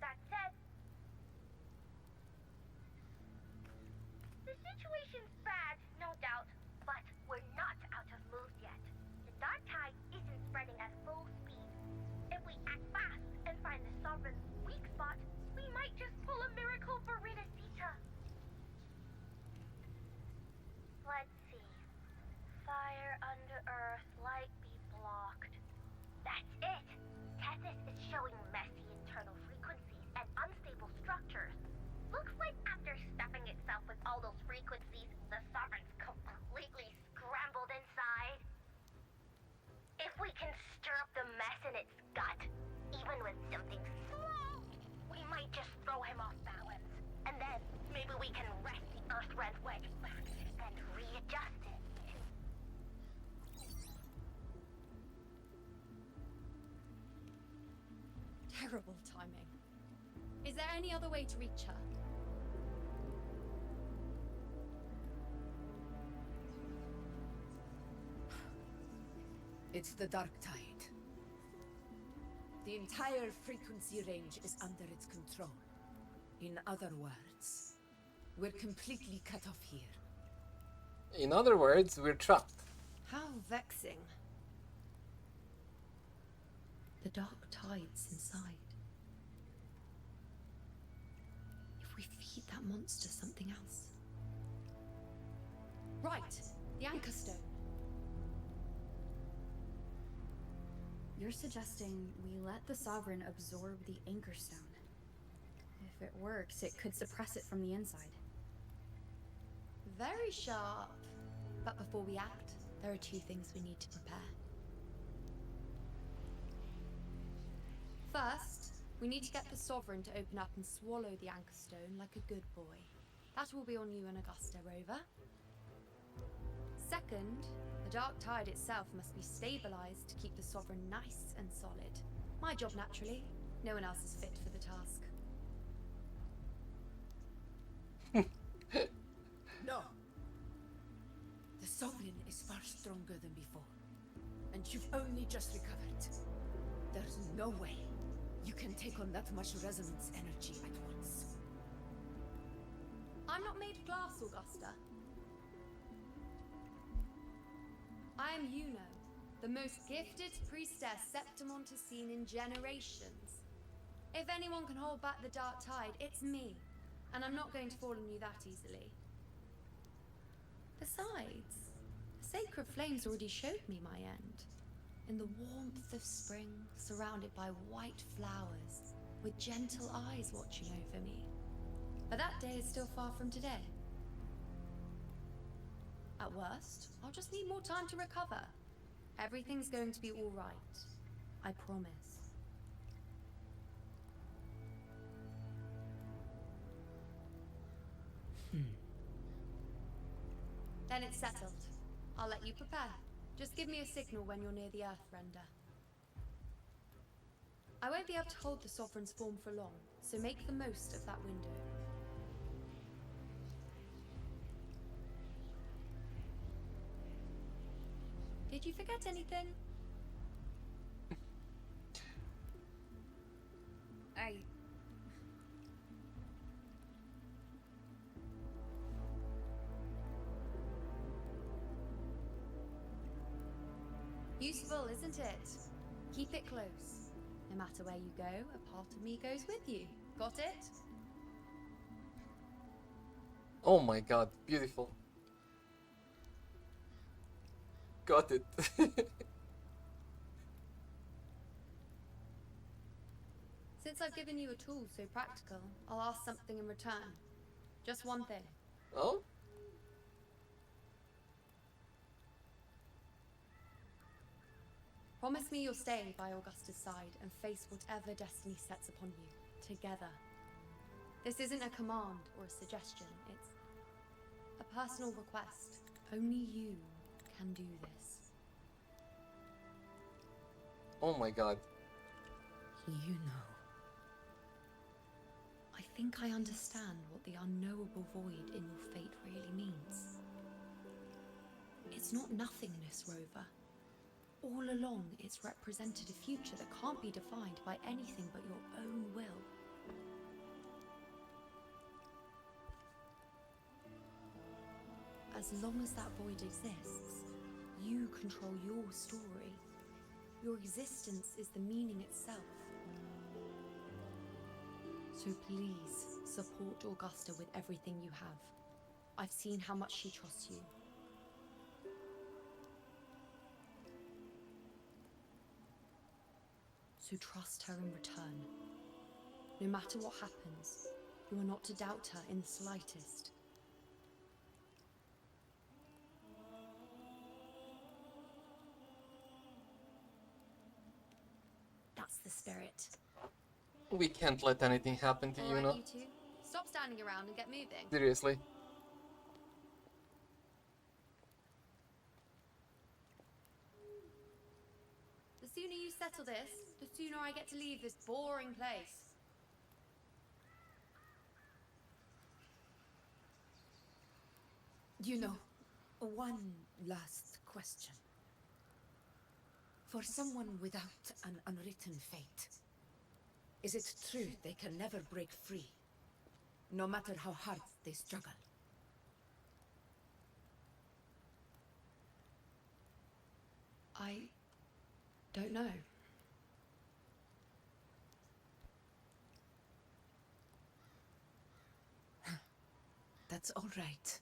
B: That said, the situation's bad, no doubt, but we're not out of moves yet. The dark tide isn't spreading at full speed. If we act fast and find the Sovereign's weak spot, we might just pull a miracle for Renacita. Let's see. Fire under earth, light be blocked. That's it! Tessus is showing messy internal frequencies and unstable structures. Looks like after stuffing itself with all those frequencies, the Sovereign's completely scrambled inside. If we can stir up the mess in its gut, even with something small, we might just throw him off balance. And then maybe we can wrest the Earth-rent wedge back and readjust it.
T: Terrible timing. Is there any other way to reach her?
K: It's the dark tide. The entire frequency range is under its control. In other words, we're completely cut off here.
A: In other words, we're trapped.
T: How vexing. The dark tide's inside. If we feed that monster something else. Right, the anchor stone.
F: You're suggesting we let the Sovereign absorb the Anchor Stone. If it works, it could suppress it from the inside.
T: Very sharp. But before we act, there are 2 things we need to prepare. First, we need to get the Sovereign to open up and swallow the Anchor Stone like a good boy. That will be on you and Augusta, Rover. Second, the dark tide itself must be stabilized to keep the Sovereign nice and solid. My job, naturally. No one else is fit for the task.
K: No! The Sovereign is far stronger than before. And you've only just recovered. There's no way you can take on that much resonance energy at once.
T: I'm not made of glass, Augusta. I am Iunoooo, the most gifted priestess Septimont has seen in generations. If anyone can hold back the dark tide, it's me. And I'm not going to fall on you that easily. Besides, the sacred flames already showed me my end. In the warmth of spring, surrounded by white flowers, with gentle eyes watching over me. But that day is still far from today. At worst, I'll just need more time to recover. Everything's going to be all right. I promise. Then it's settled. I'll let you prepare. Just give me a signal when you're near the Earth Render. I won't be able to hold the Sovereign's form for long, so make the most of that window. Did you forget anything? Useful, isn't it? Keep it close. No matter where you go, a part of me goes with you. Got it?
A: Oh my god, beautiful. Got it.
T: Since I've given you a tool so practical, I'll ask something in return. Just one thing.
A: Oh?
T: Promise me you'll stay by Augusta's side and face whatever destiny sets upon you, together. This isn't a command or a suggestion, it's a personal request. Only you can do this.
A: Oh my god.
I: You know.
T: I think I understand what the unknowable void in your fate really means. It's not nothingness, Rover. All along, it's represented a future that can't be defined by anything but your own will. As long as that void exists, you control your story. Your existence is the meaning itself. So please, support Augusta with everything you have. I've seen how much she trusts you. So trust her in return. No matter what happens, you are not to doubt her in the slightest. That's the spirit.
A: We can't let anything happen to
T: All
A: you,
T: right,
A: no?
T: you two. Stop standing around and get moving.
A: Seriously.
T: The sooner you settle this, the sooner I get to leave this boring place.
K: You know, one last question. For someone without an unwritten fate, is it true they can never break free, no matter how hard they struggle?
T: I don't know.
K: That's all right.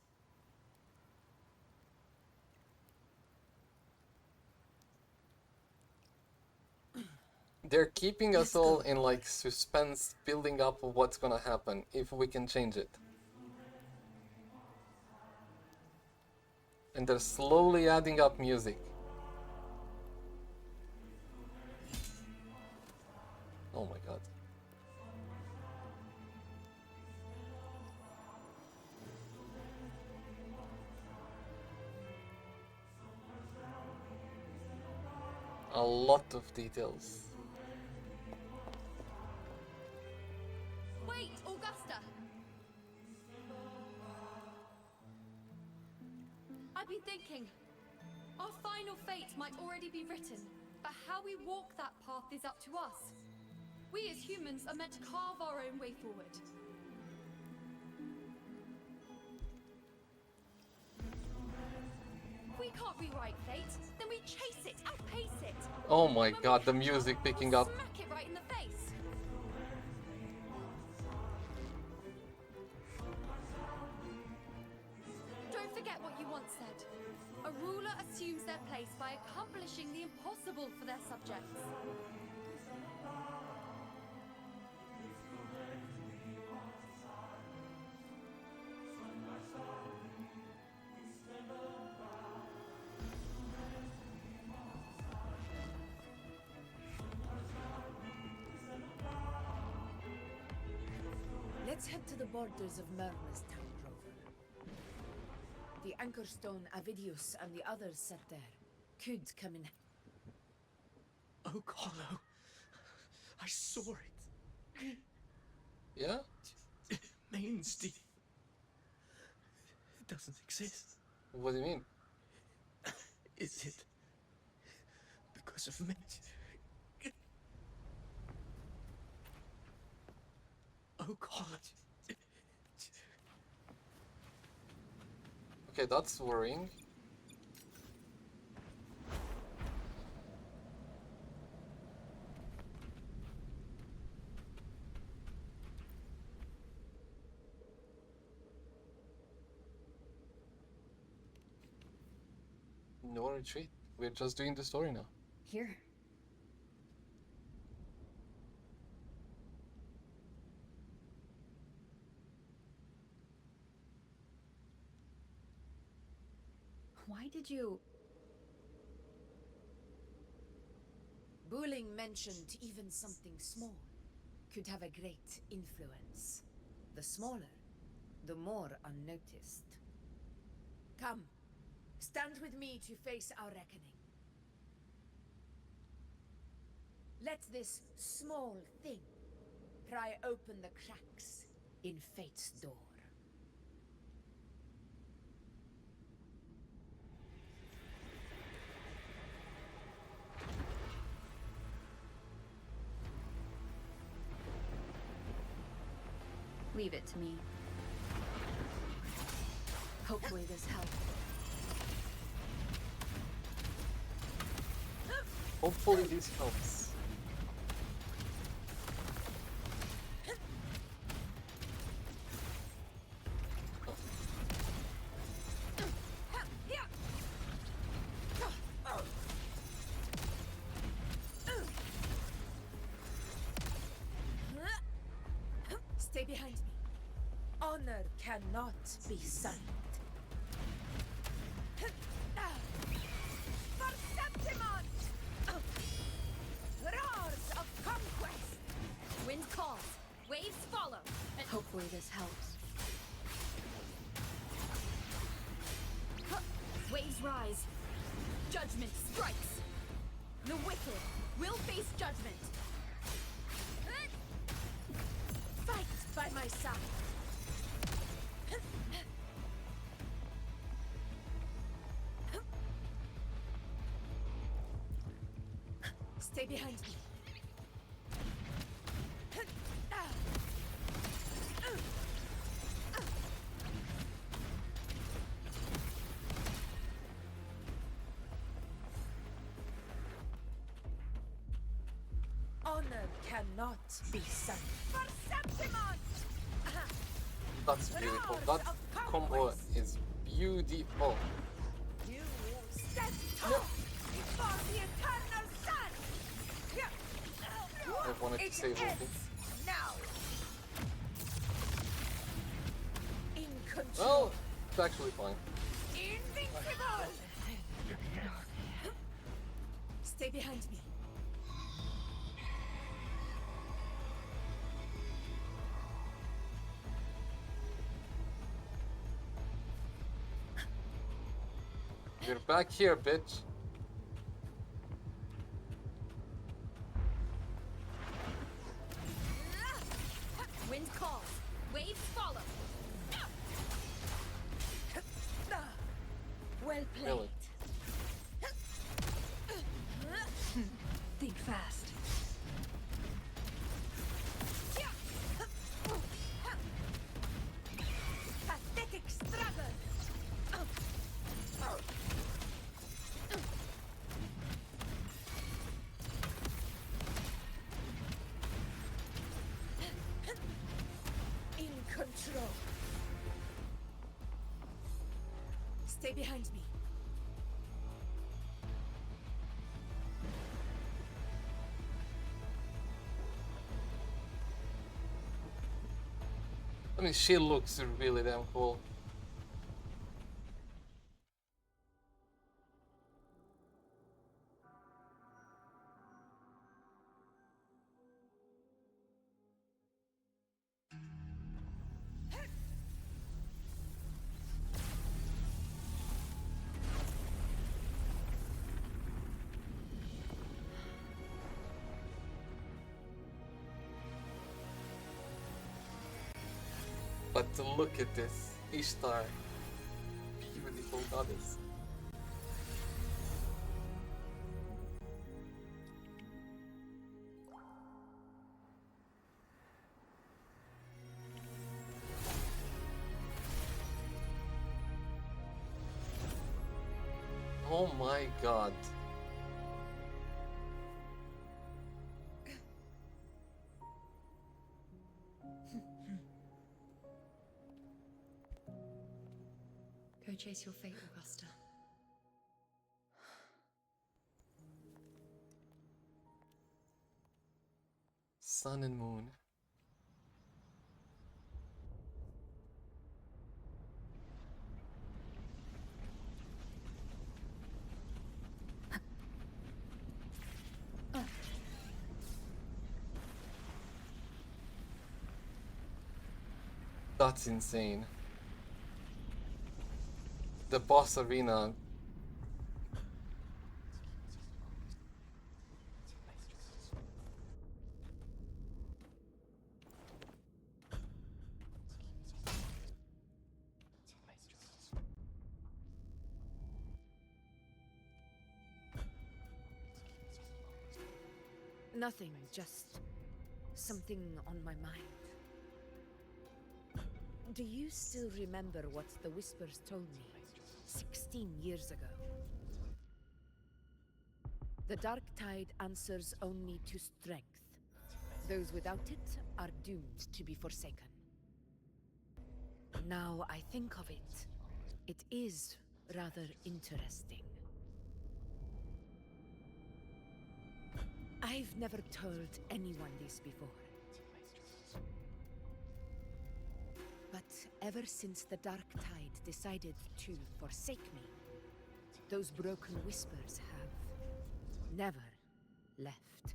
A: They're keeping us all in like suspense, building up of what's gonna happen if we can change it. And they're slowly adding up music. Oh my god. A lot of details.
T: Wait, Augusta! I've been thinking. Our final fate might already be written, but how we walk that path is up to us. We as humans are meant to carve our own way forward. If we can't rewrite fate, then we chase it, outpace it.
A: Oh my god, the music picking up.
T: Smack it right in the face. Don't forget what you once said. A ruler assumes their place by accomplishing the impossible for their subjects.
K: Let's head to the borders of Myrna's town, Rover. The Anchorstone, Avidius, and the others set there could come in.
U: Oh, Carlo. I saw it.
A: Yeah?
U: Mainstay. It doesn't exist.
A: What do you mean?
U: Is it because of me? Oh God.
A: Okay, that's worrying. No retreat. We're just doing the story now.
F: Here. Why did you...
K: Buling mentioned even something small could have a great influence. The smaller, the more unnoticed. Come, stand with me to face our reckoning. Let this small thing pry open the cracks in fate's door.
F: Leave it to me. Hopefully this helps.
A: Hopefully this helps.
K: Stay behind me. Honor cannot be signed. For Septimon! Roars of conquest!
F: Wind calls, waves follow, and hopefully this helps. Waves rise. Judgment strikes. The wicked will face judgment.
K: Fight by my side. Stay behind me. Honor cannot be signed. For Septimon!
A: That's beautiful. That combo is beautiful.
K: You stand tall before the eternal sun!
A: I wanted to say something.
K: Now! In control.
A: Well, it's actually fine.
K: Invincible! Stay behind me.
A: You're back here, bitch.
F: Wind calls, waves follow.
K: Well played.
A: Really?
F: Think fast.
K: Pathetic struggle. In control. Stay behind me.
A: I mean, she looks really damn cool. But look at this, Ishtar, beautiful goddess. Oh my god.
J: Go chase your fate, Augusta.
A: Sun and moon. That's insane. The boss arena.
K: Nothing, just something on my mind. Do you still remember what the Whispers told me 16 years ago? The Dark Tide answers only to strength. Those without it are doomed to be forsaken. Now I think of it, it is rather interesting. I've never told anyone this before. But ever since the Dark Tide decided to forsake me, those broken whispers have never left.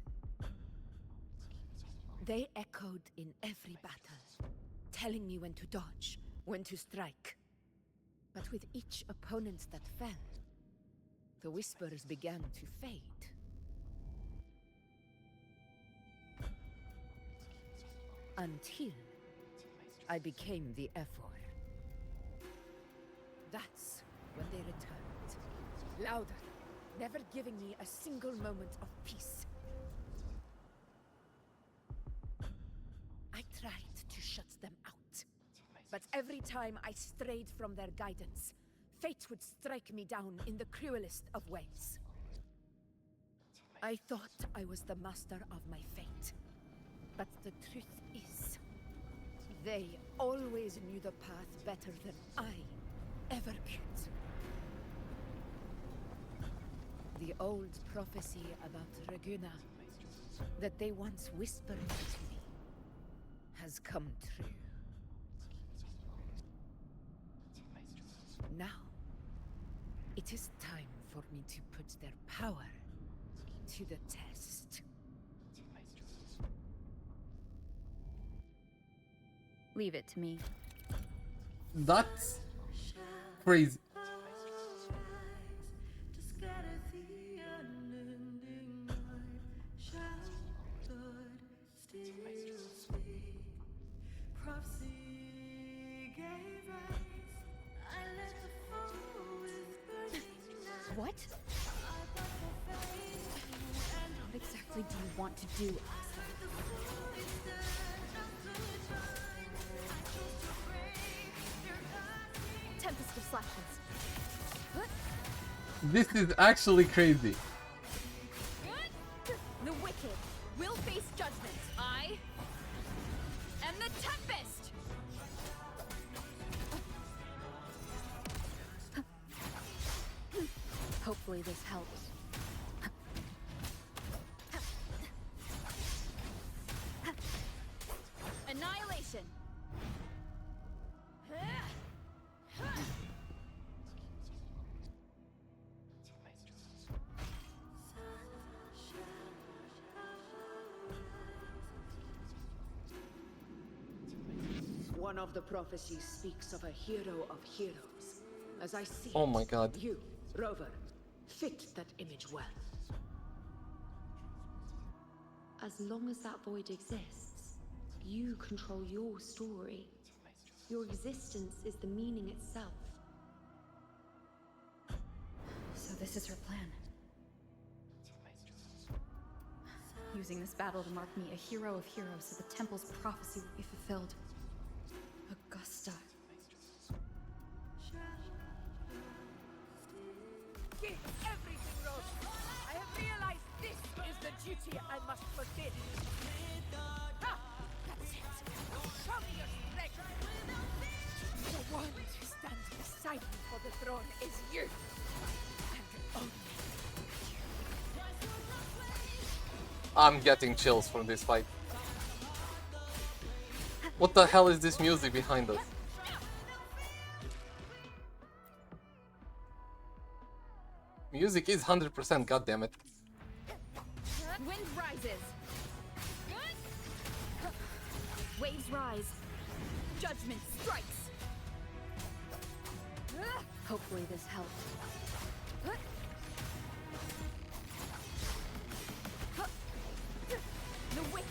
K: They echoed in every battle, telling me when to dodge, when to strike. But with each opponent that fell, the whispers began to fade. Until I became the Ephor. That's when they returned. Louder, never giving me a single moment of peace. I tried to shut them out, but every time I strayed from their guidance, fate would strike me down in the cruelest of ways. I thought I was the master of my fate, but the truth is, they always knew the path better than I ever could. The old prophecy about Reguna, that they once whispered to me, has come true. Now, it is time for me to put their power to the test.
F: Leave it to me.
A: That's crazy.
F: What? What exactly do you want to do, Asta? Tempest of Slashes.
A: This is actually crazy.
F: The wicked will face judgment. I am the Tempest! Hopefully this helps. Annihilation!
K: One of the prophecies speaks of a hero of heroes. As I see
A: Oh my god.
K: you, Rover, fit that image well.
J: As long as that void exists, you control your story. Your existence is the meaning itself.
F: So this is her plan. Using this battle to mark me a hero of heroes so the temple's prophecy will be fulfilled. Augusta.
E: Give everything, Rose. I have realized this is the duty I must fulfill. Ha! That's it. Show me your strength. The one who stands beside me for the throne is you. And only
A: I'm getting chills from this fight. What the hell is this music behind us? Music is 100%, goddammit.
F: Wind rises. Waves rise. Judgment strikes. Hopefully this helps. The wicked.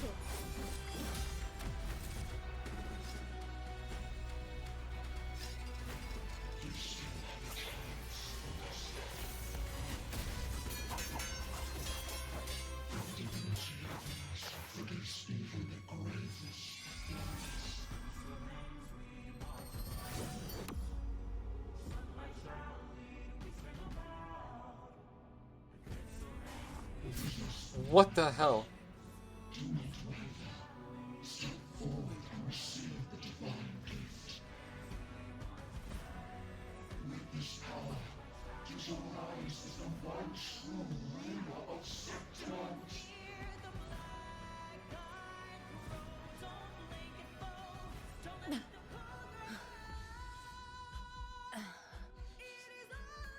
A: What the hell?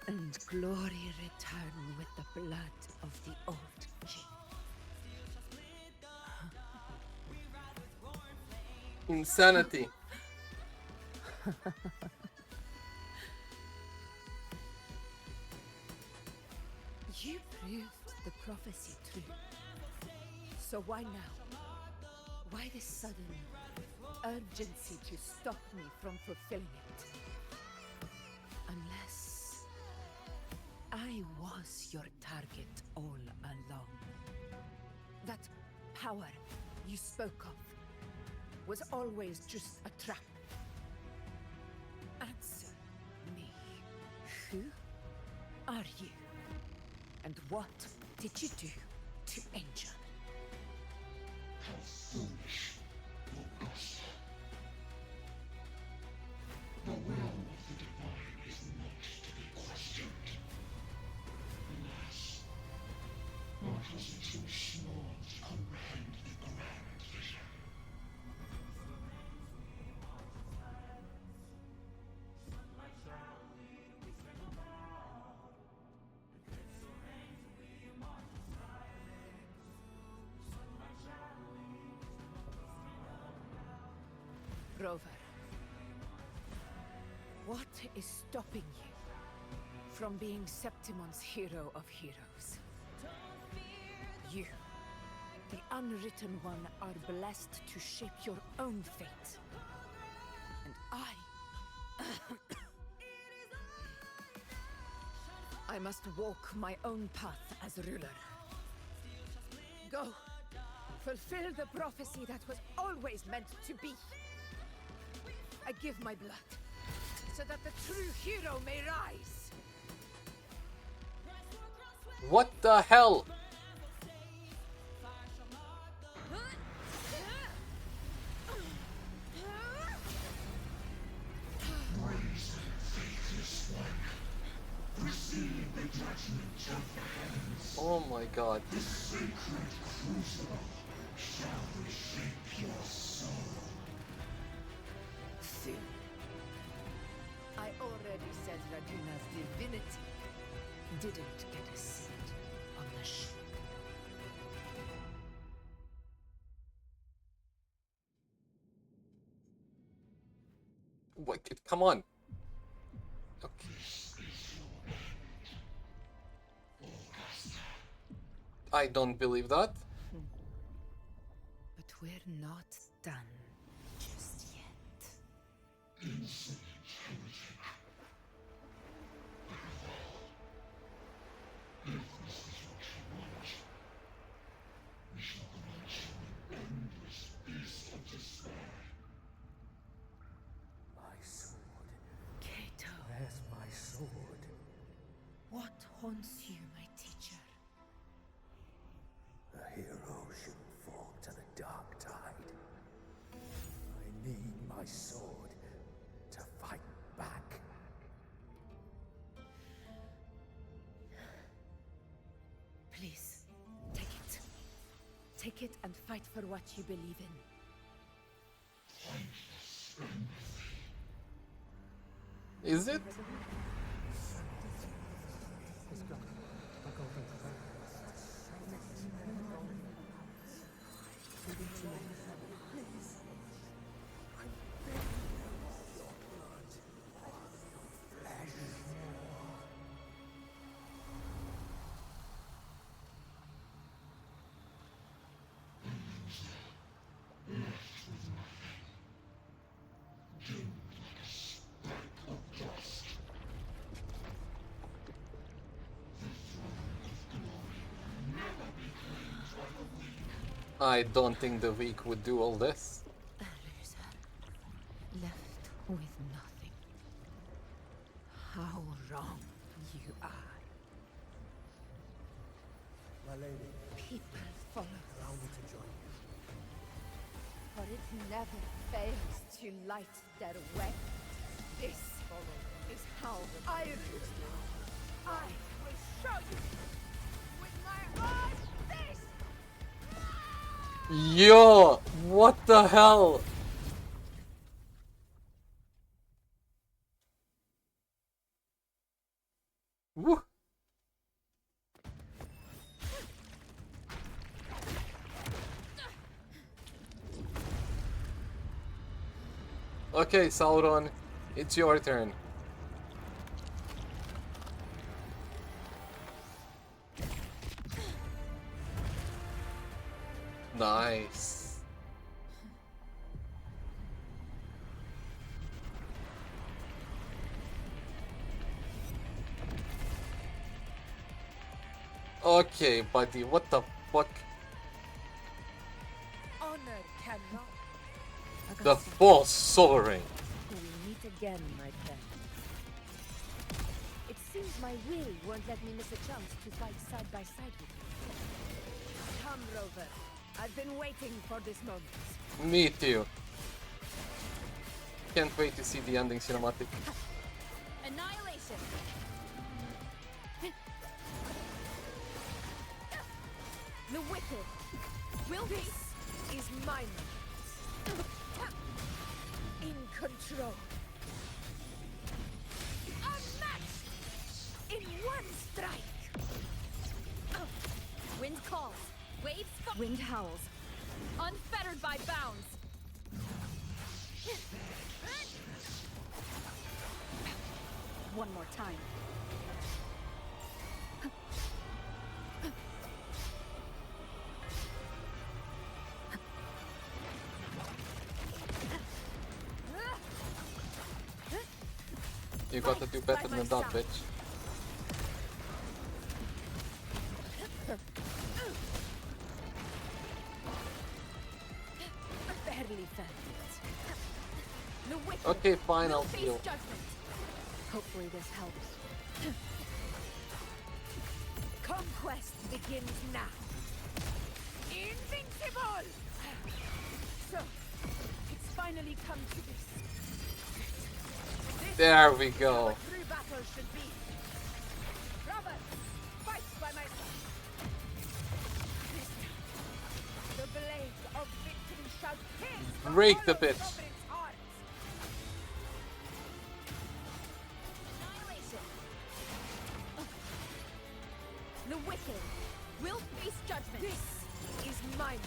K: And glory return with the blood of the old king.
A: Insanity.
K: You proved the prophecy true. So why now? Why this sudden urgency to stop me from fulfilling it? Unless I was your target all along. That power you spoke of was always just a trap. Answer me. Who are you? And what did you do to Angel?
S: How foolish, Augusta. The will of the divine is not to be questioned. Alas, mortals are too small to comprehend the grand vision.
K: Rover, what is stopping you from being Septimon's hero of heroes? You, the unwritten one, are blessed to shape your own fate. And I must walk my own path as ruler. Go, fulfill the prophecy that was always meant to be. I give my blood, so that the true hero may rise.
A: What the hell?
S: Brazen, faithless one, receive the judgment of the heavens.
A: Oh my god.
S: The sacred crucible shall reshape your soul.
K: Soon. I already said Rajuna's divinity didn't get a seat on the ship.
A: Wicked, come on. Okay. I don't believe that.
K: But we're not done just yet.
N: my sword to fight back.
K: Please, take it. Take it and fight for what you believe in.
A: Is it? I don't think the weak would do all this.
K: A loser, left with nothing. How wrong you are.
D: My lady,
K: People follow,
D: allow me to join you.
K: for it never fails to light their way. This is how I will show you with my own face.
A: Yo, what the hell? Woo. Okay, Sauron, it's your turn. Nice. Okay, buddy, what the fuck?
K: Honor cannot.
A: The false sovereign.
K: We meet again, my friend. It seems my will won't let me miss a chance to fight side by side with you. Come, Rover. I've been waiting for this moment.
A: Me too. Can't wait to see the ending cinematic.
K: Annihilation. The wicked will be. This is mine. In control. Unmatched in one strike.
F: Wind calls. Waves fall. Wind howls. Unfettered by bounds. One more time.
A: You gotta do better than that, bitch.
K: Barely felt it. The wicked
A: Okay, fine,
K: will
A: I'll
K: face
A: heal.
K: judgment. Hopefully this helps. Conquest begins now. Invincible! So, it's finally come to this.
A: There we go.
K: True battle should be. Robert, fight by my side. This time, the blade of victory shall pierce
A: Break the
K: hollow
A: bitch.
K: sovereign's heart. Annihilation. The wicked will face judgment. This is mine.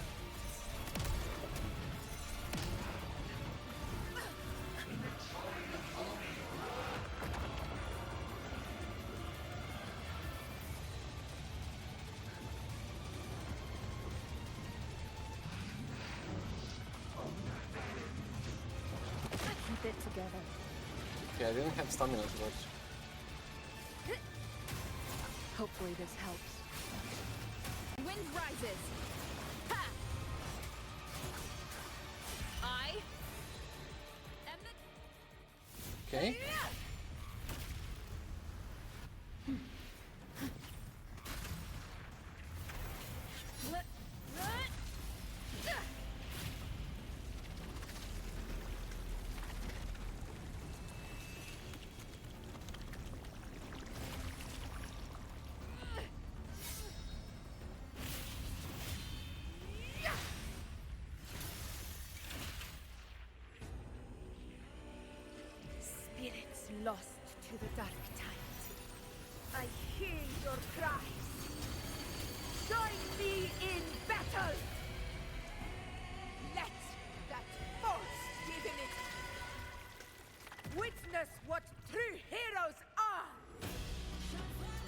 F: Keep it together.
A: Yeah, I didn't have stamina too much.
F: Hopefully this helps.
E: Wind rises. Ha! I am the
A: Okay.
E: lost to the dark tide. I hear your cries. Join me in battle! Let that false divinity witness what true heroes are!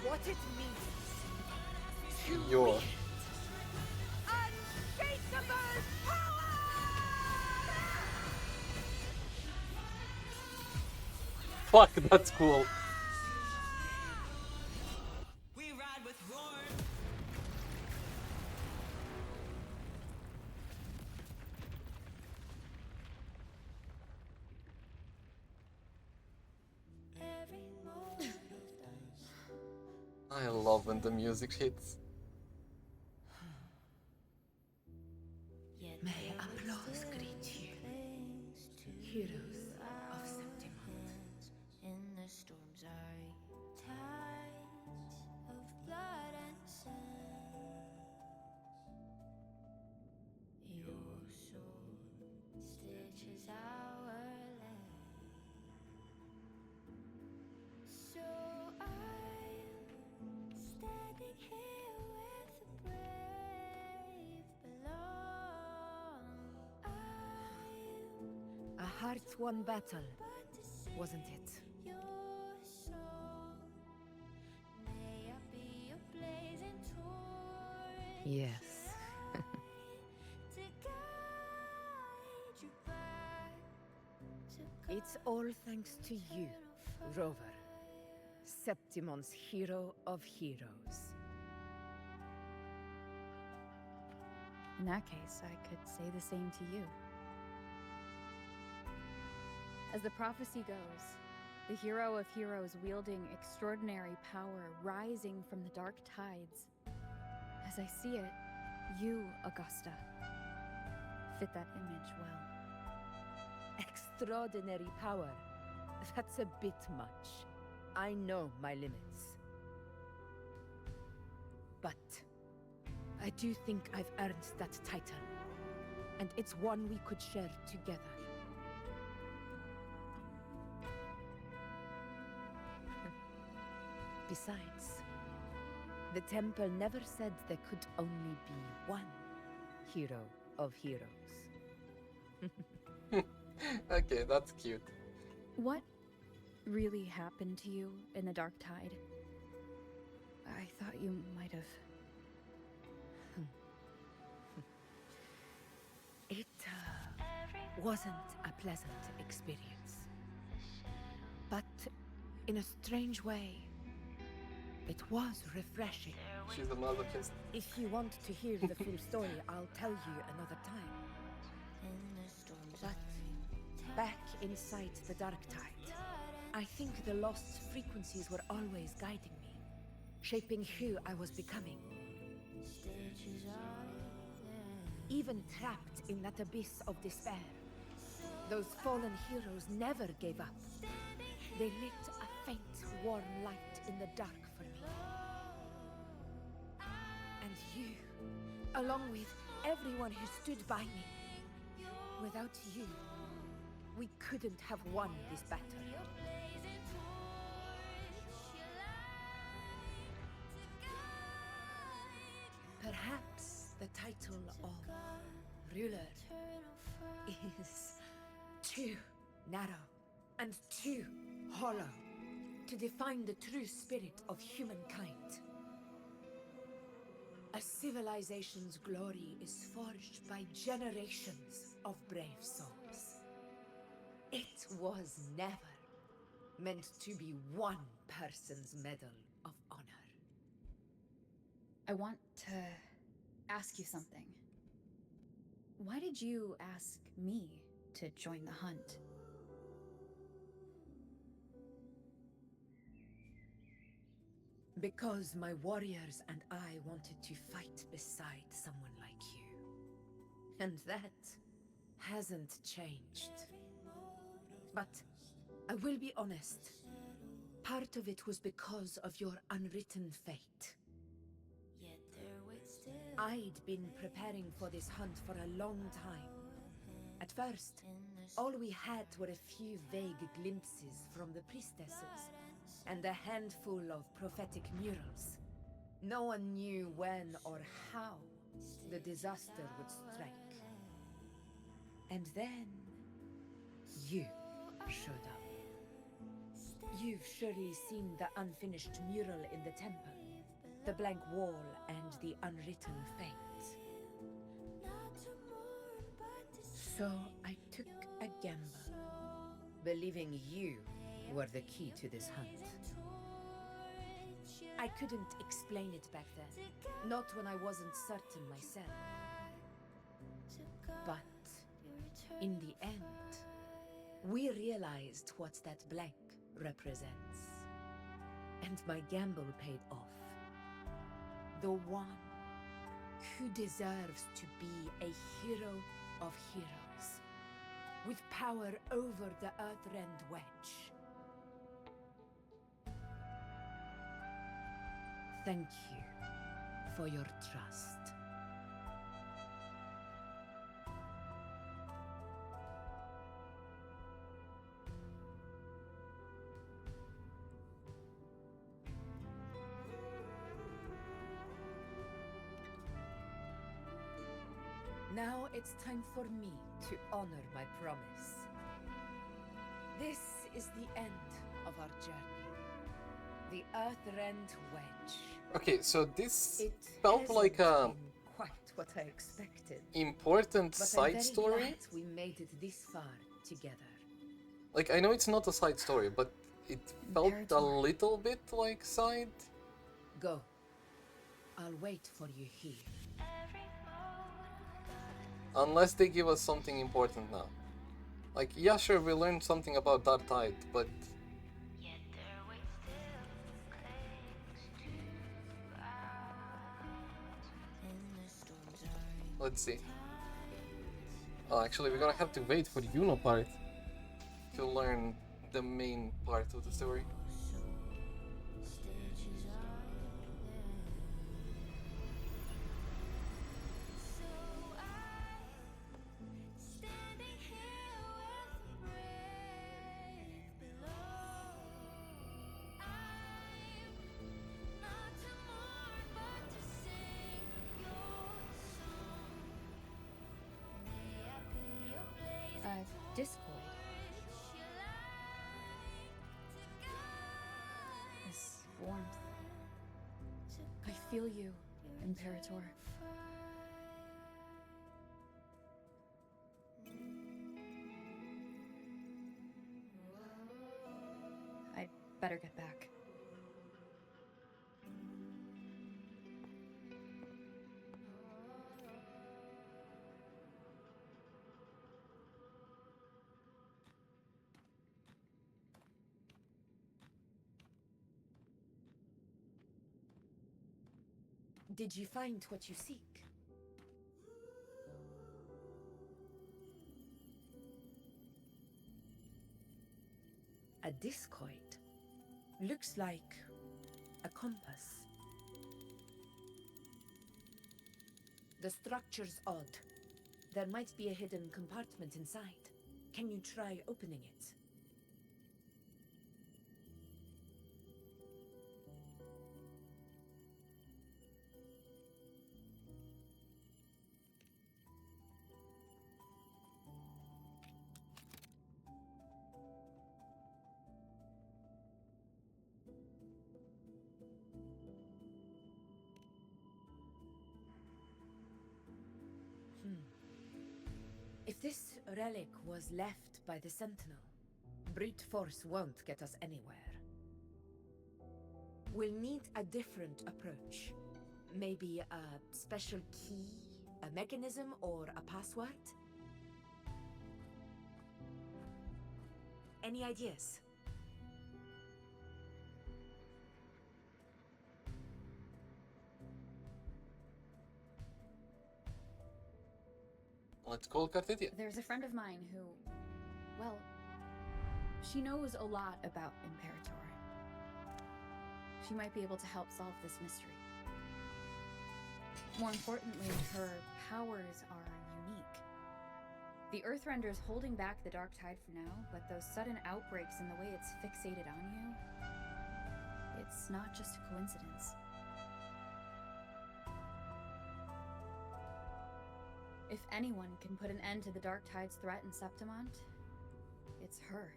E: What it means to
A: Your.
E: unshakable power!
A: Fuck, that's cool.
O: We ride with roar.
A: I love when the music hits.
K: May applause greet you, heroes of Septimont.
V: In the storms are tides of blood and sand. Your soul stitches our land. So I'm standing here with the brave below.
K: A hard-won battle, wasn't it?
V: Your soul, may I be a blazing torch
K: Yes.
V: to guide you back to
K: It's all thanks to you, Rover. Septimon's hero of heroes.
F: In that case, I could say the same to you. As the prophecy goes, the hero of heroes wielding extraordinary power rising from the dark tides. As I see it, you, Augusta, fit that image well.
K: Extraordinary power. That's a bit much. I know my limits. But I do think I've earned that title. And it's one we could share together. Besides, the temple never said there could only be one hero of heroes.
A: Okay, that's cute.
F: What really happened to you in the Dark Tide? I thought you might have...
K: It wasn't a pleasant experience. But in a strange way, it was refreshing.
A: She's a masochist.
K: If you want to hear the full story, I'll tell you another time. But back inside the Dark Tide, I think the lost frequencies were always guiding me, shaping who I was becoming. Even trapped in that abyss of despair, those fallen heroes never gave up. They lit a faint, warm light in the dark for me. And you, along with everyone who stood by me. Without you, we couldn't have won this battle. Perhaps the title of ruler is too narrow and too hollow to define the true spirit of humankind. A civilization's glory is forged by generations of brave souls. It was never meant to be one person's medal of honor.
F: I want to ask you something. Why did you ask me to join the hunt?
K: Because my warriors and I wanted to fight beside someone like you. And that hasn't changed. But I will be honest. Part of it was because of your unwritten fate. I'd been preparing for this hunt for a long time. At At first, all we had were a few vague glimpses from the priestesses, and a handful of prophetic murals. No one knew when or how the disaster would strike. And then, you showed up. You've surely seen the unfinished mural in the temple, the blank wall and the unwritten fate. So I took a gamble, believing you were the key to this hunt. I couldn't explain it back then, not when I wasn't certain myself. But in the end, we realized what that blank represents. And my gamble paid off. The one who deserves to be a hero of heroes, with power over the Earthrend Wedge. Thank you for your trust. Now it's time for me to honor my promise. This is the end of our journey. The Earthrend Wedge.
A: Okay, so this
K: It
A: felt
K: hasn't
A: like a
K: been quite what I expected.
A: important
K: But I'm
A: side
K: very
A: story.
K: glad we made it this far together.
A: Like, I know it's not a side story, but it felt a
K: Imperator.
A: little bit like side.
K: Go. I'll wait for you here.
A: Unless they give us something important now. Like, yeah, sure, we learned something about Dark Tide, but... Let's see. Oh, actually, we're gonna have to wait for the Iunoooo part to learn the main part of the story.
F: Discord. This warmth. I feel you, Imperator. I'd better get back.
K: Did you find what you seek? A discoid. Looks like a compass. The structure's odd. There might be a hidden compartment inside. Can you try opening it? If this relic was left by the Sentinel, brute force won't get us anywhere. We'll need a different approach. Maybe a special key, a mechanism, or a password? Any ideas?
A: Let's call Cartidia.
F: There's a friend of mine who, well, she knows a lot about Imperator. She might be able to help solve this mystery. More importantly, her powers are unique. The Earthrender's holding back the dark tide for now, but those sudden outbreaks and the way it's fixated on you, it's not just a coincidence. If anyone can put an end to the dark tide's threat in Septimont, it's her.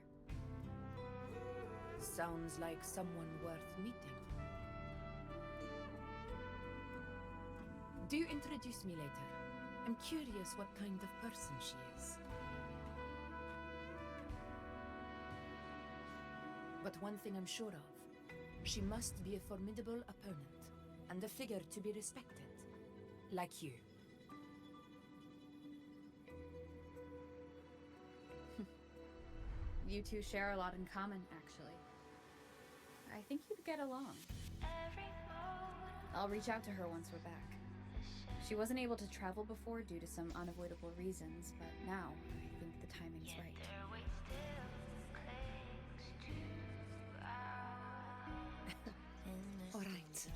K: Sounds like someone worth meeting. Do introduce me later. I'm curious what kind of person she is. But one thing I'm sure of, she must be a formidable opponent, and a figure to be respected, like you.
F: You two share a lot in common, actually. I think you'd get along. I'll reach out to her once we're back. She wasn't able to travel before due to some unavoidable reasons, but now I think the timing's right.
K: All right.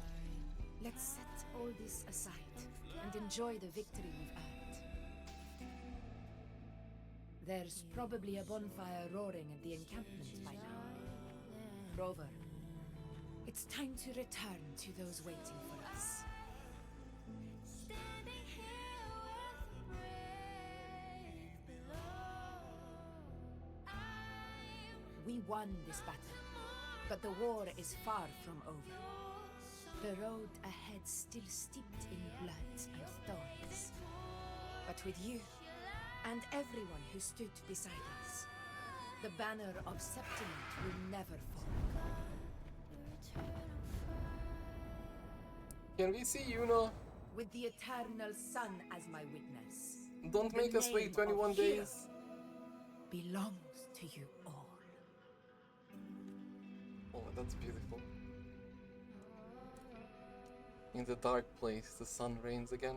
K: Let's set all this aside and enjoy the victory we've earned. There's probably a bonfire roaring at the encampment by now. Rover, it's time to return to those waiting for us. We won this battle, but the war is far from over. The road ahead still steeped in blood and thorns. But with you, and everyone who stood beside us, the banner of Septimont will never fall.
A: Can we see Iunoooo?
K: With the eternal sun as my witness.
A: Don't make us wait 21 days.
K: Belongs to you all.
A: Oh, that's beautiful. In the dark place, the sun reigns again.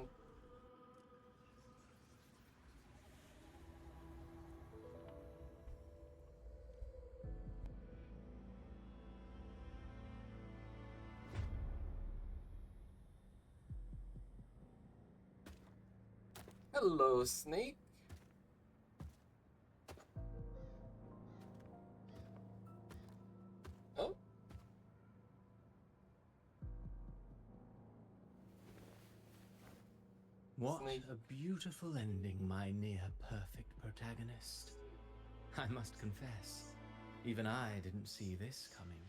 A: Hello, Snake. Oh?
G: What a beautiful ending, my near-perfect protagonist. I must confess, even I didn't see this coming.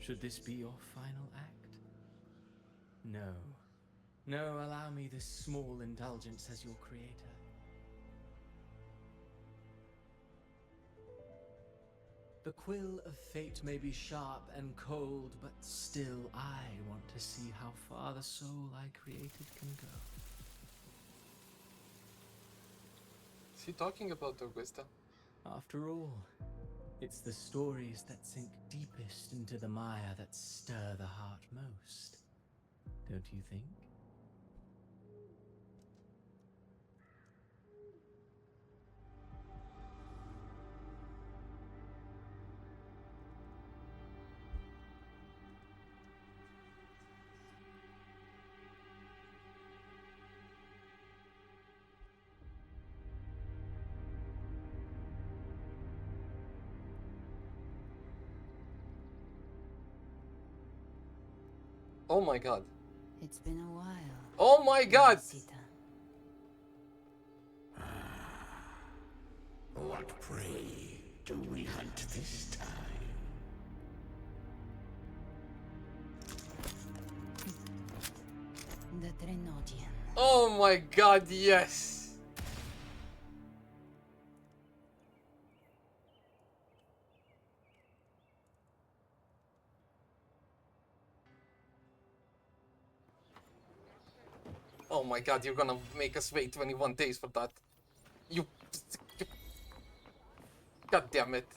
G: Should this be your final act? No. No, allow me this small indulgence as your creator. The quill of fate may be sharp and cold, but still I want to see how far the soul I created can go.
A: Is he talking about Augusta?
G: After all, it's the stories that sink deepest into the mire that stir the heart most. Don't you think?
A: Oh my god.
C: It's been a while.
A: Oh my god!
S: What prey do we hunt this time?
C: The Drenodian.
A: Oh my god, yes! Oh my god, you're gonna make us wait 21 days for that. You... God damn it.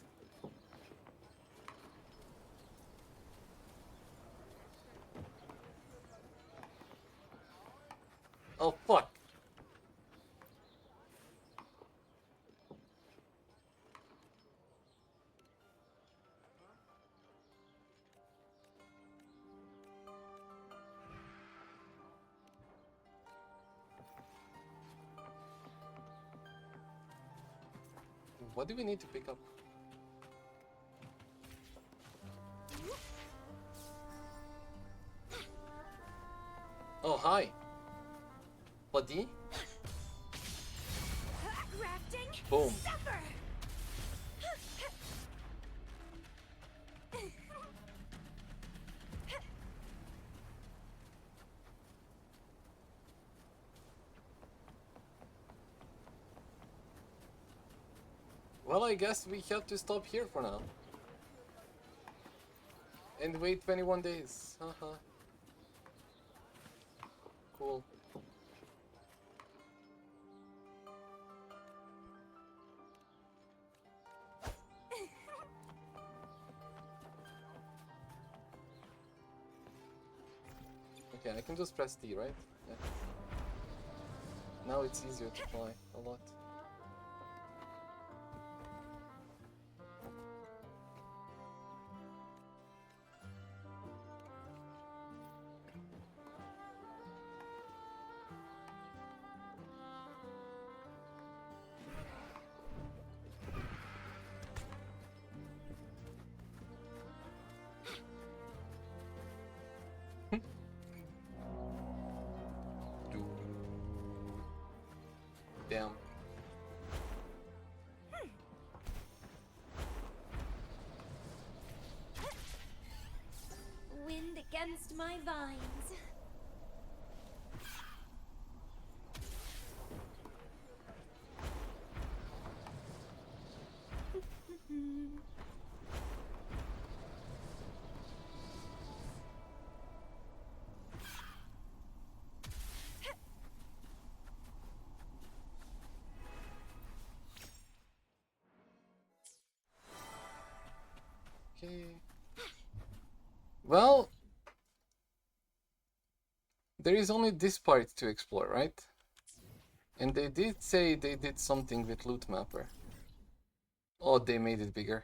A: Oh fuck. What do we need to pick up? Oh, hi. Buddy.
V: Rafting.
A: Boom.
V: Suffer.
A: Well, I guess we have to stop here for now. And wait 21 days. Haha. Cool. Okay, I can just press T, right? Yeah. Now it's easier to fly a lot. Damn.
V: Wind against my vines.
A: Okay. Well, there is only this part to explore, right? And they did say they did something with Loot Mapper. Oh, they made it bigger.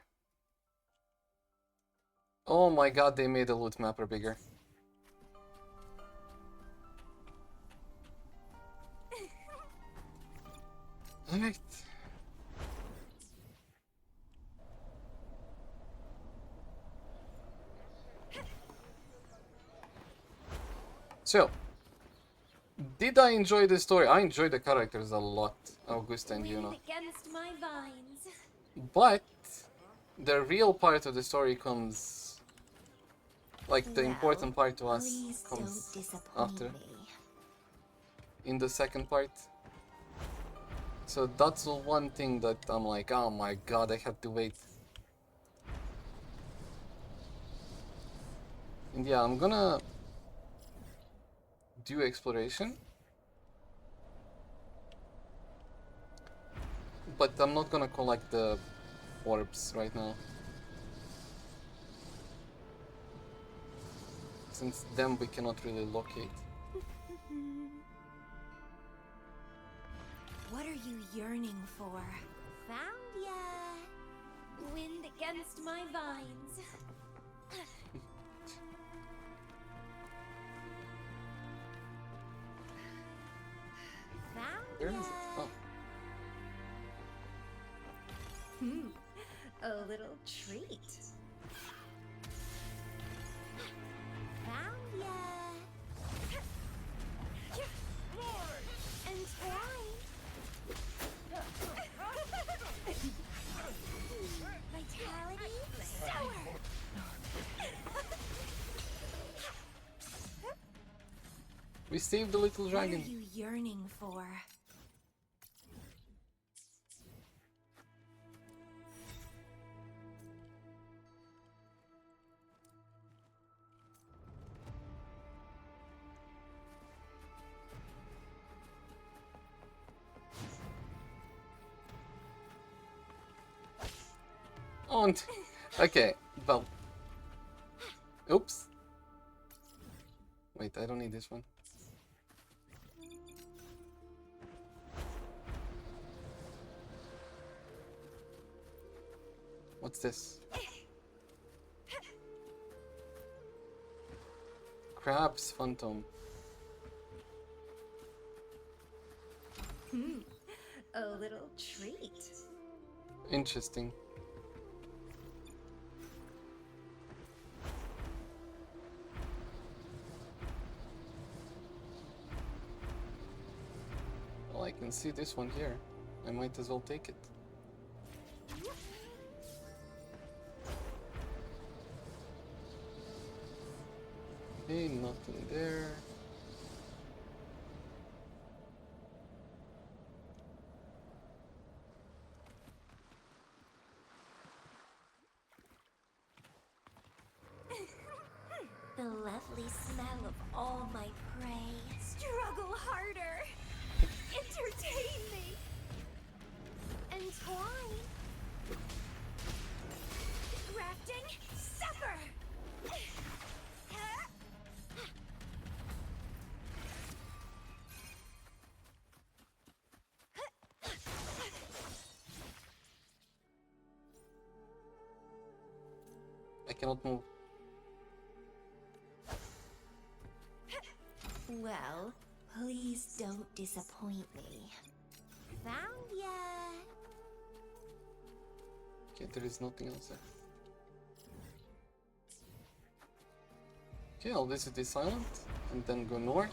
A: Oh my god, they made the Loot Mapper bigger. Alright. So, did I enjoy the story? I enjoyed the characters a lot, Augusta and Iunoooo.
V: Against my vines.
A: But the real part of the story comes, like the important part to us comes after, in the second part. So that's the one thing that I'm like, oh my god, I have to wait. And yeah, I'm gonna do exploration, but I'm not gonna collect the orbs right now, since them we cannot really locate.
V: What are you yearning for? Found ya. Wind against my vines. Found
A: Where
V: ya.
A: is it? Oh.
V: A little treat. Found ya. And try. Vitality sour.
A: We saved the little dragon.
V: What are you yearning for?
A: Und. Okay, well. Oops. Wait, I don't need this one. What's this? Crab's Phantom.
V: A little treat.
A: Interesting. Well, I can see this one here. I might as well take it. Okay, nothing there.
V: The lovely smell of all my prey. Struggle harder. Entertain me. Entwine. Grafting. Suffer.
A: I cannot move.
V: Well, please don't disappoint me. Found ya.
A: Okay, there is nothing else there. Okay, I'll visit this island and then go north.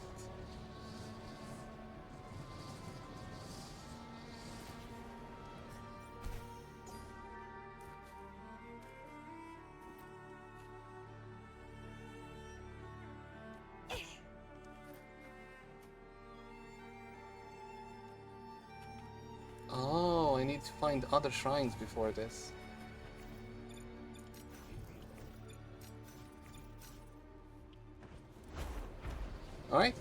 A: Oh, I need to find other shrines before this. Alright.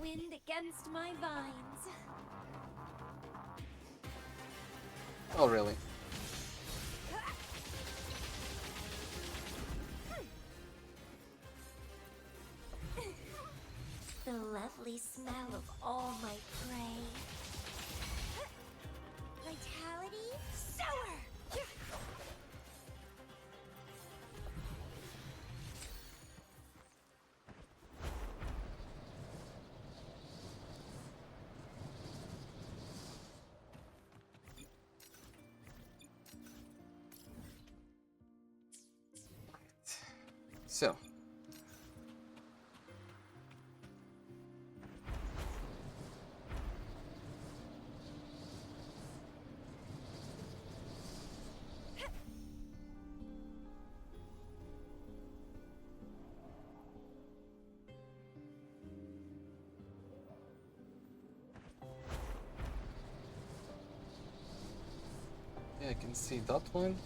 V: Wind against my vines.
A: Oh, really?
V: The lovely smell of all my prey. Vitality, sour!
A: So. Yeah, I can see that one.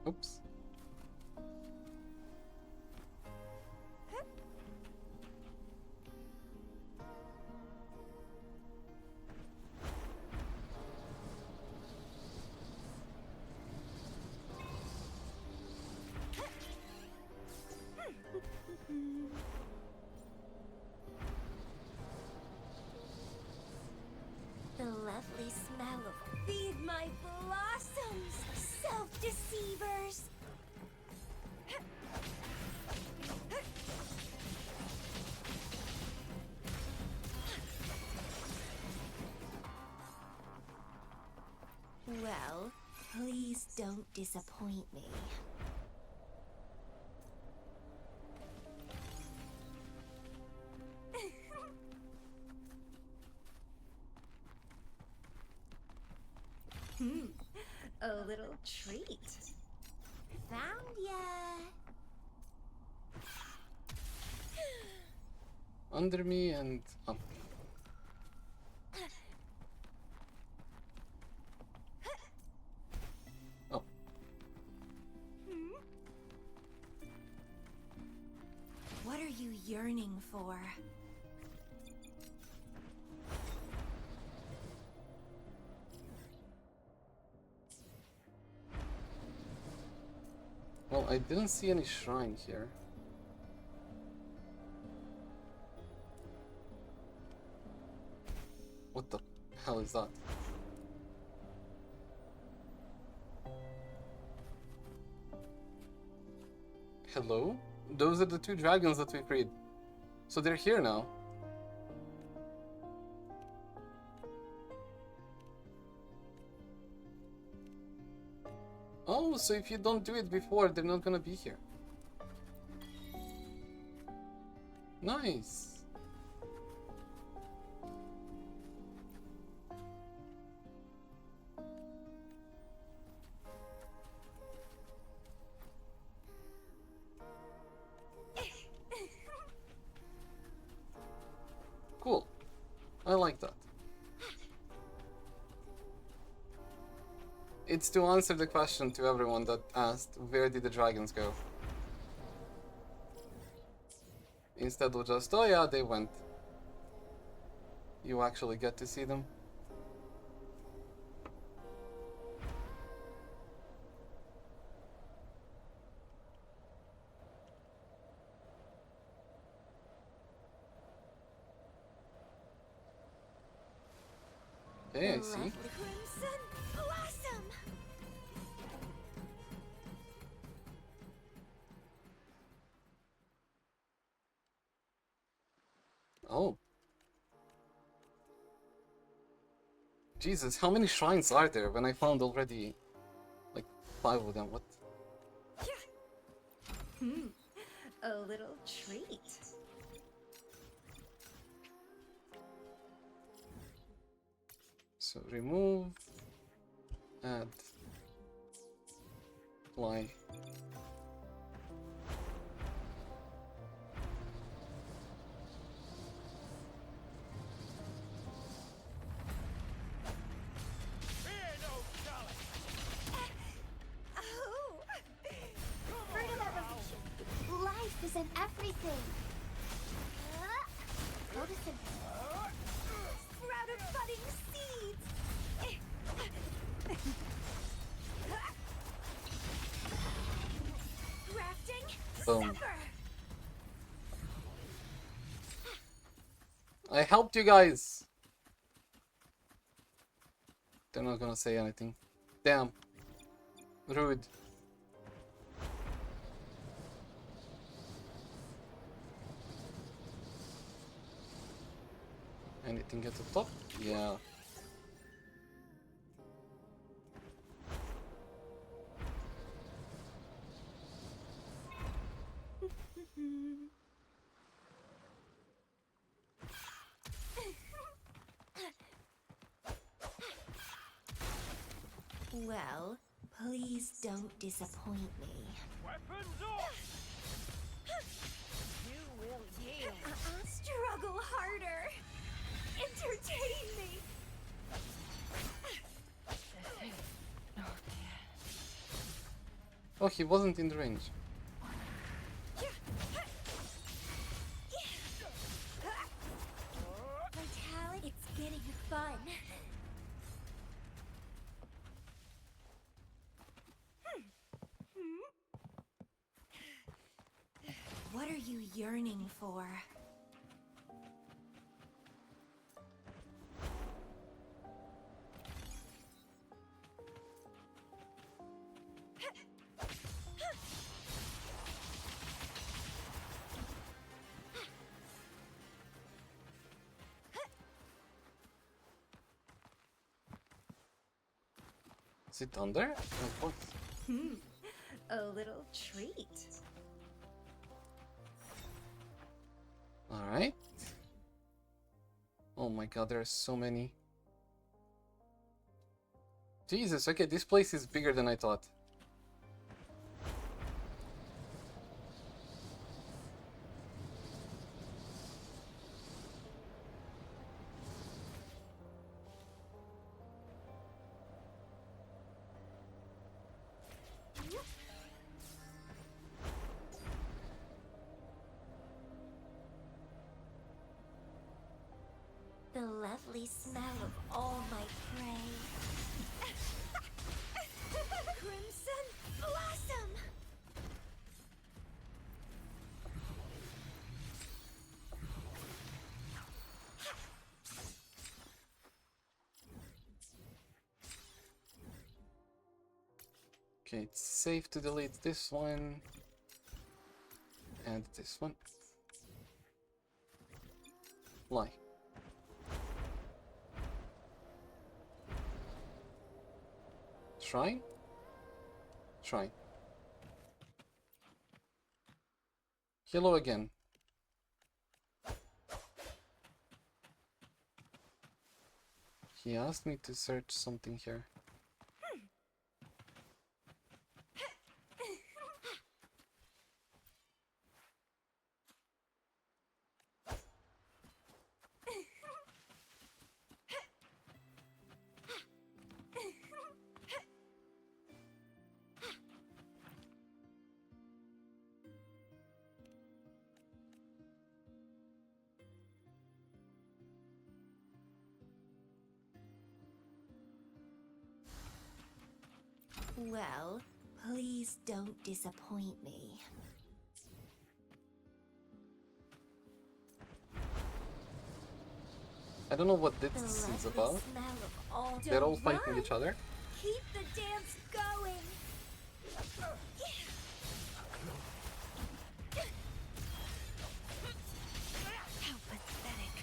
A: Oops.
V: The lovely smell of feed my blossoms, self-deceivers. Well, please don't disappoint me. A little treat. Found ya.
A: Under me and up. Oh.
V: yearning for?
A: Well, I didn't see any shrine here. What the hell is that? Hello? Those are the two dragons that we freed. So they're here now. Oh, so if you don't do it before, they're not gonna be here. Nice. Cool. I like that. It's to answer the question to everyone that asked, where did the dragons go? Instead of just, oh yeah, they went. You actually get to see them. Okay, I see.
V: Crimson Blossom!
A: Oh. Jesus, how many shrines are there when I found already like 5 of them? What?
V: A little treat.
A: So remove, add, apply.
V: Freedom of revolution. Life isn't everything. Photosynthesis. Sprout of budding seeds. Grafting.
A: Boom.
V: Supper.
A: I helped you guys. They're not gonna say anything. Damn. Rude. Anything at the top? Yeah.
V: Well, please don't disappoint me.
E: Weapons off! You will yield.
V: Struggle harder. Entertain me.
A: Oh, he wasn't in the range.
V: Vitality, it's getting fun. What are you yearning for?
A: Is it under? Oh, what?
V: A little treat.
A: Alright. Oh my god, there are so many. Jesus, okay, this place is bigger than I thought.
V: lovely smell of all my prey. Crimson Blossom!
A: Okay, it's safe to delete this one. And this one. Fly. Shrine? Shrine. Hello again. He asked me to search something here.
V: Well, please don't disappoint me.
A: I don't know what
V: The
A: this is
V: lovely
A: about.
V: smell of all.
A: They're all
V: Don't
A: fighting
V: run.
A: each other.
V: Keep the dance going. How pathetic.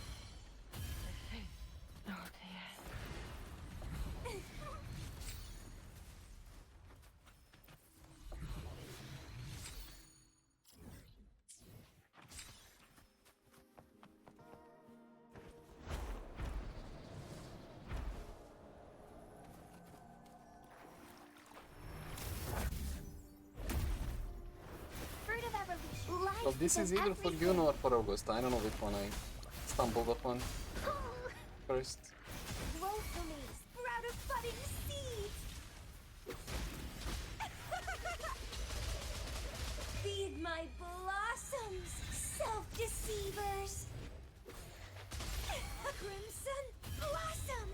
V: Fruit of evolution. Life
A: Well, this is either for Iunoooo or for Augusta. I don't know which one I stumbled upon first.
V: Grow for me, sprout of budding seeds. Feed my blossoms, self-deceivers. Crimson Blossom.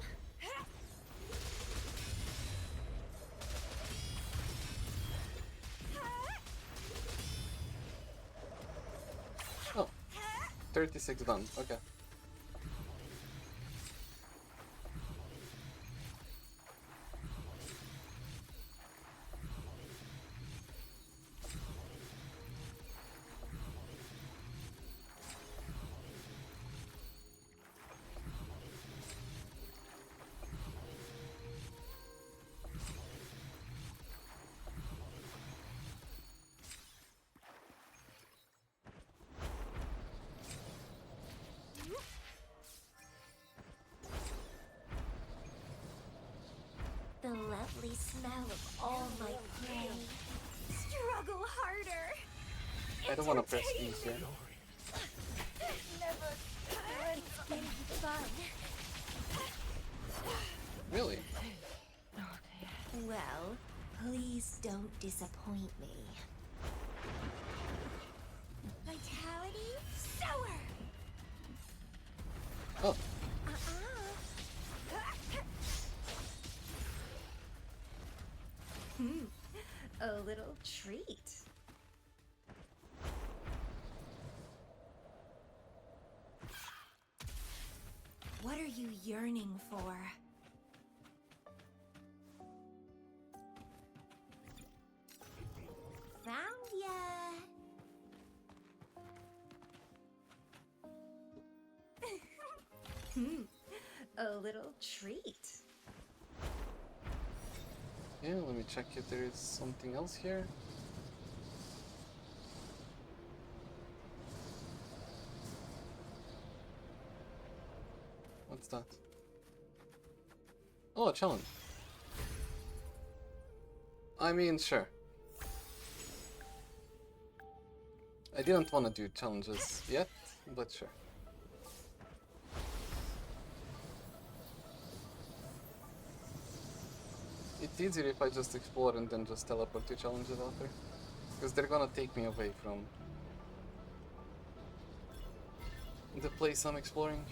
A: Oh, 36 done. Okay.
V: The lovely smell of all my prey. Struggle harder.
A: I don't want to press E here.
V: Never ends in fun.
A: Really?
V: Well, please don't disappoint me. Vitality sour.
A: Oh.
V: A little treat. What are you yearning for? Found ya. A little treat.
A: Yeah, let me check if there is something else here. What's that? Oh, a challenge. I mean, sure. I didn't want to do challenges yet, but sure. It's easier if I just explore and then just teleport to challenges after. Because they're gonna take me away from the place I'm exploring.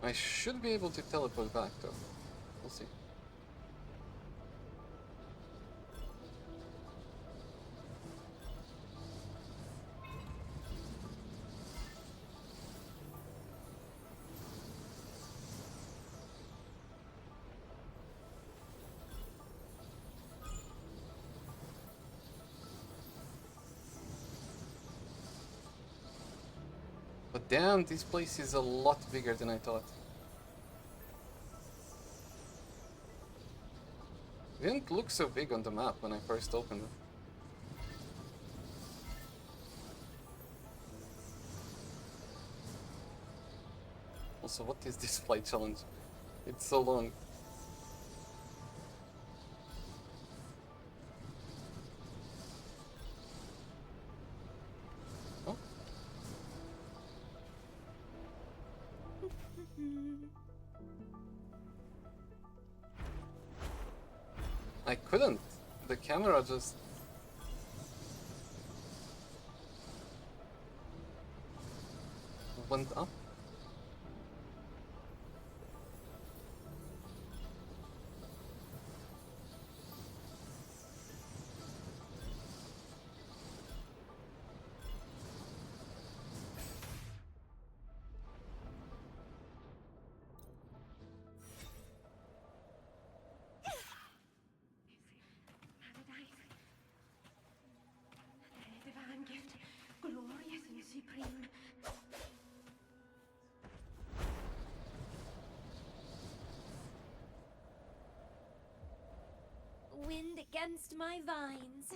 A: I should be able to teleport back though. We'll see. But damn, this place is a lot bigger than I thought. It didn't look so big on the map when I first opened it. Also, what is this flight challenge? It's so long. Oh. I couldn't. The camera just... went up.
V: The divine gift, glorious and supreme. Wind against my vines.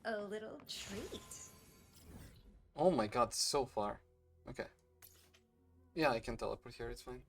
V: A little treat.
A: Oh my god, so far. Okay. Yeah, I can teleport here, it's fine.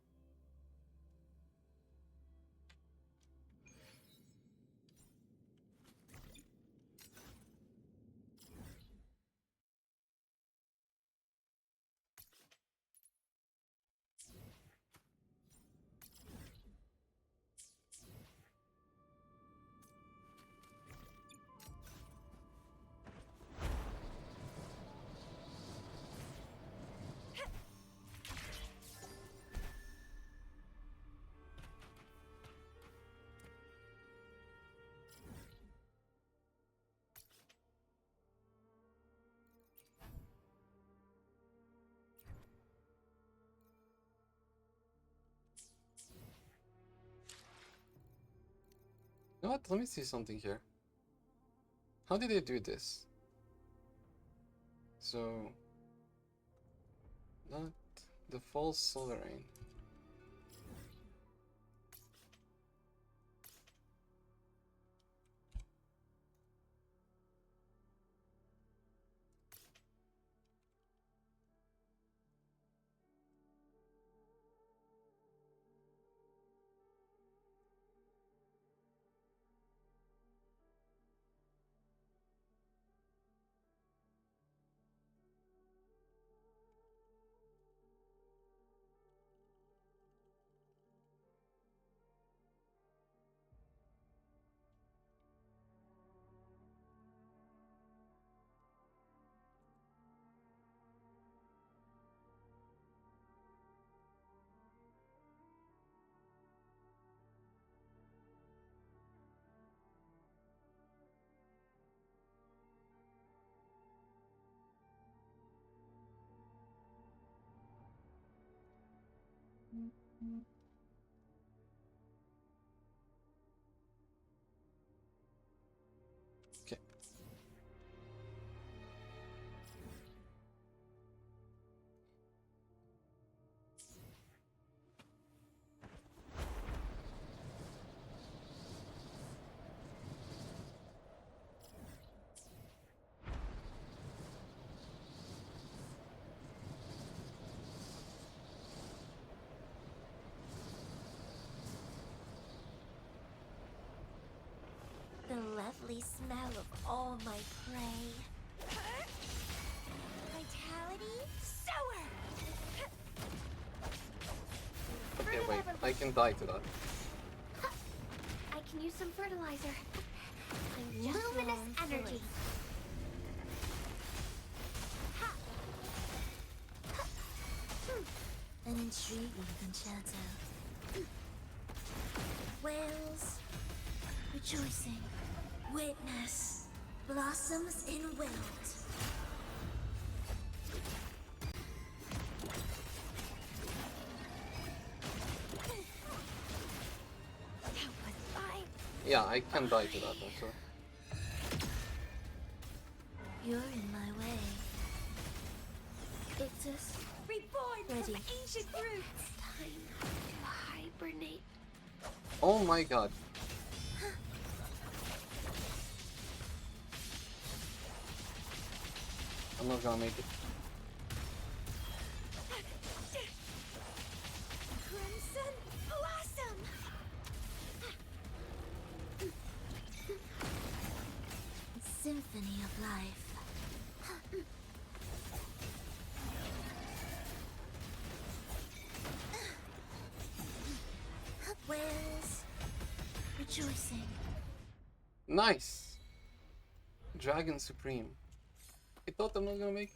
A: You know what? Let me see something here. How did they do this? So... not the false sovereign. Okay.
V: The lovely smell of all my prey. Vitality sour.
A: Okay, wait. I can die to that.
V: I can use some fertilizer. I'm just luminous energy. An intriguing concerto. Whales rejoicing. Witness blossoms in wilt.
A: Yeah, I can die to that also.
V: You're in my way. Ictus,
B: Reborn
V: ready.
B: from ancient roots.
V: Time to hibernate.
A: Oh my god. I'm not gonna make it.
V: Crimson blossom. Symphony of life. Whales rejoicing.
A: Nice! Dragon Supreme. I thought I'm not gonna make it.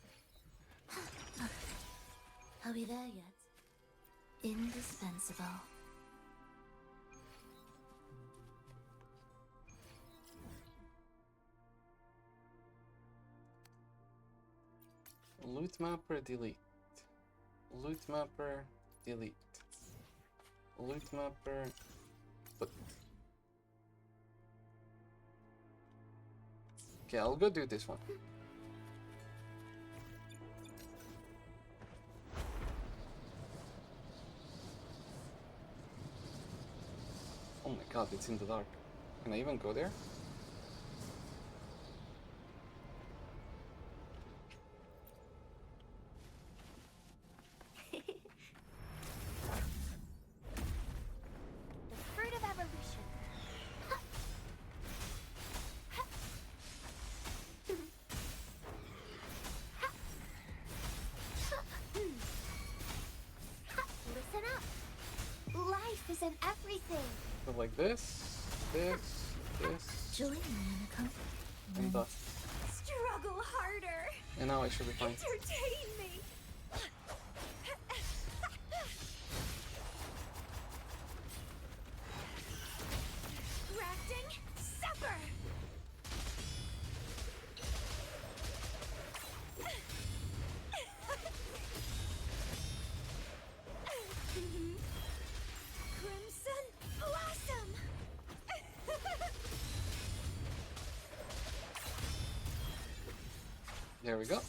V: Are we there yet? Indispensable.
A: Loot mapper delete. Loot mapper delete. Loot mapper put. Okay, I'll go do this one. Oh my god, it's in the dark. Can I even go there?
B: The fruit of evolution. Listen up. Life is in everything.
A: So like this.
V: Join me in a comfort.
A: And that.
B: Struggle harder.
A: And now I should be fine.
B: Entertain me. Grafting, suffer. Crimson blossom.
A: There we go.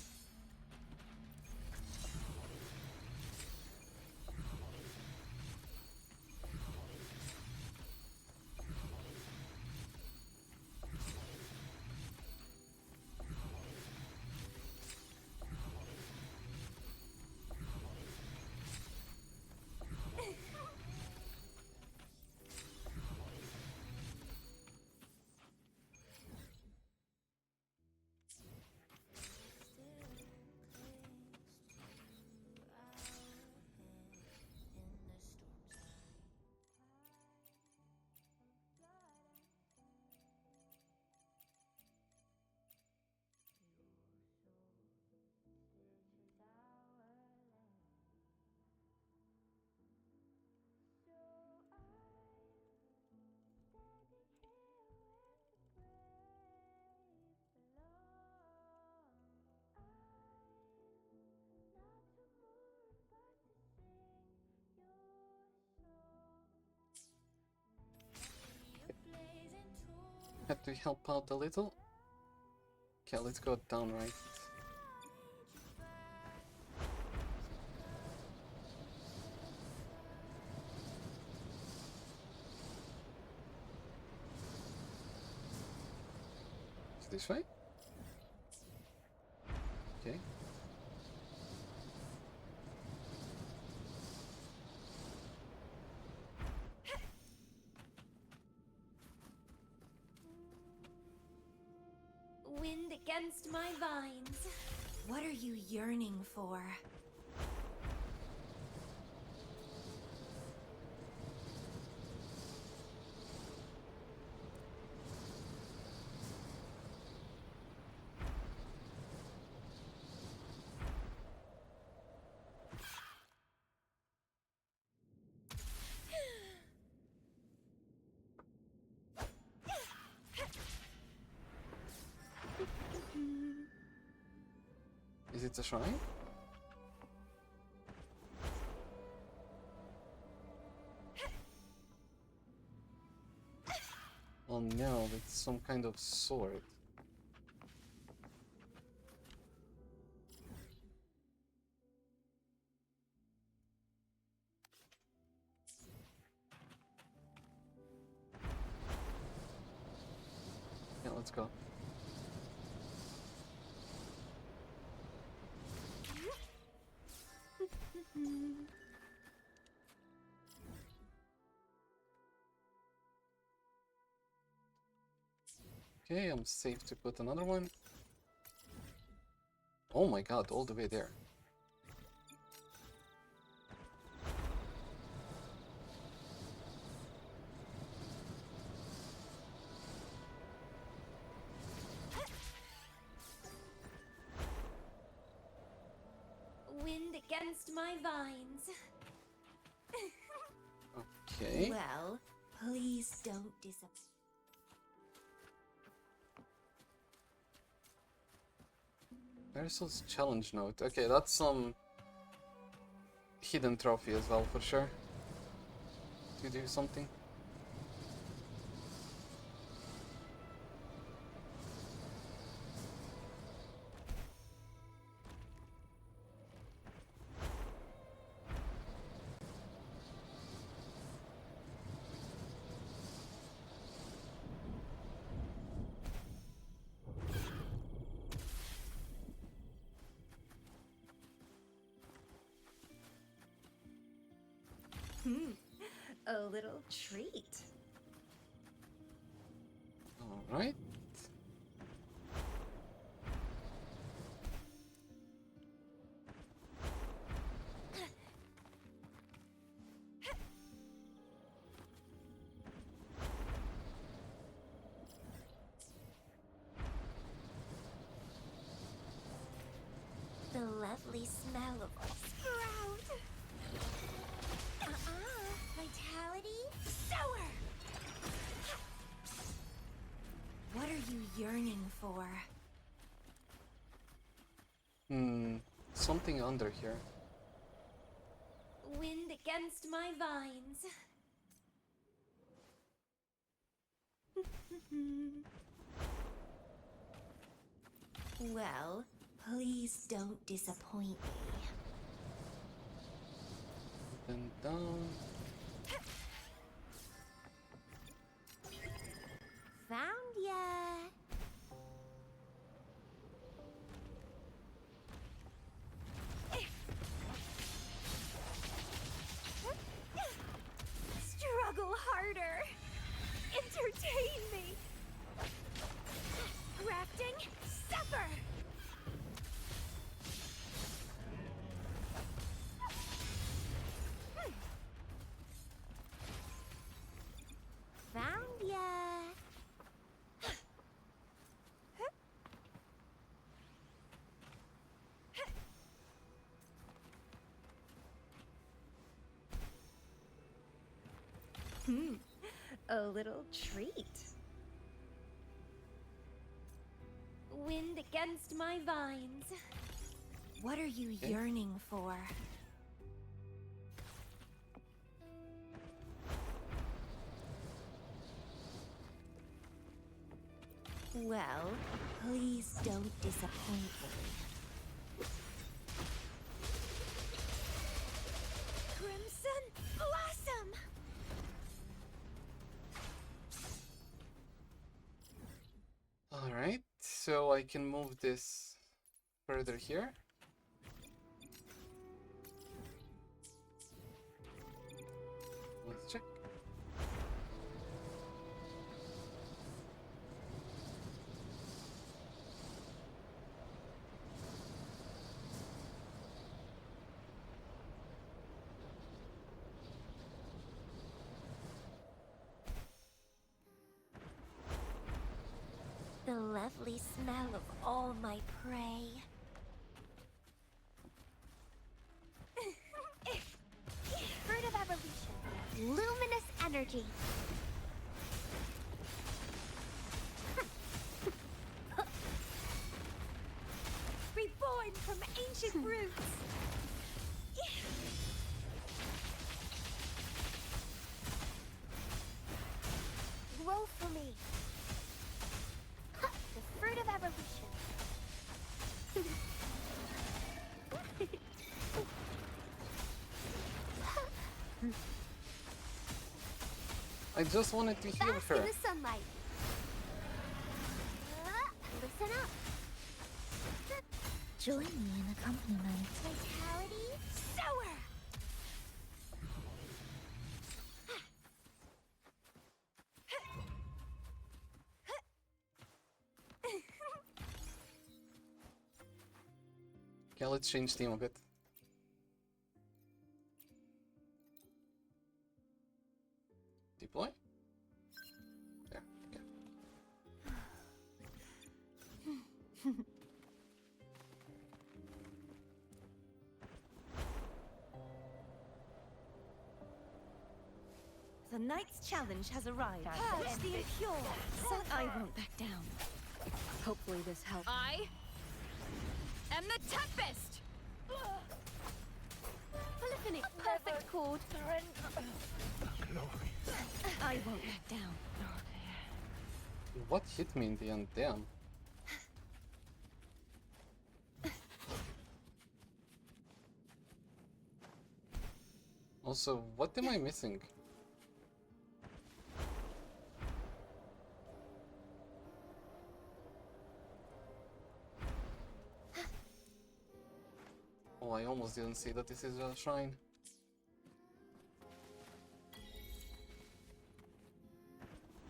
A: Have to help out a little. Okay, let's go down right. This way? Okay.
V: Wind against my vines. What are you yearning for?
A: it's a shrine? Oh no, it's some kind of sword. Yeah, let's go. Okay, I'm safe to put another one. Oh my god, all the way there.
V: Wind against my vines.
A: Okay.
V: Well, please don't disappoint.
A: Marisol's challenge note. Okay, that's some hidden trophy as well for sure. To do something.
V: A little treat.
A: All right.
V: The lovely smell of sprout. Vitality sour. What are you yearning for?
A: Something under here.
V: Wind against my vines. Well, please don't disappoint me.
A: Then down.
V: Found ya. Struggle harder. Entertain me. Grafting, suffer. Found ya. A little treat. Wind against my vines. What are you yearning for? Well, please don't disappoint me. Crimson Blossom!
A: Alright, so I can move this further here. Let's check.
V: The lovely smell of all my prey. Fruit of evolution. Luminous energy. Reborn from
A: I just wanted to heal
V: Bask
A: her.
V: in the sunlight. Listen up. Join me in accompaniment. Vitality sour.
A: Okay, let's change team a bit. Deploy? There, okay.
P: The Knight's challenge has arrived. Purge the impure. I won't back down. Hopefully this helps.
H: I am the Tempest!
P: Polyphony, perfect chord. I won't back down.
A: What hit me in the end? Damn. Also, what am I missing? Oh, I almost didn't see that this is a shrine.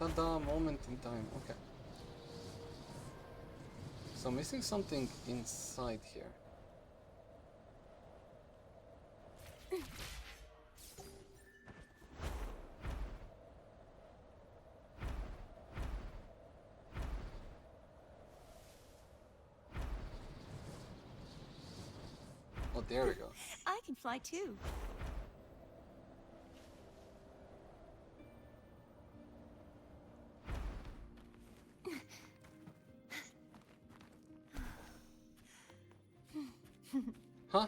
A: Tada, moment in time, okay. So missing something inside here. Oh, there we go.
P: I can fly too.
A: Huh?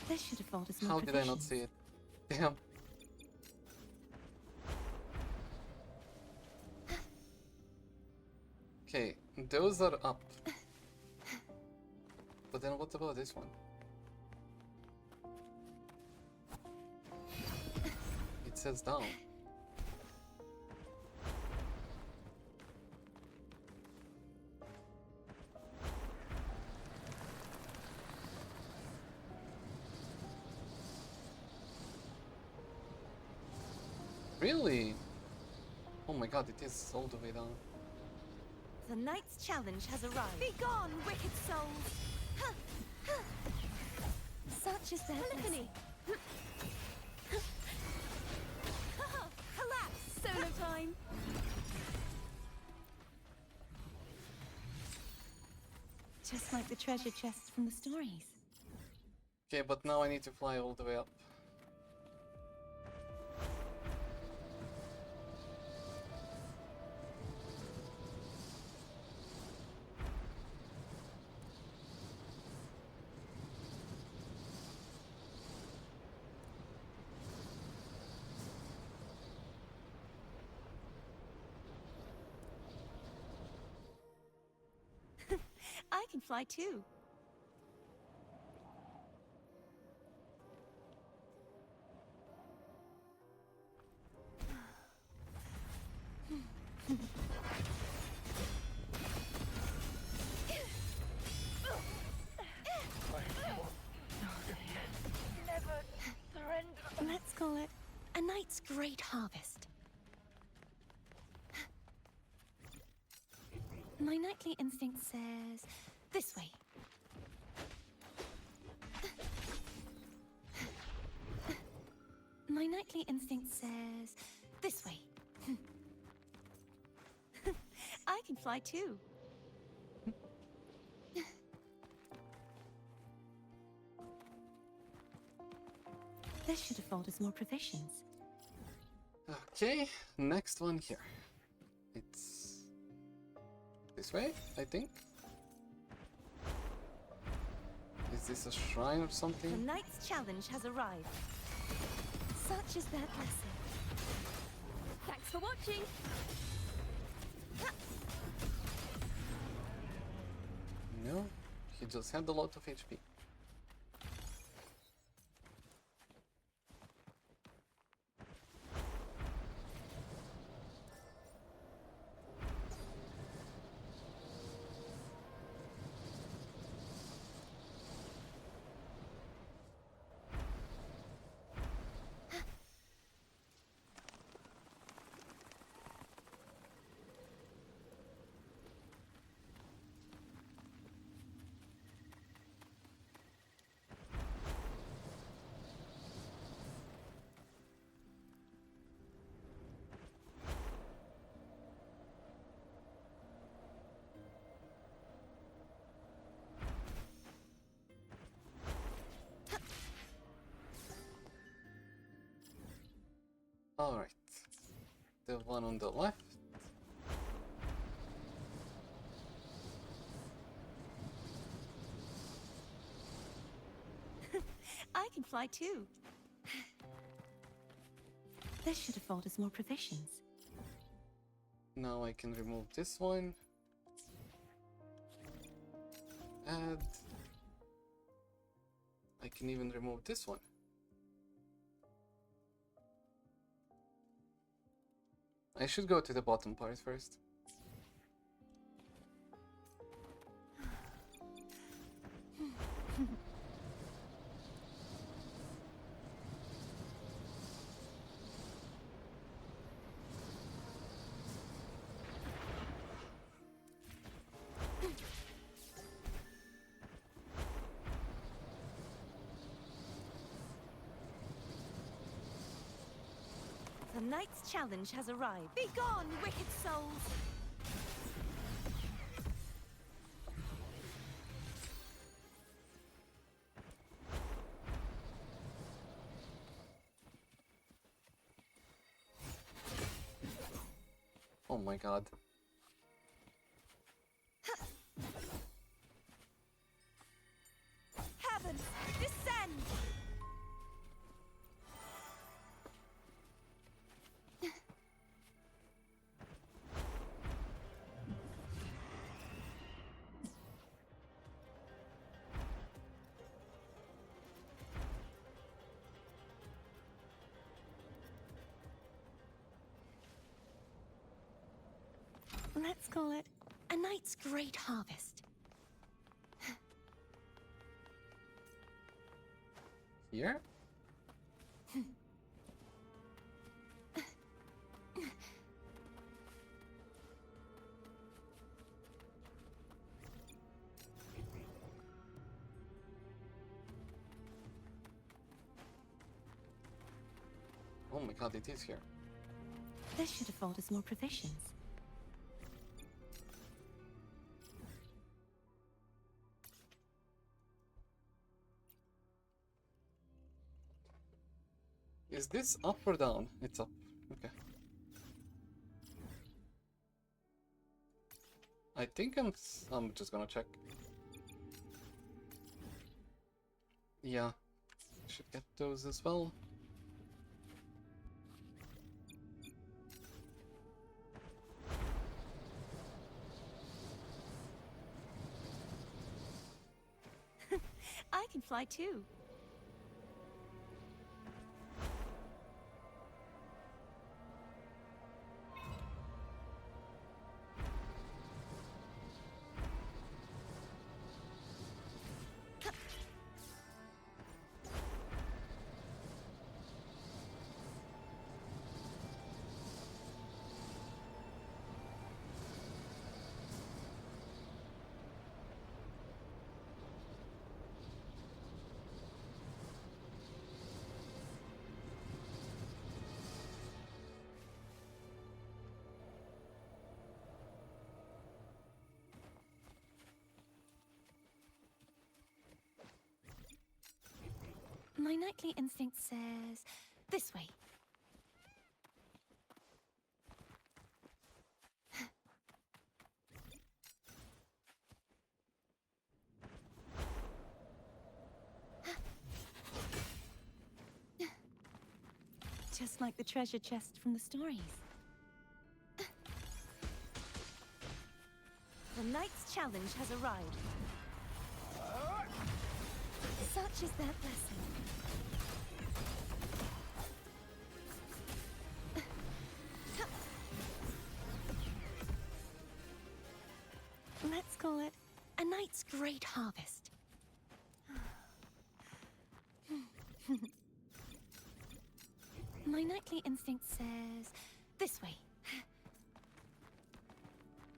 P: This should have brought us more
A: How did I not
P: provisions.
A: see it? Damn. Okay, those are up. But then what about this one? It says down. Really? Oh my god, it is all the way down.
P: The Knight's challenge has arrived. Be gone, wicked souls! Such is their Polyphony! Collapse! Solo time! Just like the treasure chests from the stories.
A: Okay, but now I need to fly all the way up.
P: I can fly too.
B: Never surrender.
P: Let's call it a night's great harvest. My nightly instinct says this way. My nightly instinct says this way. I can fly too. This should afford us more provisions.
A: Okay, next one here. It's this way, I think. Is this a shrine or
P: The
A: something?
P: Knight's challenge has arrived. Such is their blessing.
H: Thanks for watching!
A: No, he just had a lot of HP. Alright. The one on the left.
P: I can fly too. This should afford us more provisions.
A: Now I can remove this one. Add. I can even remove this one. I should go to the bottom part first.
P: The knight's challenge has arrived. Be gone, wicked souls!
A: Oh my god.
P: Heavens, descend! Let's call it a night's great harvest.
A: Here? Oh my god, it is here.
P: This should afford us more provisions.
A: Is this up or down? It's up. Okay. I think I'm just gonna check. Yeah. Should get those as well.
P: I can fly too. My nightly instinct says this way. Just like the treasure chest from the stories. The knight's challenge has arrived. Such is their blessing. Let's call it a night's great harvest. My nightly instinct says this way.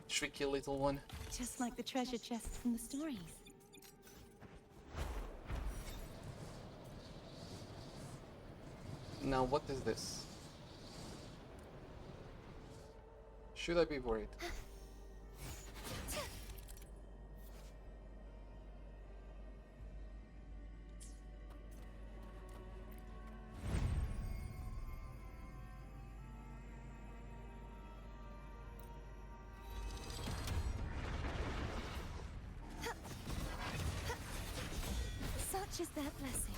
A: Tricky little one.
P: Just like the treasure chest from the stories.
A: Now what is this? Should I be worried?
V: Such is their blessing.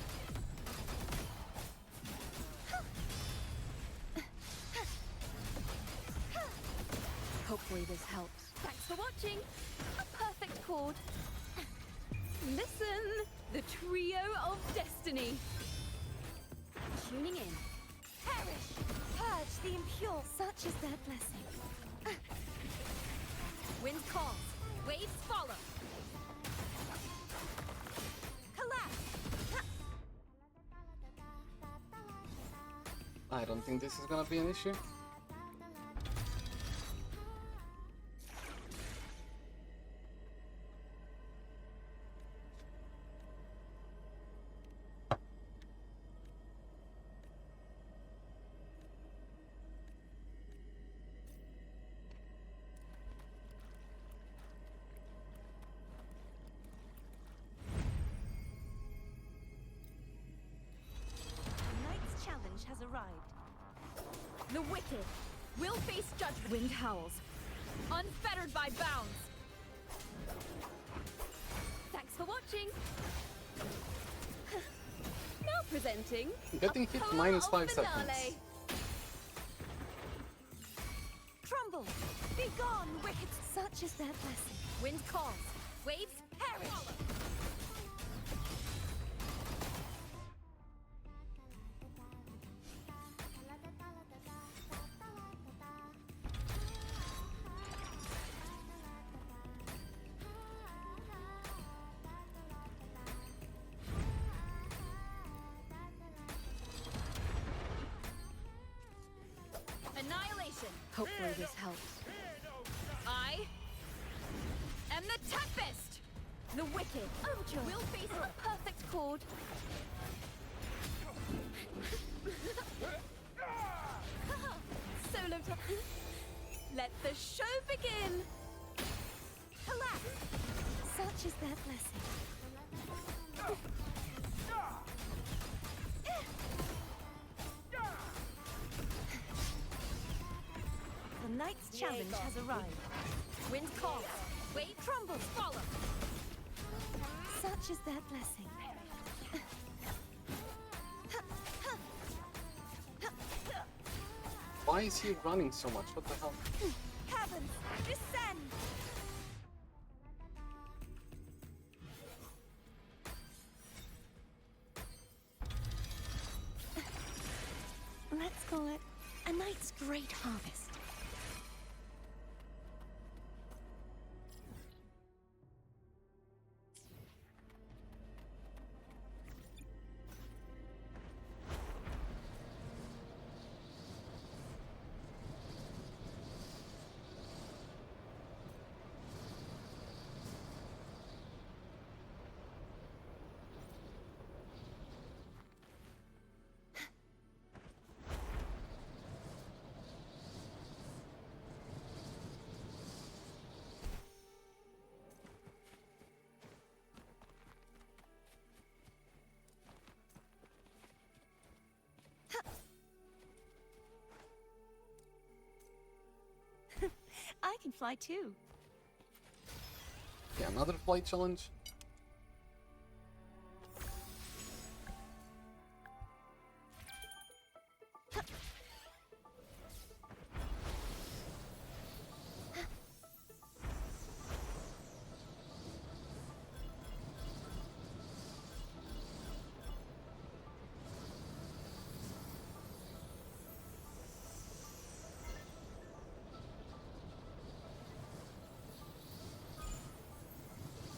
P: Hopefully this helps. Thanks for watching. A perfect chord. Listen, the trio of destiny.
V: Tuning in. Perish! Purge the impure. Such is their blessing.
P: Wind calls. Waves follow.
V: Collapse!
A: I don't think this is gonna be an issue.
V: Knight's challenge has arrived.
P: The wicked will face judgment. Wind howls, unfettered by bounds. Thanks for watching. Now presenting.
A: Getting hit minus 5 seconds.
V: Crumble! Be gone, wicked! Such is their blessing.
P: Wind calls. Waves perish. Annihilation.
J: Hopefully this helps.
P: I am the Tempest. The wicked
V: Overture
P: will face a perfect chord. Solo top. Let the show begin.
V: Collapse! Such is their blessing. The Knight's challenge has arrived.
P: Wind calls. Wave crumbles. Follow.
V: Such is their blessing.
A: Why is he running so much? What the hell?
V: Heavens, descend! Let's call it a night's great harvest. I can fly too.
A: Yeah, another flight challenge.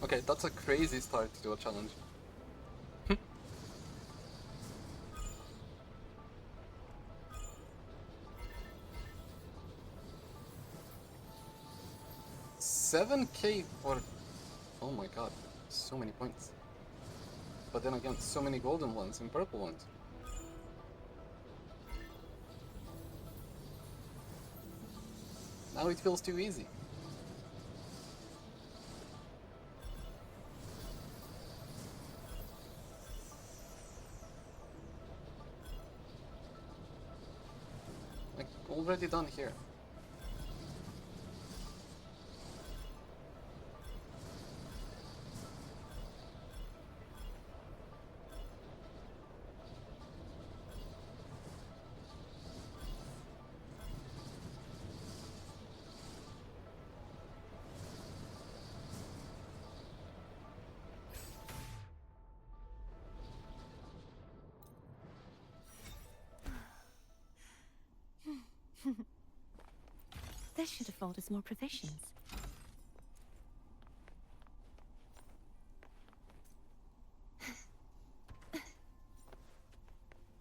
A: Okay, that's a crazy start to a challenge. $7K for... Oh my god, so many points. But then again, so many golden ones and purple ones. Now it feels too easy. Like, already done here.
P: This should afford us more provisions.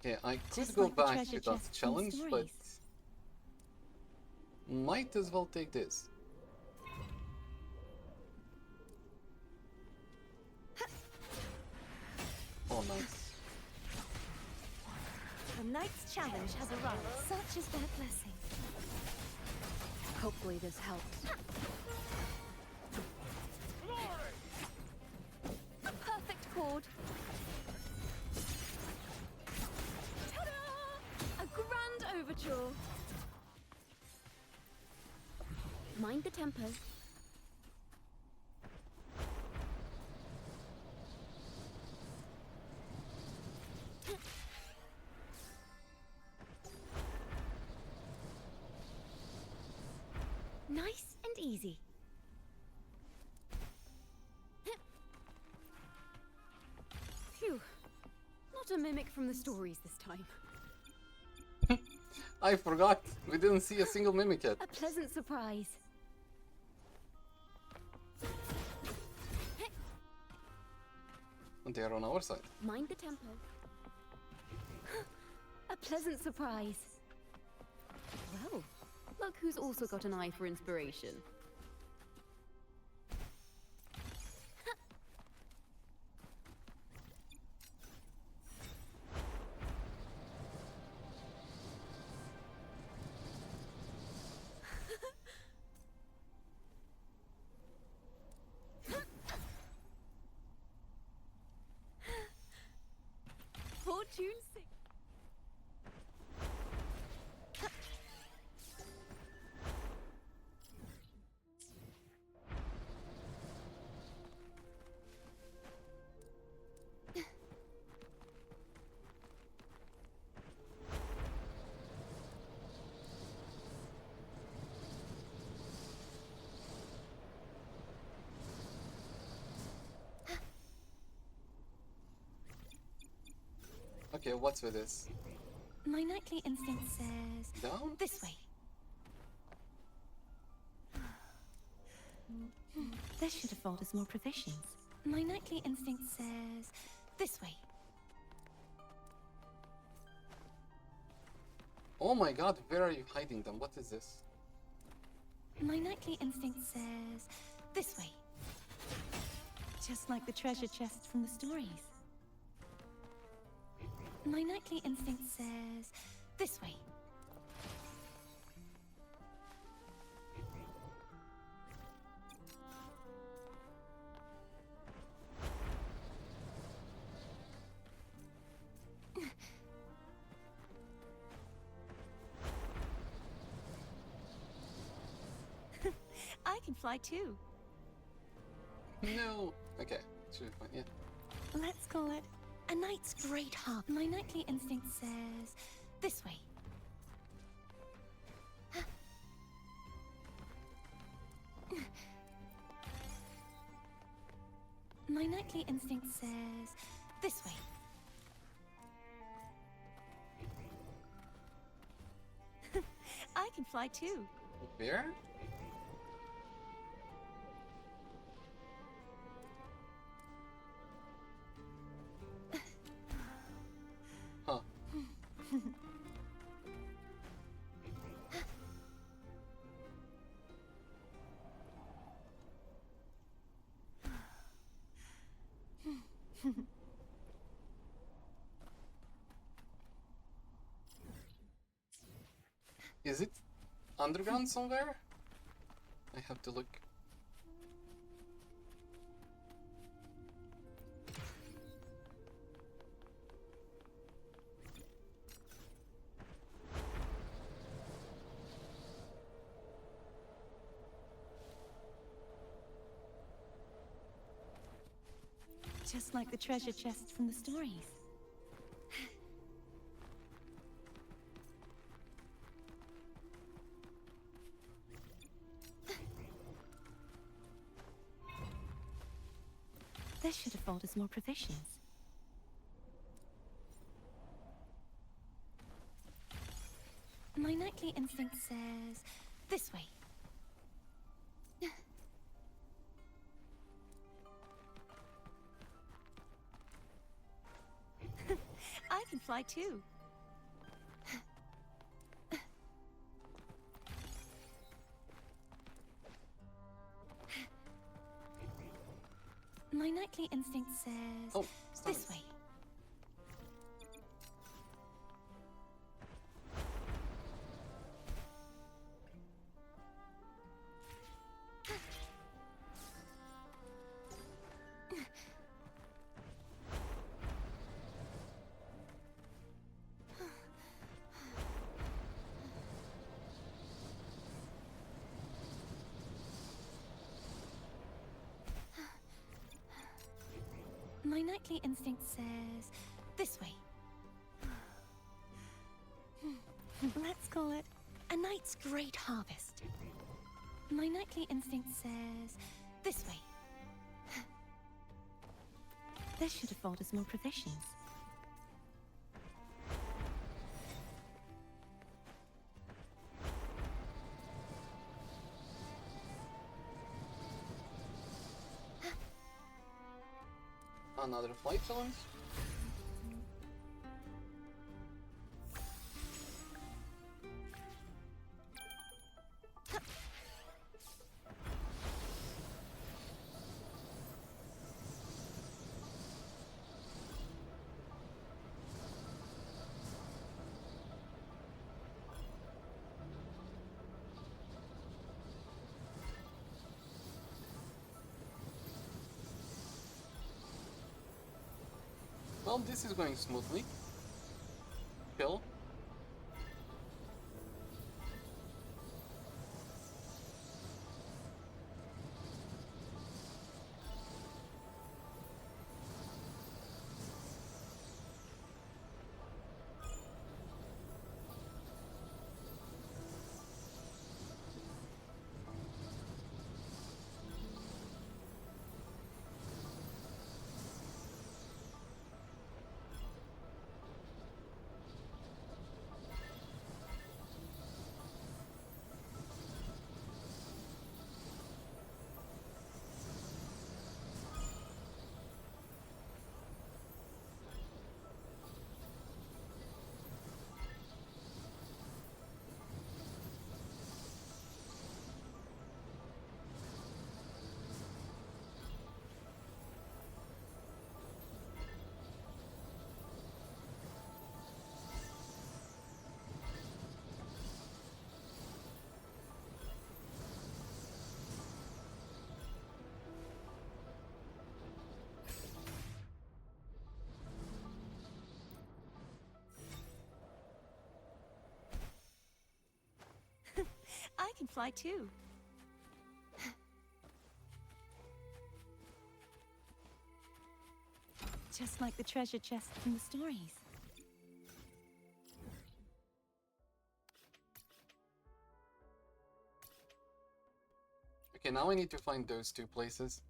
A: Okay, I could
P: Just
A: go
P: like the
A: back
P: treasure
A: to that
P: chest from
A: challenge, but
P: stories.
A: might as well take this. Oh, nice.
P: The knight's challenge has arrived. Such is their blessing. Hopefully this helps. A perfect chord. Ta-da! A grand overture. Mind the tempo. Nice and easy. Phew. Not a mimic from the stories this time.
A: I forgot. We didn't see a single mimic yet.
P: A pleasant surprise.
A: And they are on our side.
P: Mind the tempo. A pleasant surprise. Well, look who's also got an eye for inspiration. Fortune sing.
A: Okay, what's with this?
P: My nightly instinct says...
A: Down?
P: This way. This should afford us more provisions. My nightly instinct says... This way.
A: Oh my god, where are you hiding them? What is this?
P: My nightly instinct says... This way. Just like the treasure chest from the stories. My nightly instinct says... This way. I can fly too.
A: No. Okay, should be fine, yeah.
P: Let's call it a knight's great heart. My nightly instinct says... This way. My nightly instinct says... This way. I can fly too.
A: Where? Huh. Is it underground somewhere? I have to look.
P: Just like the treasure chests from the stories. This should afford us more provisions. My nightly instinct says... This way. can fly too. My nightly instinct says this way. My nightly instinct says this way. Let's call it a night's great harvest. My nightly instinct says this way. This should afford us more provisions.
A: Another flight challenge? Well, this is going smoothly. Kill.
P: I can fly too. Just like the treasure chest from the stories.
A: Okay, now I need to find those two places.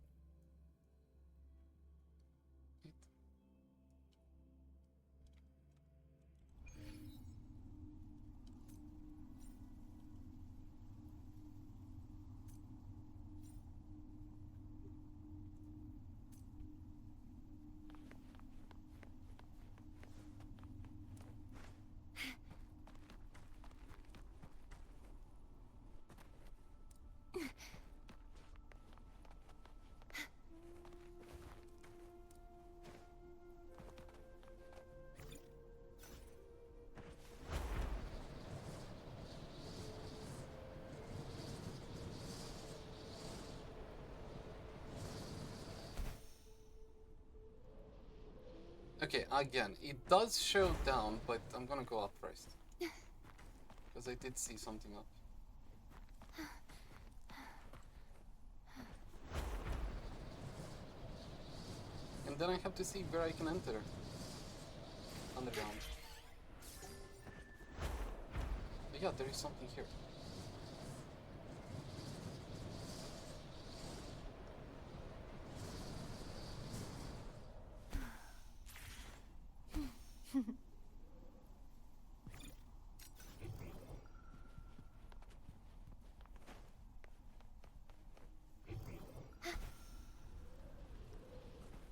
A: Okay, again, it does show down, but I'm gonna go up first. Because I did see something up. And then I have to see where I can enter. Underground. But yeah, there is something here.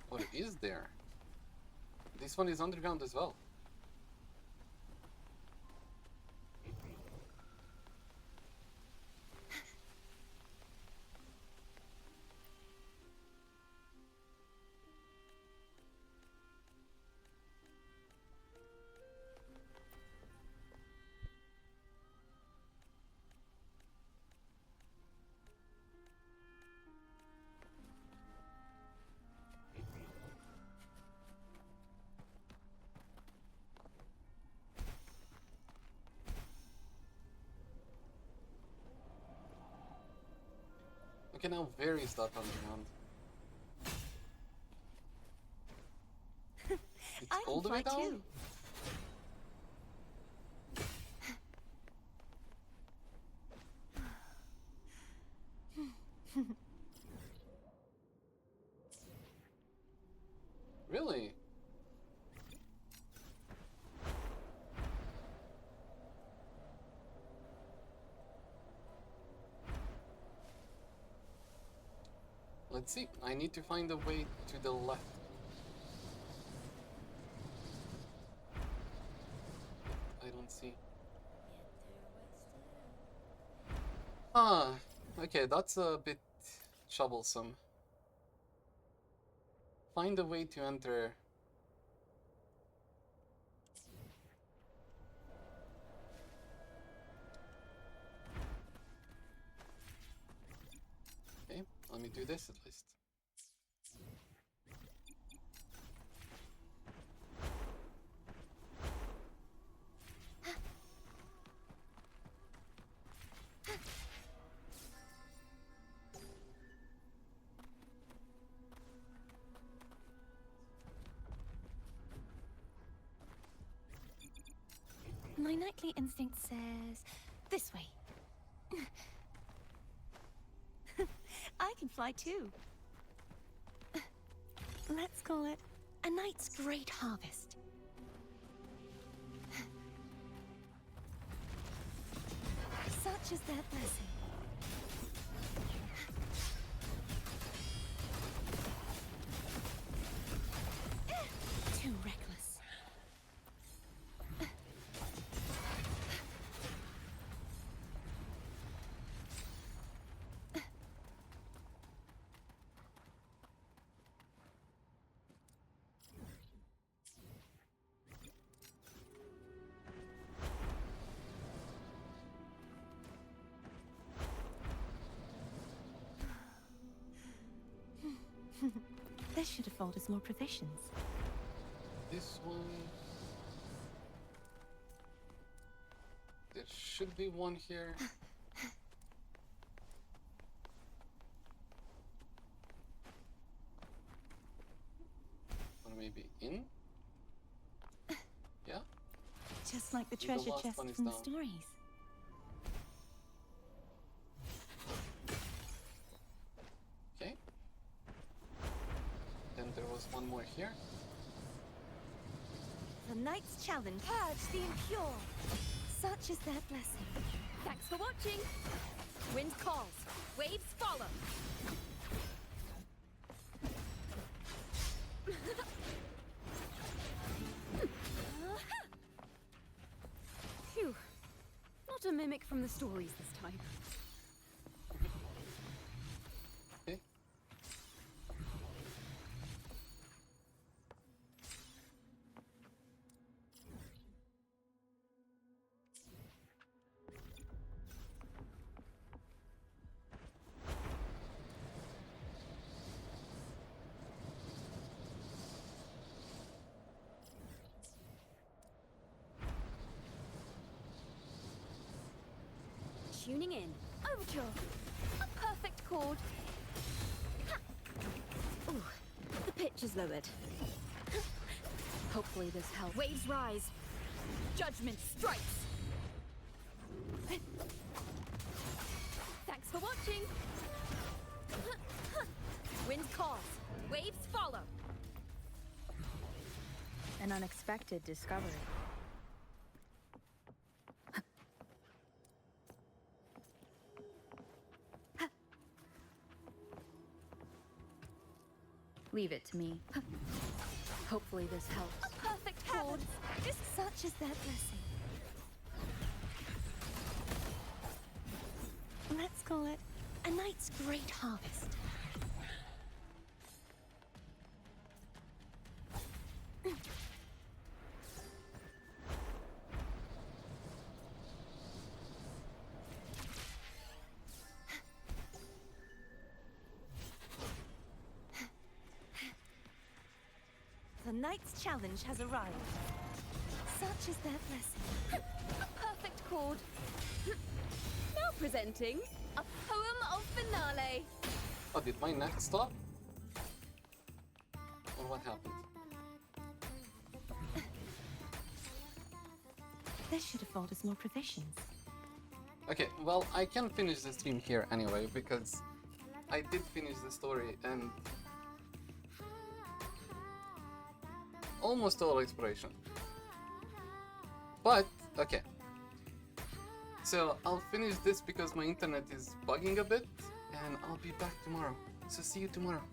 A: What is there? This one is underground as well. Okay, now very stuck on the ground. It's
P: I
A: all
P: can
A: the way
P: fly
A: down?
P: too.
A: Really? Let's see. I need to find a way to the left. I don't see. Ah, okay, that's a bit troublesome. Find a way to enter. Okay, let me do this at least.
P: My nightly instinct says this way. I can fly too. Let's call it a night's great harvest. Such is their blessing. Too reckless. This should afford us more provisions.
A: This one. There should be one here. Or maybe in? Yeah?
P: Just like the
A: The
P: treasure
A: last
P: chest
A: one is
P: from the
A: down.
P: stories.
A: Okay. Then there was one more here.
P: The Knight's Challenge. Purge the impure. Such is their blessing.
E: Thanks for watching. Wind calls, waves follow. Phew. Not a mimic from the stories this time.
A: Okay.
E: Tuning in. Overture. A perfect chord. Ha! Ooh, the pitch is lowered. Hopefully this helps. Waves rise. Judgment strikes. Thanks for watching. Wind calls. Waves follow.
F: An unexpected discovery. Leave it to me. Hopefully this helps.
P: A perfect chord. This such is their blessing. Let's call it a night's great harvest. The Knight's Challenge has arrived. Such is their blessing.
E: A perfect chord.
L: Now presenting a poem of finale.
A: Oh, did my net stop? Or what happened?
P: This should afford us more provisions.
A: Okay, well, I can finish the stream here anyway, because I did finish the story and almost all exploration. But, okay. So, I'll finish this because my internet is bugging a bit, and I'll be back tomorrow. So see you tomorrow.